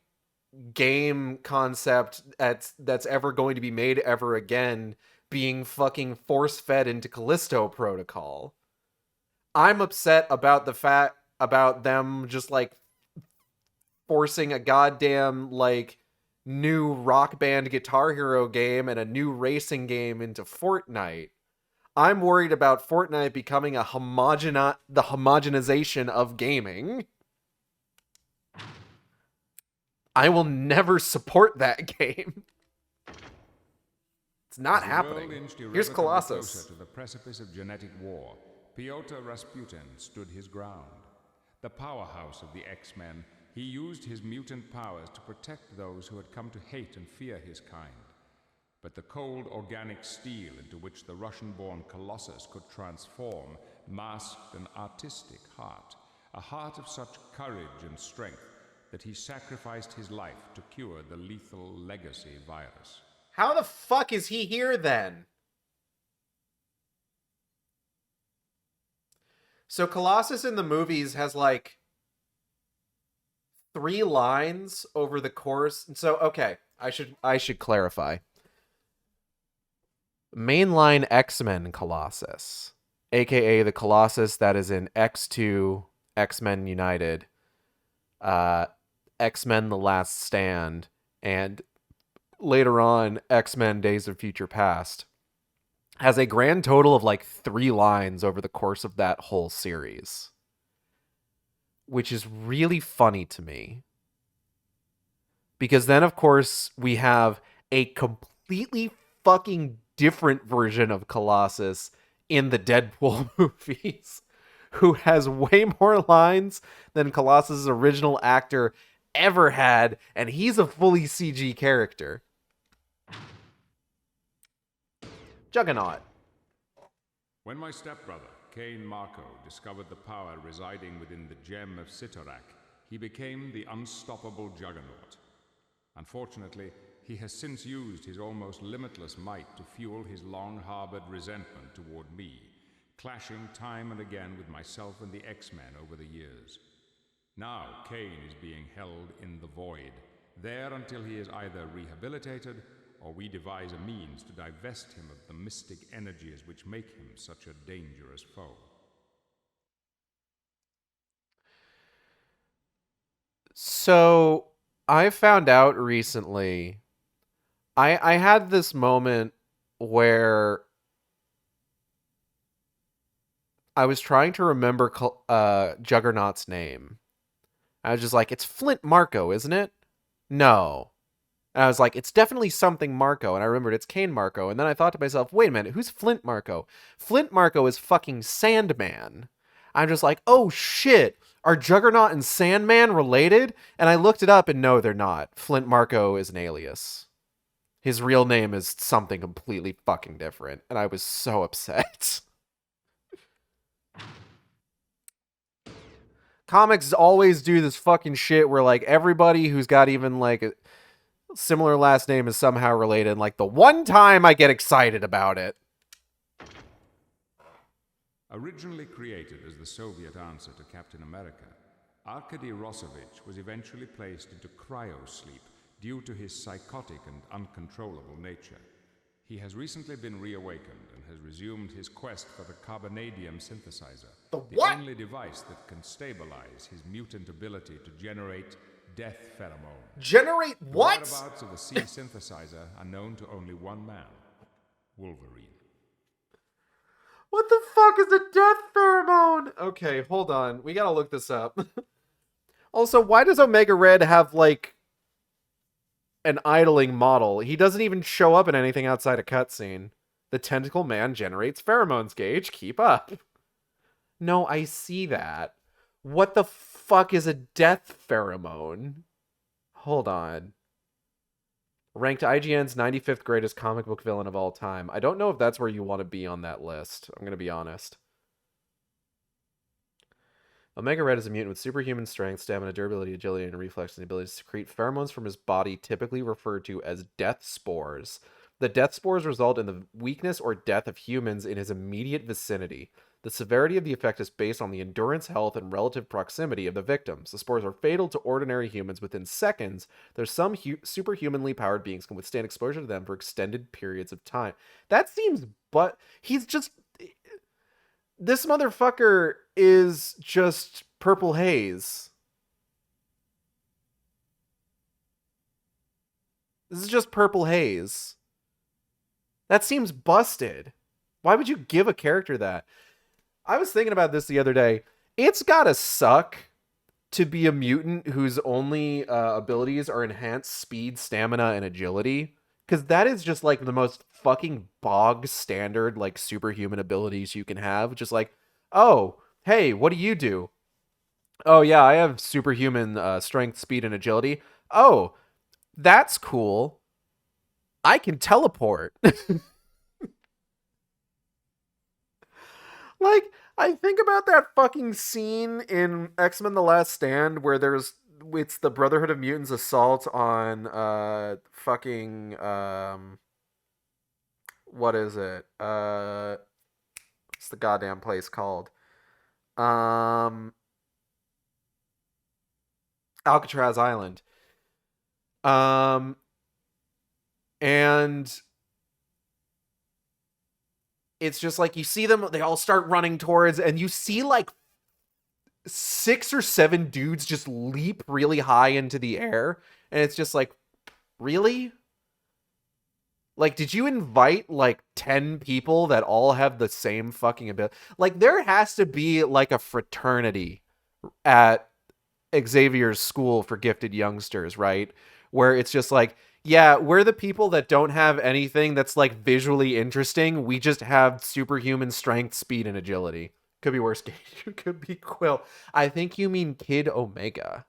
game concept that's ever going to be made ever again being fucking force-fed into Callisto Protocol. I'm upset about the fact about them just, like, forcing a goddamn, like, new Rock Band Guitar Hero game and a new racing game into Fortnite. I'm worried about Fortnite becoming the homogenization of gaming. I will never support that game. It's not happening. Here's Colossus. Closer to the precipice of genetic war, Pyotr Rasputin stood his ground. The powerhouse of the X-Men, he used his mutant powers to protect those who had come to hate and fear his kind. But the cold organic steel into which the Russian-born Colossus could transform masked an artistic heart, a heart of such courage and strength that he sacrificed his life to cure the lethal legacy virus. How the fuck is he here then? So Colossus in the movies has like 3 lines over the course. So okay, I should clarify. Mainline X-Men Colossus, aka the Colossus that is in X2 X-Men United, X-Men The Last Stand, and later on X-Men Days of Future Past, has a grand total of like 3 lines over the course of that whole series, which is really funny to me. Because then, of course, we have a completely fucking different version of Colossus in the Deadpool movies, who has way more lines than Colossus' original actor ever had, and he's a fully CG character. Juggernaut. When my stepbrother, Cain Marco, discovered the power residing within the gem of Sitorak, he became the unstoppable Juggernaut. Unfortunately, he has since used his almost limitless might to fuel his long-harbored resentment toward me, clashing time and again with myself and the X-Men over the years. Now, Cain is being held in the void, there until he is either rehabilitated or we devise a means to divest him of the mystic energies which make him such a dangerous foe. So, I found out recently, I had this moment where I was trying to remember Juggernaut's name. I was just like, it's Flint Marco, isn't it? No. And I was like, it's definitely something Marco. And I remembered it's Cain Marco. And then I thought to myself, wait a minute, who's Flint Marco? Flint Marco is fucking Sandman. I'm just like, oh shit, are Juggernaut and Sandman related? And I looked it up and no, they're not. Flint Marco is an alias. His real name is something completely fucking different. And I was so upset. Comics always do this fucking shit where like everybody who's got even like a similar last name is somehow related. And like the one time I get excited about it. Originally created as the Soviet answer to Captain America, Arkady Rossovich was eventually placed into cryosleep due to his psychotic and uncontrollable nature. He has recently been reawakened and has resumed his quest for the carbonadium synthesizer, the only device that can stabilize his mutant ability to generate death pheromone. Generate what? The whereabouts of the C synthesizer are known to only one man, Wolverine. What the fuck is a death pheromone? Okay, hold on. We gotta look this up. Also, why does Omega Red have, like, an idling model? He doesn't even show up in anything outside a cutscene. The tentacle man generates pheromones, Gage. Keep up. No, I see that. What the fuck is a death pheromone? Hold on. Ranked IGN's 95th greatest comic book villain of all time. I don't know if that's where you want to be on that list. I'm going to be honest. Omega Red is a mutant with superhuman strength, stamina, durability, agility, and reflex, and the ability to secrete pheromones from his body, typically referred to as death spores. The death spores result in the weakness or death of humans in his immediate vicinity. The severity of the effect is based on the endurance, health, and relative proximity of the victims. The spores are fatal to ordinary humans within seconds. There's some superhumanly powered beings can withstand exposure to them for extended periods of time. That seems, but he's just... This motherfucker is just purple haze. This is just purple haze. That seems busted. Why would you give a character that? I was thinking about this the other day. It's gotta suck to be a mutant whose only abilities are enhanced speed, stamina, and agility. Because that is just like the most fucking bog standard like superhuman abilities you can have. Just like, oh, hey, what do you do? Oh yeah, I have superhuman strength, speed, and agility. Oh, that's cool. I can teleport. Like, I think about that fucking scene in X-Men The Last Stand where it's the Brotherhood of Mutants assault on what is it? What's the goddamn place called? Alcatraz Island. And it's just like you see them, they all start running towards, and you see like 6 or 7 dudes just leap really high into the air, and it's just like, really? Like, did you invite like 10 people that all have the same fucking ability? Like, there has to be like a fraternity at Xavier's school for gifted youngsters, right? Where it's just like, yeah, we're the people that don't have anything that's like visually interesting. We just have superhuman strength, speed, and agility. Could be worse. Could be Quill. I think you mean Kid Omega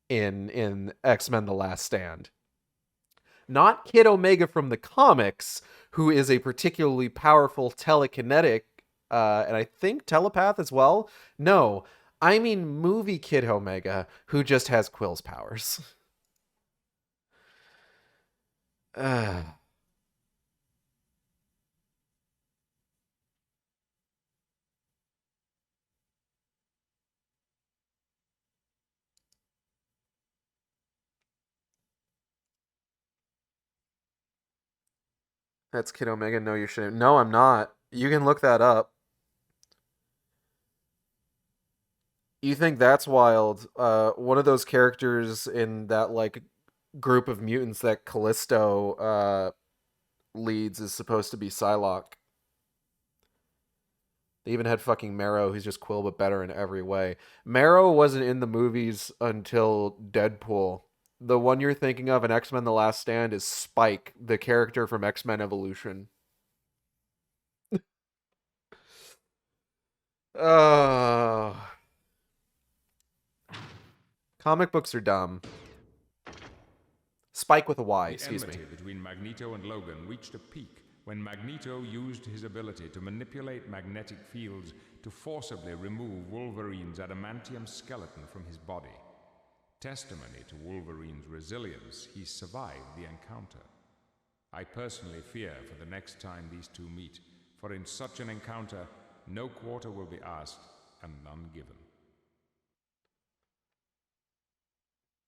in X-Men: The Last Stand. Not Kid Omega from the comics, who is a particularly powerful telekinetic and I think telepath as well. No, I mean movie Kid Omega, who just has Quill's powers. That's Kid Omega. No, you shouldn't. No, I'm not. You can look that up. You think that's wild? One of those characters in that like group of mutants that Callisto leads is supposed to be Psylocke. They even had fucking Marrow, who's just Quill but better in every way. Marrow wasn't in the movies until Deadpool. The one you're thinking of in X-Men: The Last Stand is Spike, the character from X-Men Evolution. Oh. Comic books are dumb. Spike with a Y, excuse me. The enmity between Magneto and Logan reached a peak when Magneto used his ability to manipulate magnetic fields to forcibly remove Wolverine's adamantium skeleton from his body. Testimony to Wolverine's resilience, he survived the encounter. I personally fear for the next time these two meet, for in such an encounter, no quarter will be asked and none given.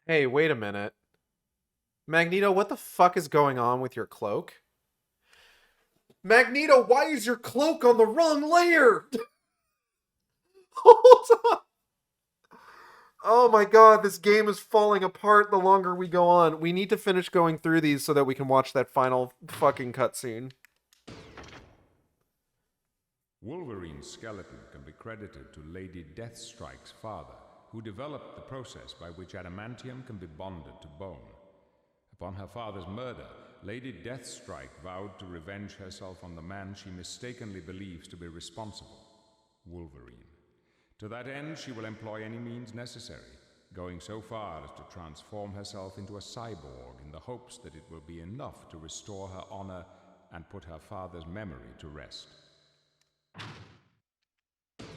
Hey, wait a minute. Magneto, what the fuck is going on with your cloak? Magneto, why is your cloak on the wrong layer? Hold on. Oh my god, this game is falling apart the longer we go on. We need to finish going through these so that we can watch that final fucking cutscene. Wolverine's skeleton can be credited to Lady Deathstrike's father, who developed the process by which adamantium can be bonded to bone. Upon her father's murder, Lady Deathstrike vowed to revenge herself on the man she mistakenly believes to be responsible, Wolverine. To that end, she will employ any means necessary, going so far as to transform herself into a cyborg in the hopes that it will be enough to restore her honor and put her father's memory to rest.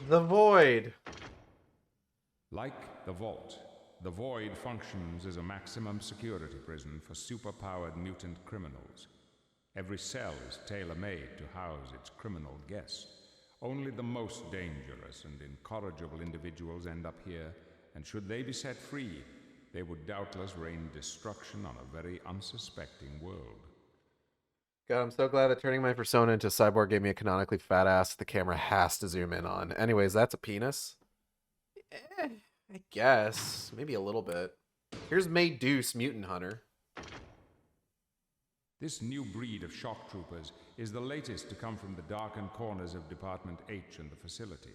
The Void. Like the Vault, the Void functions as a maximum security prison for superpowered mutant criminals. Every cell is tailor-made to house its criminal guests. Only the most dangerous and incorrigible individuals end up here, and should they be set free, they would doubtless rain destruction on a very unsuspecting world. God, I'm so glad that turning my persona into Cyborg gave me a canonically fat ass the camera has to zoom in on. Anyways, that's a penis? I guess. Maybe a little bit. Here's May Deuce, Mutant Hunter. This new breed of shock troopers is the latest to come from the darkened corners of Department H and the facility.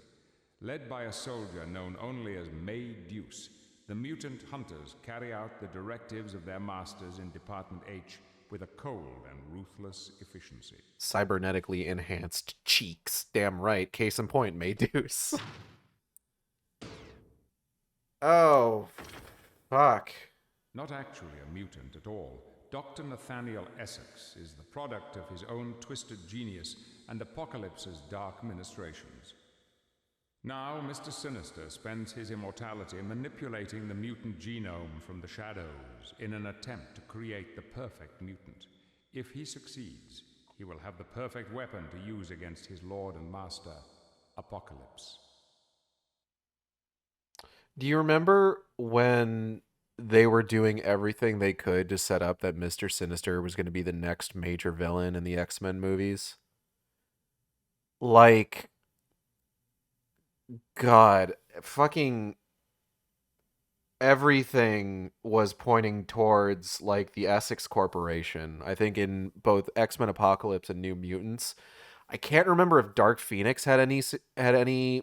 Led by a soldier known only as May Deuce, the mutant hunters carry out the directives of their masters in Department H with a cold and ruthless efficiency. Cybernetically enhanced cheeks. Damn right. Case in point, May Deuce. Oh, fuck. Not actually a mutant at all, Dr. Nathaniel Essex is the product of his own twisted genius and Apocalypse's dark ministrations. Now, Mr. Sinister spends his immortality manipulating the mutant genome from the shadows in an attempt to create the perfect mutant. If he succeeds, he will have the perfect weapon to use against his lord and master, Apocalypse. Do you remember when they were doing everything they could to set up that Mr. Sinister was going to be the next major villain in the X-Men movies? Like, God, fucking everything was pointing towards like the Essex Corporation. I think in both X-Men Apocalypse and New Mutants. I can't remember if Dark Phoenix had any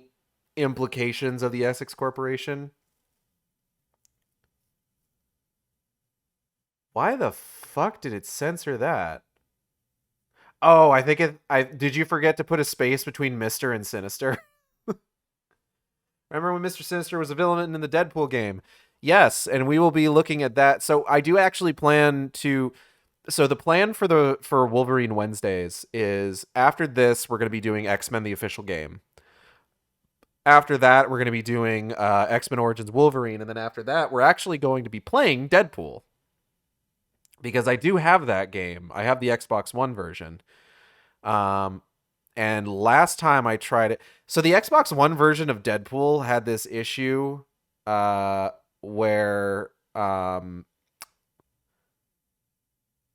implications of the Essex Corporation. Why the fuck did it censor that? Oh, I think I did you forget to put a space between Mr. and Sinister? Remember when Mr. Sinister was a villain in the Deadpool game? Yes, and we will be looking at that. So I do actually plan to. So the plan for Wolverine Wednesdays is after this we're going to be doing X-Men the official game. After that we're going to be doing X-Men Origins Wolverine, and then after that we're actually going to be playing Deadpool because I do have that game. I have the Xbox One version. And last time I tried it, so the Xbox One version of Deadpool had this issue where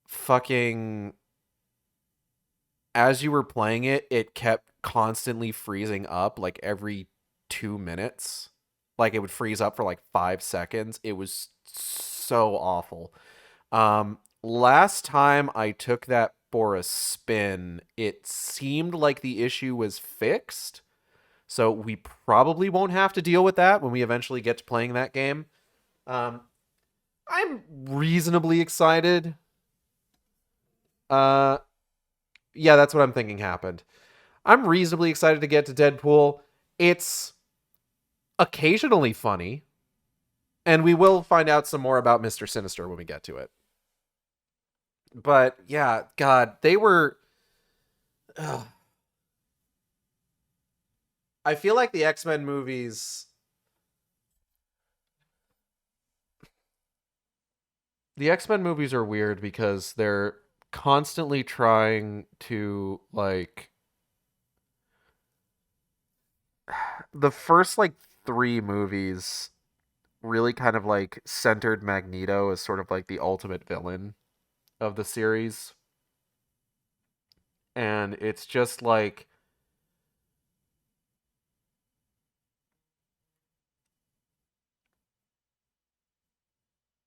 fucking as you were playing it, it kept constantly freezing up like every 2 minutes. Like it would freeze up for like 5 seconds. It was so awful. Last time I took that for a spin, it seemed like the issue was fixed. So we probably won't have to deal with that when we eventually get to playing that game. I'm reasonably excited. Yeah, that's what I'm thinking happened. I'm reasonably excited to get to Deadpool. It's occasionally funny. And we will find out some more about Mr. Sinister when we get to it. But yeah, God, they were. Ugh. I feel like the X-Men movies. The X-Men movies are weird because they're constantly trying to like. The first like 3 movies really kind of like centered Magneto as sort of like the ultimate villain of the series. And it's just like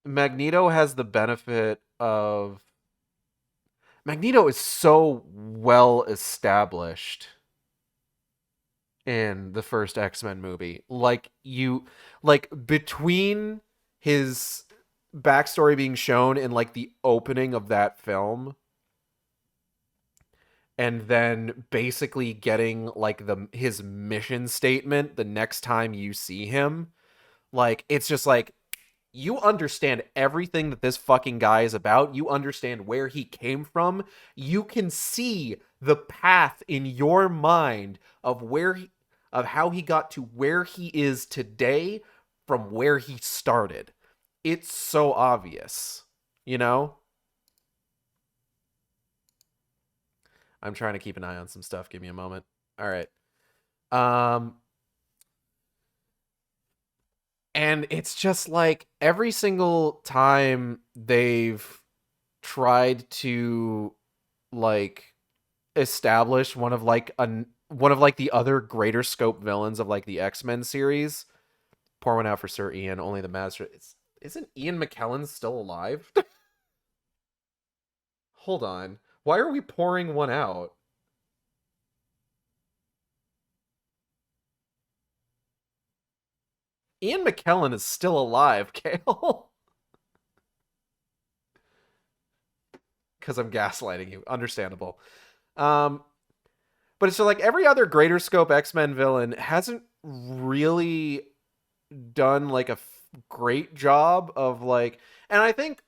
Magneto has the benefit of Magneto is so well established in the first X-Men movie. Like between his backstory being shown in like the opening of that film and then basically getting like his mission statement the next time you see him, like it's just like you understand everything that this fucking guy is about. You understand where he came from. You can see the path in your mind of of how he got to where he is today from where he started. It's so obvious, you know? I'm trying to keep an eye on some stuff. Give me a moment. All right. And it's just like every single time they've tried to like establish one of like the other greater scope villains of like the X-Men series. Pour one out for Sir Ian, only the master. Isn't Ian McKellen still alive? Hold on. Why are we pouring one out? Ian McKellen is still alive, Kale. Because I'm gaslighting you. Understandable. But it's so like every other greater scope X-Men villain hasn't really done like a great job of like, and I think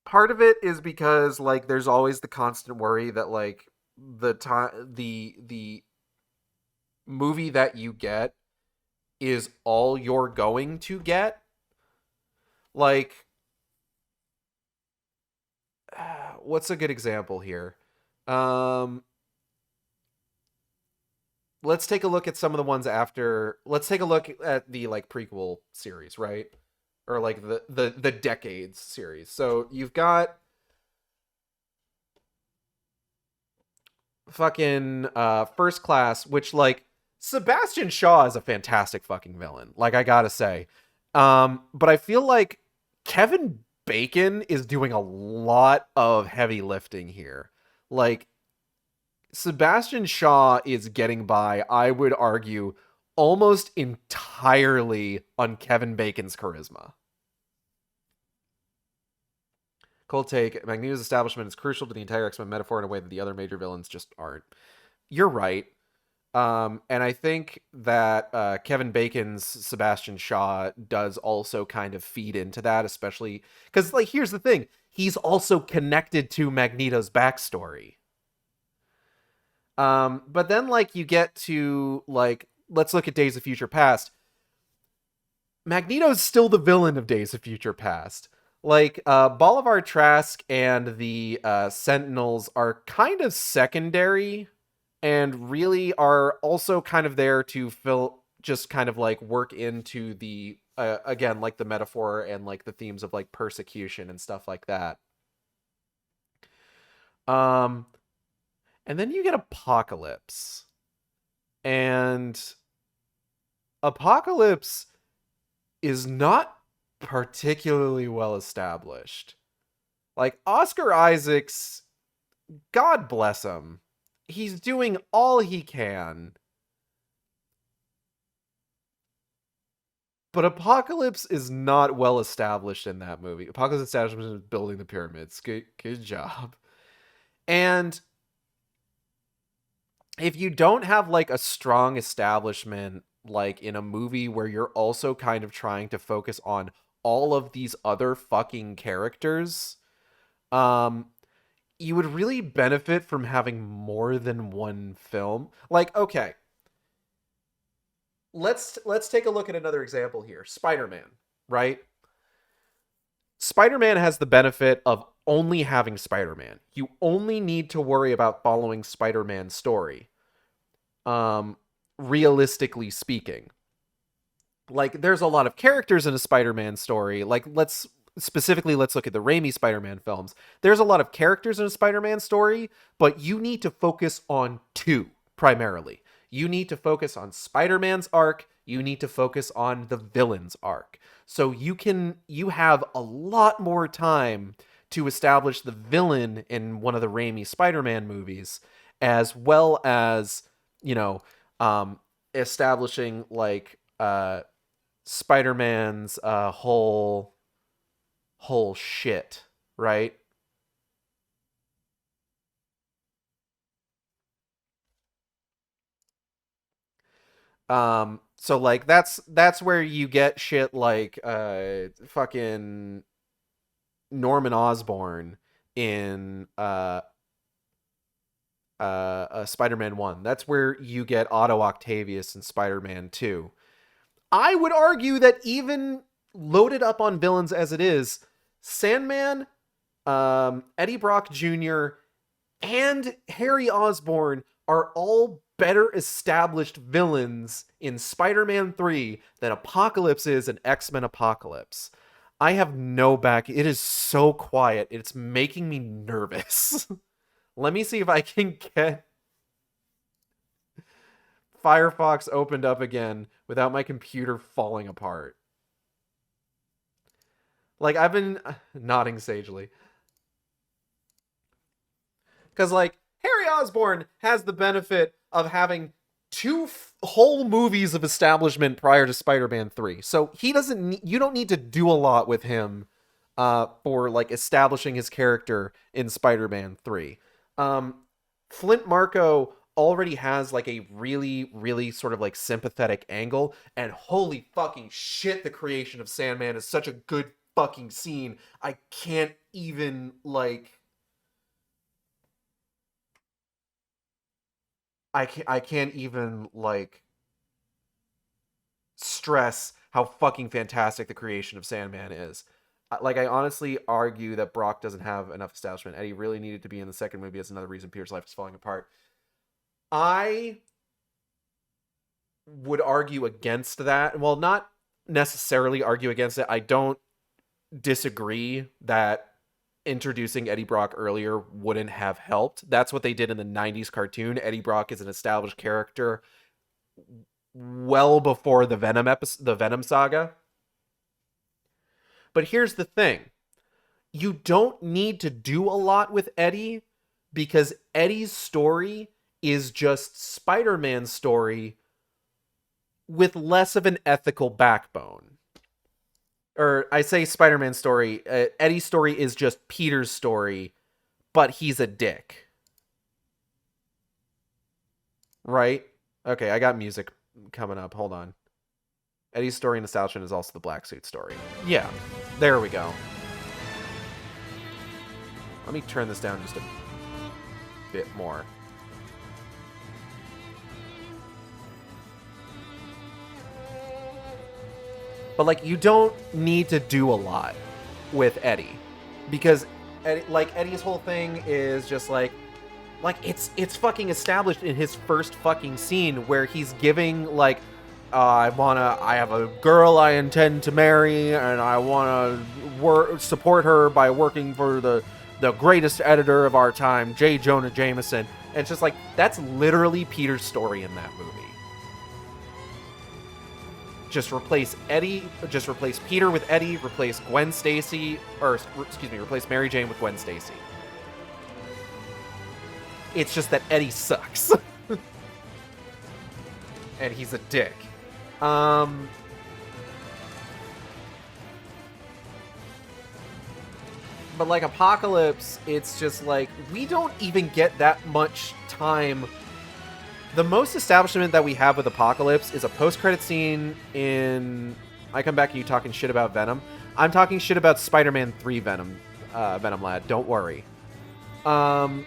part of it is because like there's always the constant worry that like the movie that you get is all you're going to get. Like, what's a good example here? let's take a look at some of the ones after. Let's take a look at the like prequel series, right? Or like the Decades series. So you've got fucking First Class, which like Sebastian Shaw is a fantastic fucking villain. Like I gotta say, but I feel like Kevin Bacon is doing a lot of heavy lifting here. Like Sebastian Shaw is getting by, I would argue, almost entirely on Kevin Bacon's charisma. Cold take. Magneto's establishment is crucial to the entire X-Men metaphor in a way that the other major villains just aren't. You're right. And I think that Kevin Bacon's Sebastian Shaw does also kind of feed into that, especially because, like, here's the thing. He's also connected to Magneto's backstory. But then, like, you get to, like, let's look at Days of Future Past. Magneto's still the villain of Days of Future Past. Like, Bolivar Trask and the Sentinels are kind of secondary and really are also kind of there to just kind of like work into the, again, like the metaphor and like the themes of like persecution and stuff like that. And then you get Apocalypse. And Apocalypse is not particularly well established. Like Oscar Isaacs, God bless him, he's doing all he can, but Apocalypse is not well established in that movie. Apocalypse establishment is building the pyramids. Good job. And if you don't have like a strong establishment like in a movie where you're also kind of trying to focus on all of these other fucking characters, you would really benefit from having more than one film. Like, okay, let's take a look at another example here. Spider-Man, right? Spider-Man has the benefit of only having Spider-Man. You only need to worry about following Spider-Man's story. Realistically speaking. Like, there's a lot of characters in a Spider-Man story. Like, let's look at the Raimi Spider-Man films. There's a lot of characters in a Spider-Man story, but you need to focus on two, primarily. You need to focus on Spider-Man's arc. You need to focus on the villain's arc. So you have a lot more time to establish the villain in one of the Raimi Spider-Man movies, as well as, you know, establishing, like, Spider-Man's whole shit, right? So like that's where you get shit like fucking Norman Osborn in Spider-Man 1. That's where you get Otto Octavius in Spider-Man 2. I would argue that even loaded up on villains as it is, Sandman, Eddie Brock Jr., and Harry Osborn are all better established villains in Spider-Man 3 than Apocalypse is in X-Men Apocalypse. I have no back. It is so quiet. It's making me nervous. Let me see if I can get Firefox opened up again without my computer falling apart. Like, I've been nodding sagely. Because, like, Harry Osborn has the benefit of having two whole movies of establishment prior to Spider-Man 3. So he doesn't you don't need to do a lot with him for, like, establishing his character in Spider-Man 3. Flint Marko already has like a really, really sort of like sympathetic angle, and holy fucking shit, the creation of Sandman is such a good fucking scene. I can't even like I can't even like stress how fucking fantastic the creation of Sandman is. Like, I honestly argue that Brock doesn't have enough establishment. Eddie really needed to be in the second movie as another reason Peter's life is falling apart. I would argue against that. Well, not necessarily argue against it. I don't disagree that introducing Eddie Brock earlier wouldn't have helped. That's what they did in the 90s cartoon. Eddie Brock is an established character well before the Venom saga. But here's the thing. You don't need to do a lot with Eddie because Eddie's story is just Spider-Man's story with less of an ethical backbone. Or I say Spider-Man's story. Eddie's story is just Peter's story, but he's a dick. Right? Okay, I got music coming up. Hold on. Eddie's story in Nostalgia is also the Black Suit story. Yeah, there we go. Let me turn this down just a bit more. But, like, you don't need to do a lot with Eddie. Because, Eddie's whole thing is just, like, it's fucking established in his first fucking scene where he's giving, like, I have a girl I intend to marry, and I want to support her by working for the greatest editor of our time, J. Jonah Jameson. And it's just like, that's literally Peter's story in that movie. Just replace Peter with Eddie, replace Gwen Stacy, replace Mary Jane with Gwen Stacy. It's just that Eddie sucks. And he's a dick. But like Apocalypse, it's just like, we don't even get that much time. The most establishment that we have with Apocalypse is a post-credit scene in... I come back and you talking shit about Venom. I'm talking shit about Spider-Man 3 Venom, Lad. Don't worry. The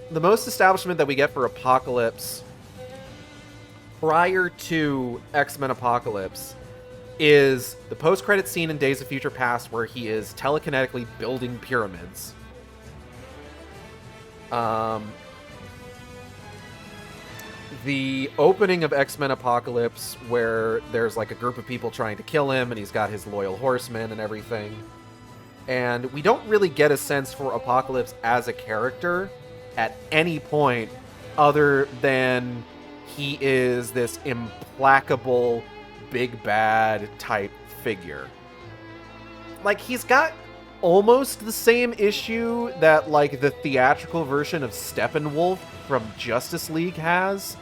most establishment that we get for Apocalypse prior to X-Men Apocalypse is the post-credit scene in Days of Future Past where he is telekinetically building pyramids. The opening of X-Men Apocalypse where there's like a group of people trying to kill him and he's got his loyal horsemen and everything. And we don't really get a sense for Apocalypse as a character at any point other than he is this implacable big bad type figure. Like, he's got almost the same issue that like the theatrical version of Steppenwolf from Justice League has,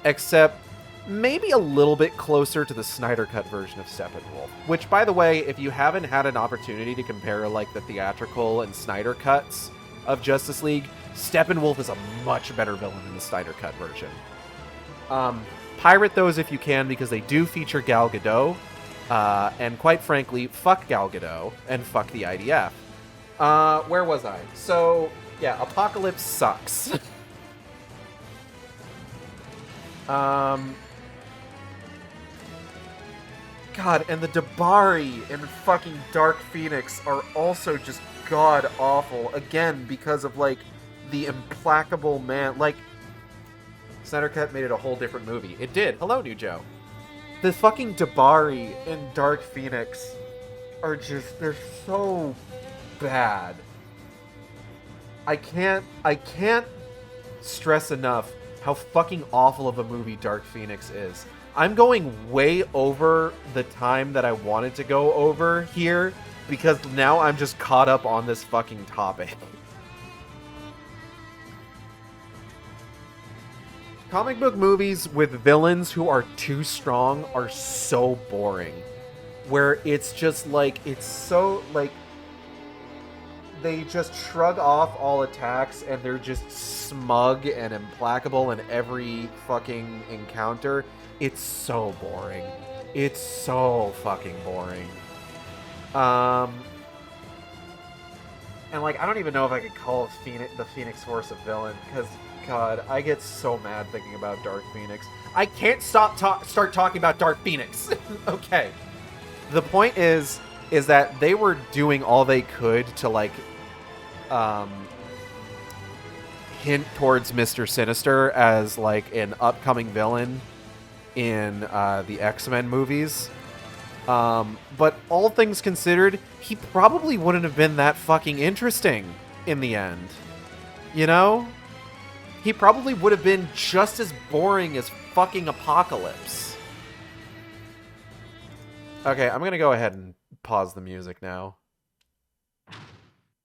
except maybe a little bit closer to the Snyder Cut version of Steppenwolf. Which, by the way, if you haven't had an opportunity to compare like the theatrical and Snyder Cuts of Justice League, Steppenwolf is a much better villain than the Snyder Cut version. Pirate those if you can, because they do feature Gal Gadot. And quite frankly, fuck Gal Gadot and fuck the IDF. Where was I? So, yeah, Apocalypse sucks. God, and the Dabari and fucking Dark Phoenix are also just god-awful. Again, because of, like, the implacable man. Like, Snyder Cut made it a whole different movie. It did. Hello, New Joe. The fucking Dabari and Dark Phoenix are just, they're so bad. I can't stress enough how fucking awful of a movie Dark Phoenix is. I'm going way over the time that I wanted to go over here because now I'm just caught up on this fucking topic. Comic book movies with villains who are too strong are so boring. Where it's just like, it's so like, they just shrug off all attacks and they're just smug and implacable in every fucking encounter. It's so boring. It's so fucking boring. And like, I don't even know if I could call the Phoenix Force a villain, because God, I get so mad thinking about Dark Phoenix. I can't start talking about Dark Phoenix. Okay. The point is that they were doing all they could to like hint towards Mr. Sinister as like an upcoming villain in the X-Men movies. But all things considered, he probably wouldn't have been that fucking interesting in the end. You know? He probably would have been just as boring as fucking Apocalypse. Okay, I'm gonna go ahead and pause the music now.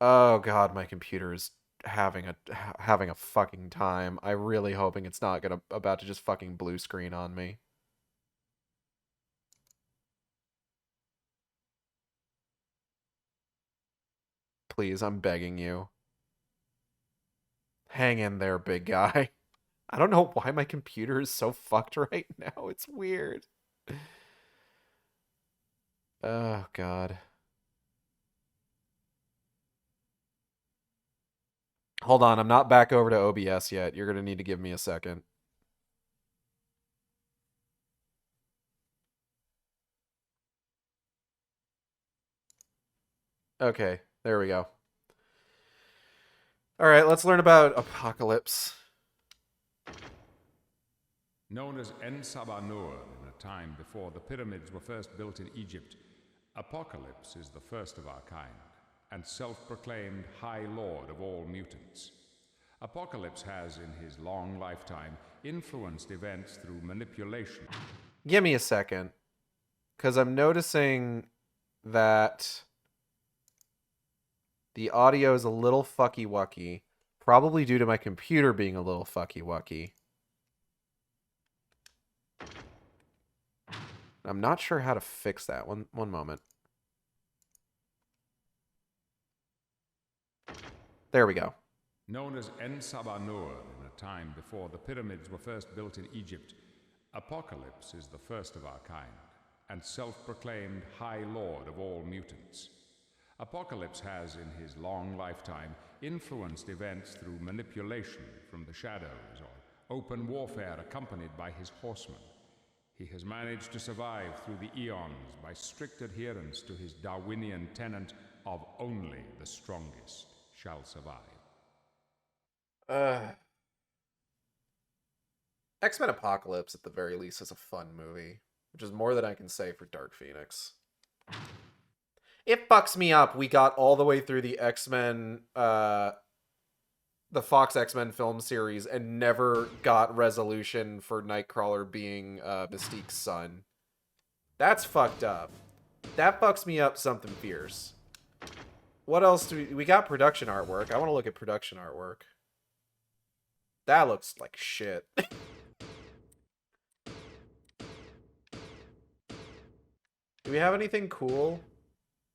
Oh god, my computer is having a fucking time. I'm really hoping it's not about to just fucking blue screen on me. Please, I'm begging you. Hang in there, big guy. I don't know why my computer is so fucked right now. It's weird. Oh, God. Hold on, I'm not back over to OBS yet. You're going to need to give me a second. Okay, there we go. All right, let's learn about Apocalypse. Known as En-Sabanur in a time before the pyramids were first built in Egypt, Apocalypse is the first of our kind, and self-proclaimed High Lord of all mutants. Apocalypse has, in his long lifetime, influenced events through manipulation. Give me a second, because I'm noticing that the audio is a little fucky-wucky, probably due to my computer being a little fucky-wucky. I'm not sure how to fix that. One moment. There we go. Known as En-Sabanur in a time before the pyramids were first built in Egypt, Apocalypse is the first of our kind, and self-proclaimed High Lord of all mutants. Apocalypse has, in his long lifetime, influenced events through manipulation from the shadows or open warfare accompanied by his horsemen. He has managed to survive through the eons by strict adherence to his Darwinian tenet of only the strongest shall survive. X-Men Apocalypse, at the very least, is a fun movie, which is more than I can say for Dark Phoenix. It fucks me up. We got all the way through the X-Men, the Fox X-Men film series, and never got resolution for Nightcrawler being Mystique's son. That's fucked up. That fucks me up something fierce. What else do we got? Production artwork. I want to look at production artwork. That looks like shit. Do we have anything cool?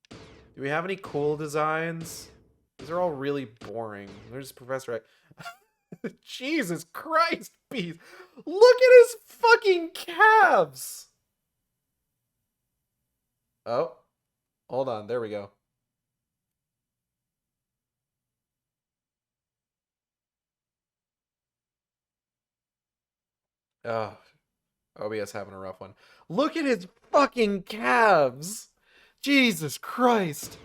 Do we have any cool designs? These are all really boring. There's Professor X. Jesus Christ, Beast. Look at his fucking calves. Oh. Hold on. There we go. Oh. OBS having a rough one. Look at his fucking calves. Jesus Christ.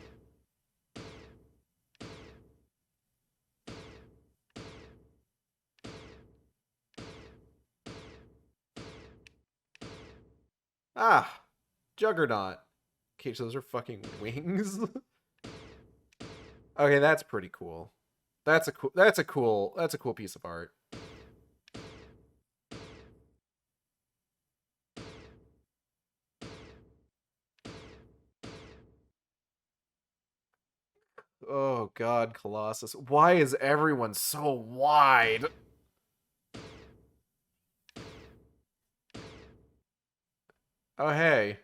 Ah, Juggernaut. Okay, so those are fucking wings. Okay, that's pretty cool. That's a cool piece of art. Oh god, Colossus. Why is everyone so wide? Oh, hey.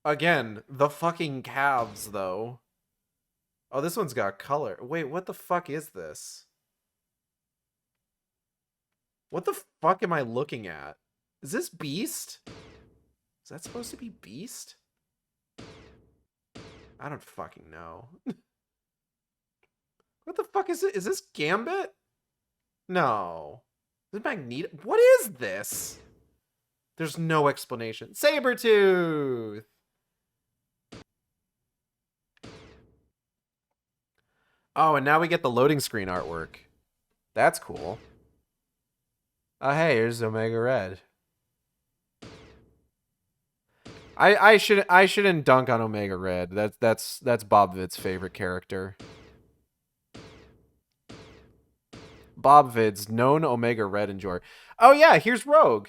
Again, the fucking calves, though. Oh, this one's got color. Wait, what the fuck is this? What the fuck am I looking at? Is this Beast? Is that supposed to be Beast? I don't fucking know. What the fuck is it? Is this Gambit? No. Is it Magneto? What is this? There's no explanation. Sabretooth! Oh, and now we get the loading screen artwork. That's cool. Oh, hey, here's Omega Red. I shouldn't dunk on Omega Red. That's Bob Vid's favorite character. Bob Vid's known Omega Red enjoyer. Oh yeah, here's Rogue.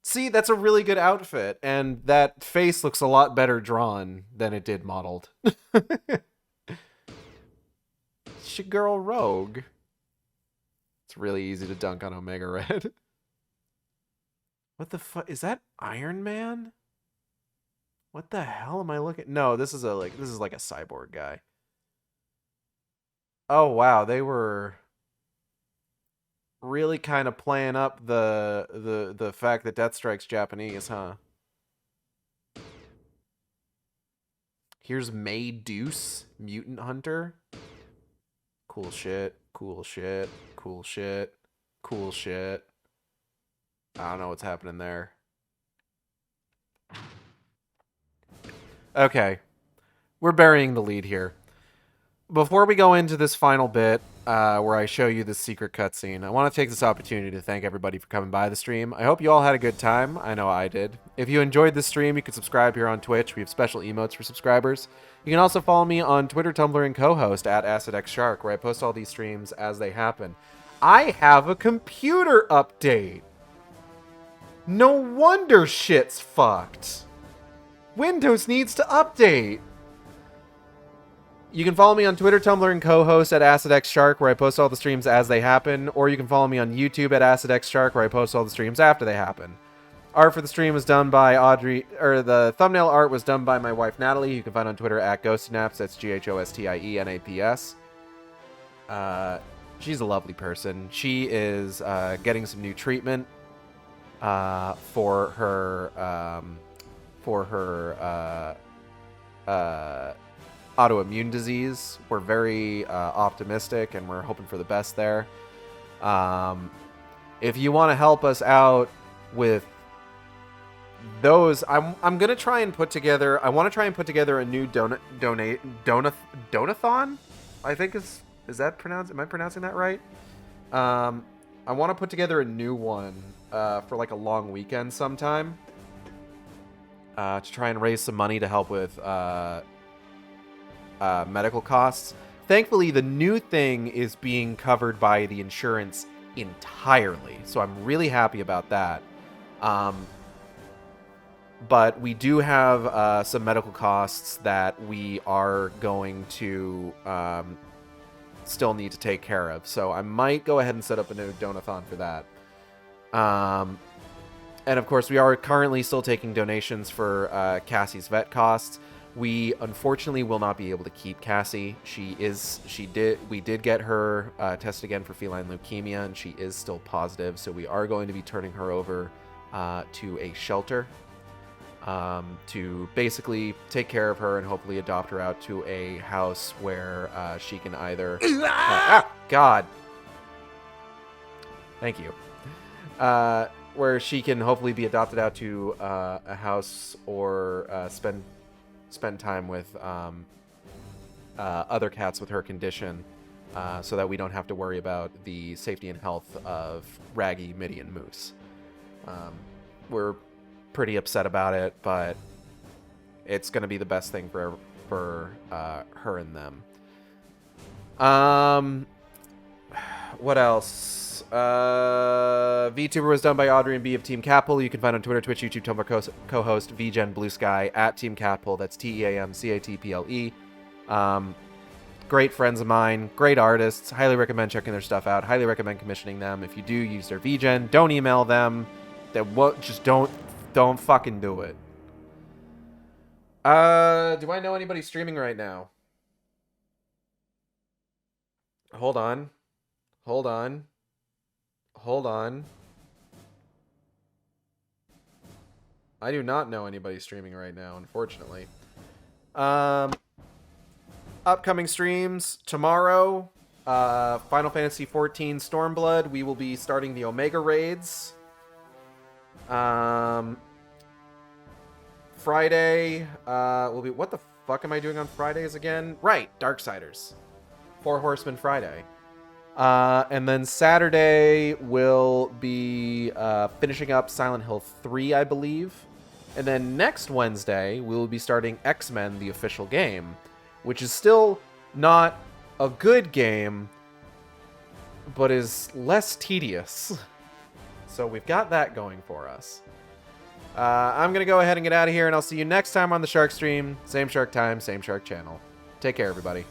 See, that's a really good outfit, and that face looks a lot better drawn than it did modeled. It's your girl Rogue. It's really easy to dunk on Omega Red. What the fuck? Is that Iron Man? What the hell am I looking? No, this is like a cyborg guy. Oh wow, they were really kind of playing up the fact that Deathstrike's Japanese, huh? Here's May Deuce, Mutant Hunter. Cool shit, cool shit, cool shit, cool shit. I don't know what's happening there. Okay. We're burying the lead here. Before we go into this final bit, where I show you the secret cutscene, I want to take this opportunity to thank everybody for coming by the stream. I hope you all had a good time. I know I did. If you enjoyed the stream, you can subscribe here on Twitch. We have special emotes for subscribers. You can also follow me on Twitter, Tumblr, and co-host at AcidXShark, where I post all these streams as they happen. I have a computer update. No wonder shit's fucked. Windows needs to update. You can follow me on Twitter, Tumblr, and co-host at AcidXShark, where I post all the streams as they happen, or you can follow me on YouTube at AcidXShark, where I post all the streams after they happen. Art for the stream was done by Audrey, or the thumbnail art was done by my wife Natalie. You can find on Twitter at Ghostinaps. That's GHOSTIENAPS. She's a lovely person. She is getting some new treatment for her autoimmune disease. We're very optimistic, and we're hoping for the best there. If you want to help us out with those, I'm gonna try and put together. I want to try and put together a new donathon. I think is that pronounced? Am I pronouncing that right? I want to put together a new one for like a long weekend sometime to try and raise some money to help with medical costs. Thankfully, the new thing is being covered by the insurance entirely, so I'm really happy about that. But we do have some medical costs that we are going to still need to take care of, so I might go ahead and set up a new donathon for that. And of course, we are currently still taking donations for Cassie's vet costs. We unfortunately will not be able to keep Cassie. We did get her tested again for feline leukemia, and she is still positive. So we are going to be turning her over to a shelter to basically take care of her and hopefully adopt her out to a house where she can either. God. Thank you. Where she can hopefully be adopted out to a house or spend time with other cats with her condition, so that we don't have to worry about the safety and health of Raggy, Mitty, and Moose. We're pretty upset about it, but it's going to be the best thing for her and them. What else? VTuber was done by Audrey and B of Team Catpull. You can find on Twitter, Twitch, YouTube, Tumblr co-host VGen Blue Sky at Team Catpull. That's TEAMCATPLE. Great friends of mine, great artists. Highly recommend checking their stuff out. Highly recommend commissioning them. If you do use their VGen, don't email them. Just don't fucking do it. Do I know anybody streaming right now? Hold on. I do not know anybody streaming right now, unfortunately. Upcoming streams tomorrow. Final Fantasy XIV Stormblood. We will be starting the Omega raids. Friday will be... What the fuck am I doing on Fridays again? Right, Darksiders. Four Horsemen Friday. And then Saturday will be finishing up Silent Hill 3, I believe. And then next Wednesday, we will be starting X-Men, the official game, which is still not a good game, but is less tedious. So we've got that going for us. I'm going to go ahead and get out of here, and I'll see you next time on the Shark Stream. Same Shark time, same Shark channel. Take care, everybody.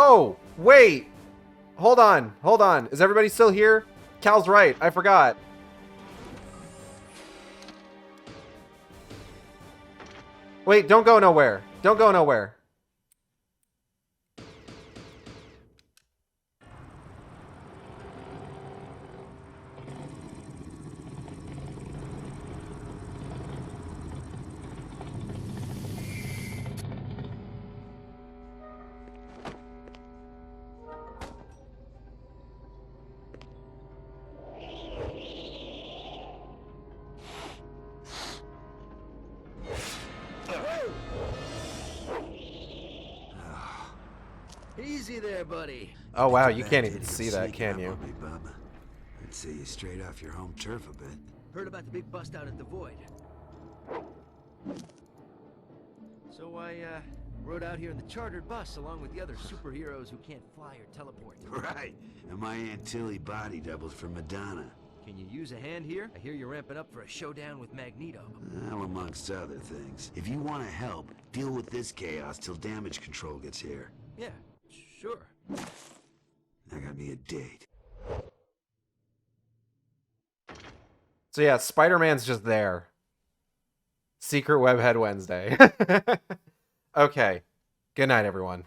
Oh, wait. Hold on. Hold on. Is everybody still here? Cal's right. I forgot. Wait, don't go nowhere. Don't go nowhere. Easy there, buddy. Oh, wow. You can't even see that, can you? Me, bub. I'd say you straight off your home turf a bit. Heard about the big bust out at the Void. So I rode out here in the chartered bus along with the other superheroes who can't fly or teleport. Right. And my Aunt Tilly body doubles for Madonna. Can you use a hand here? I hear you're ramping up for a showdown with Magneto. Well, amongst other things. If you want to help, deal with this chaos till damage control gets here. Yeah, sure. I got me a date. So yeah, Spider-Man's just there. Secret Webhead Wednesday. Okay. Good night, everyone.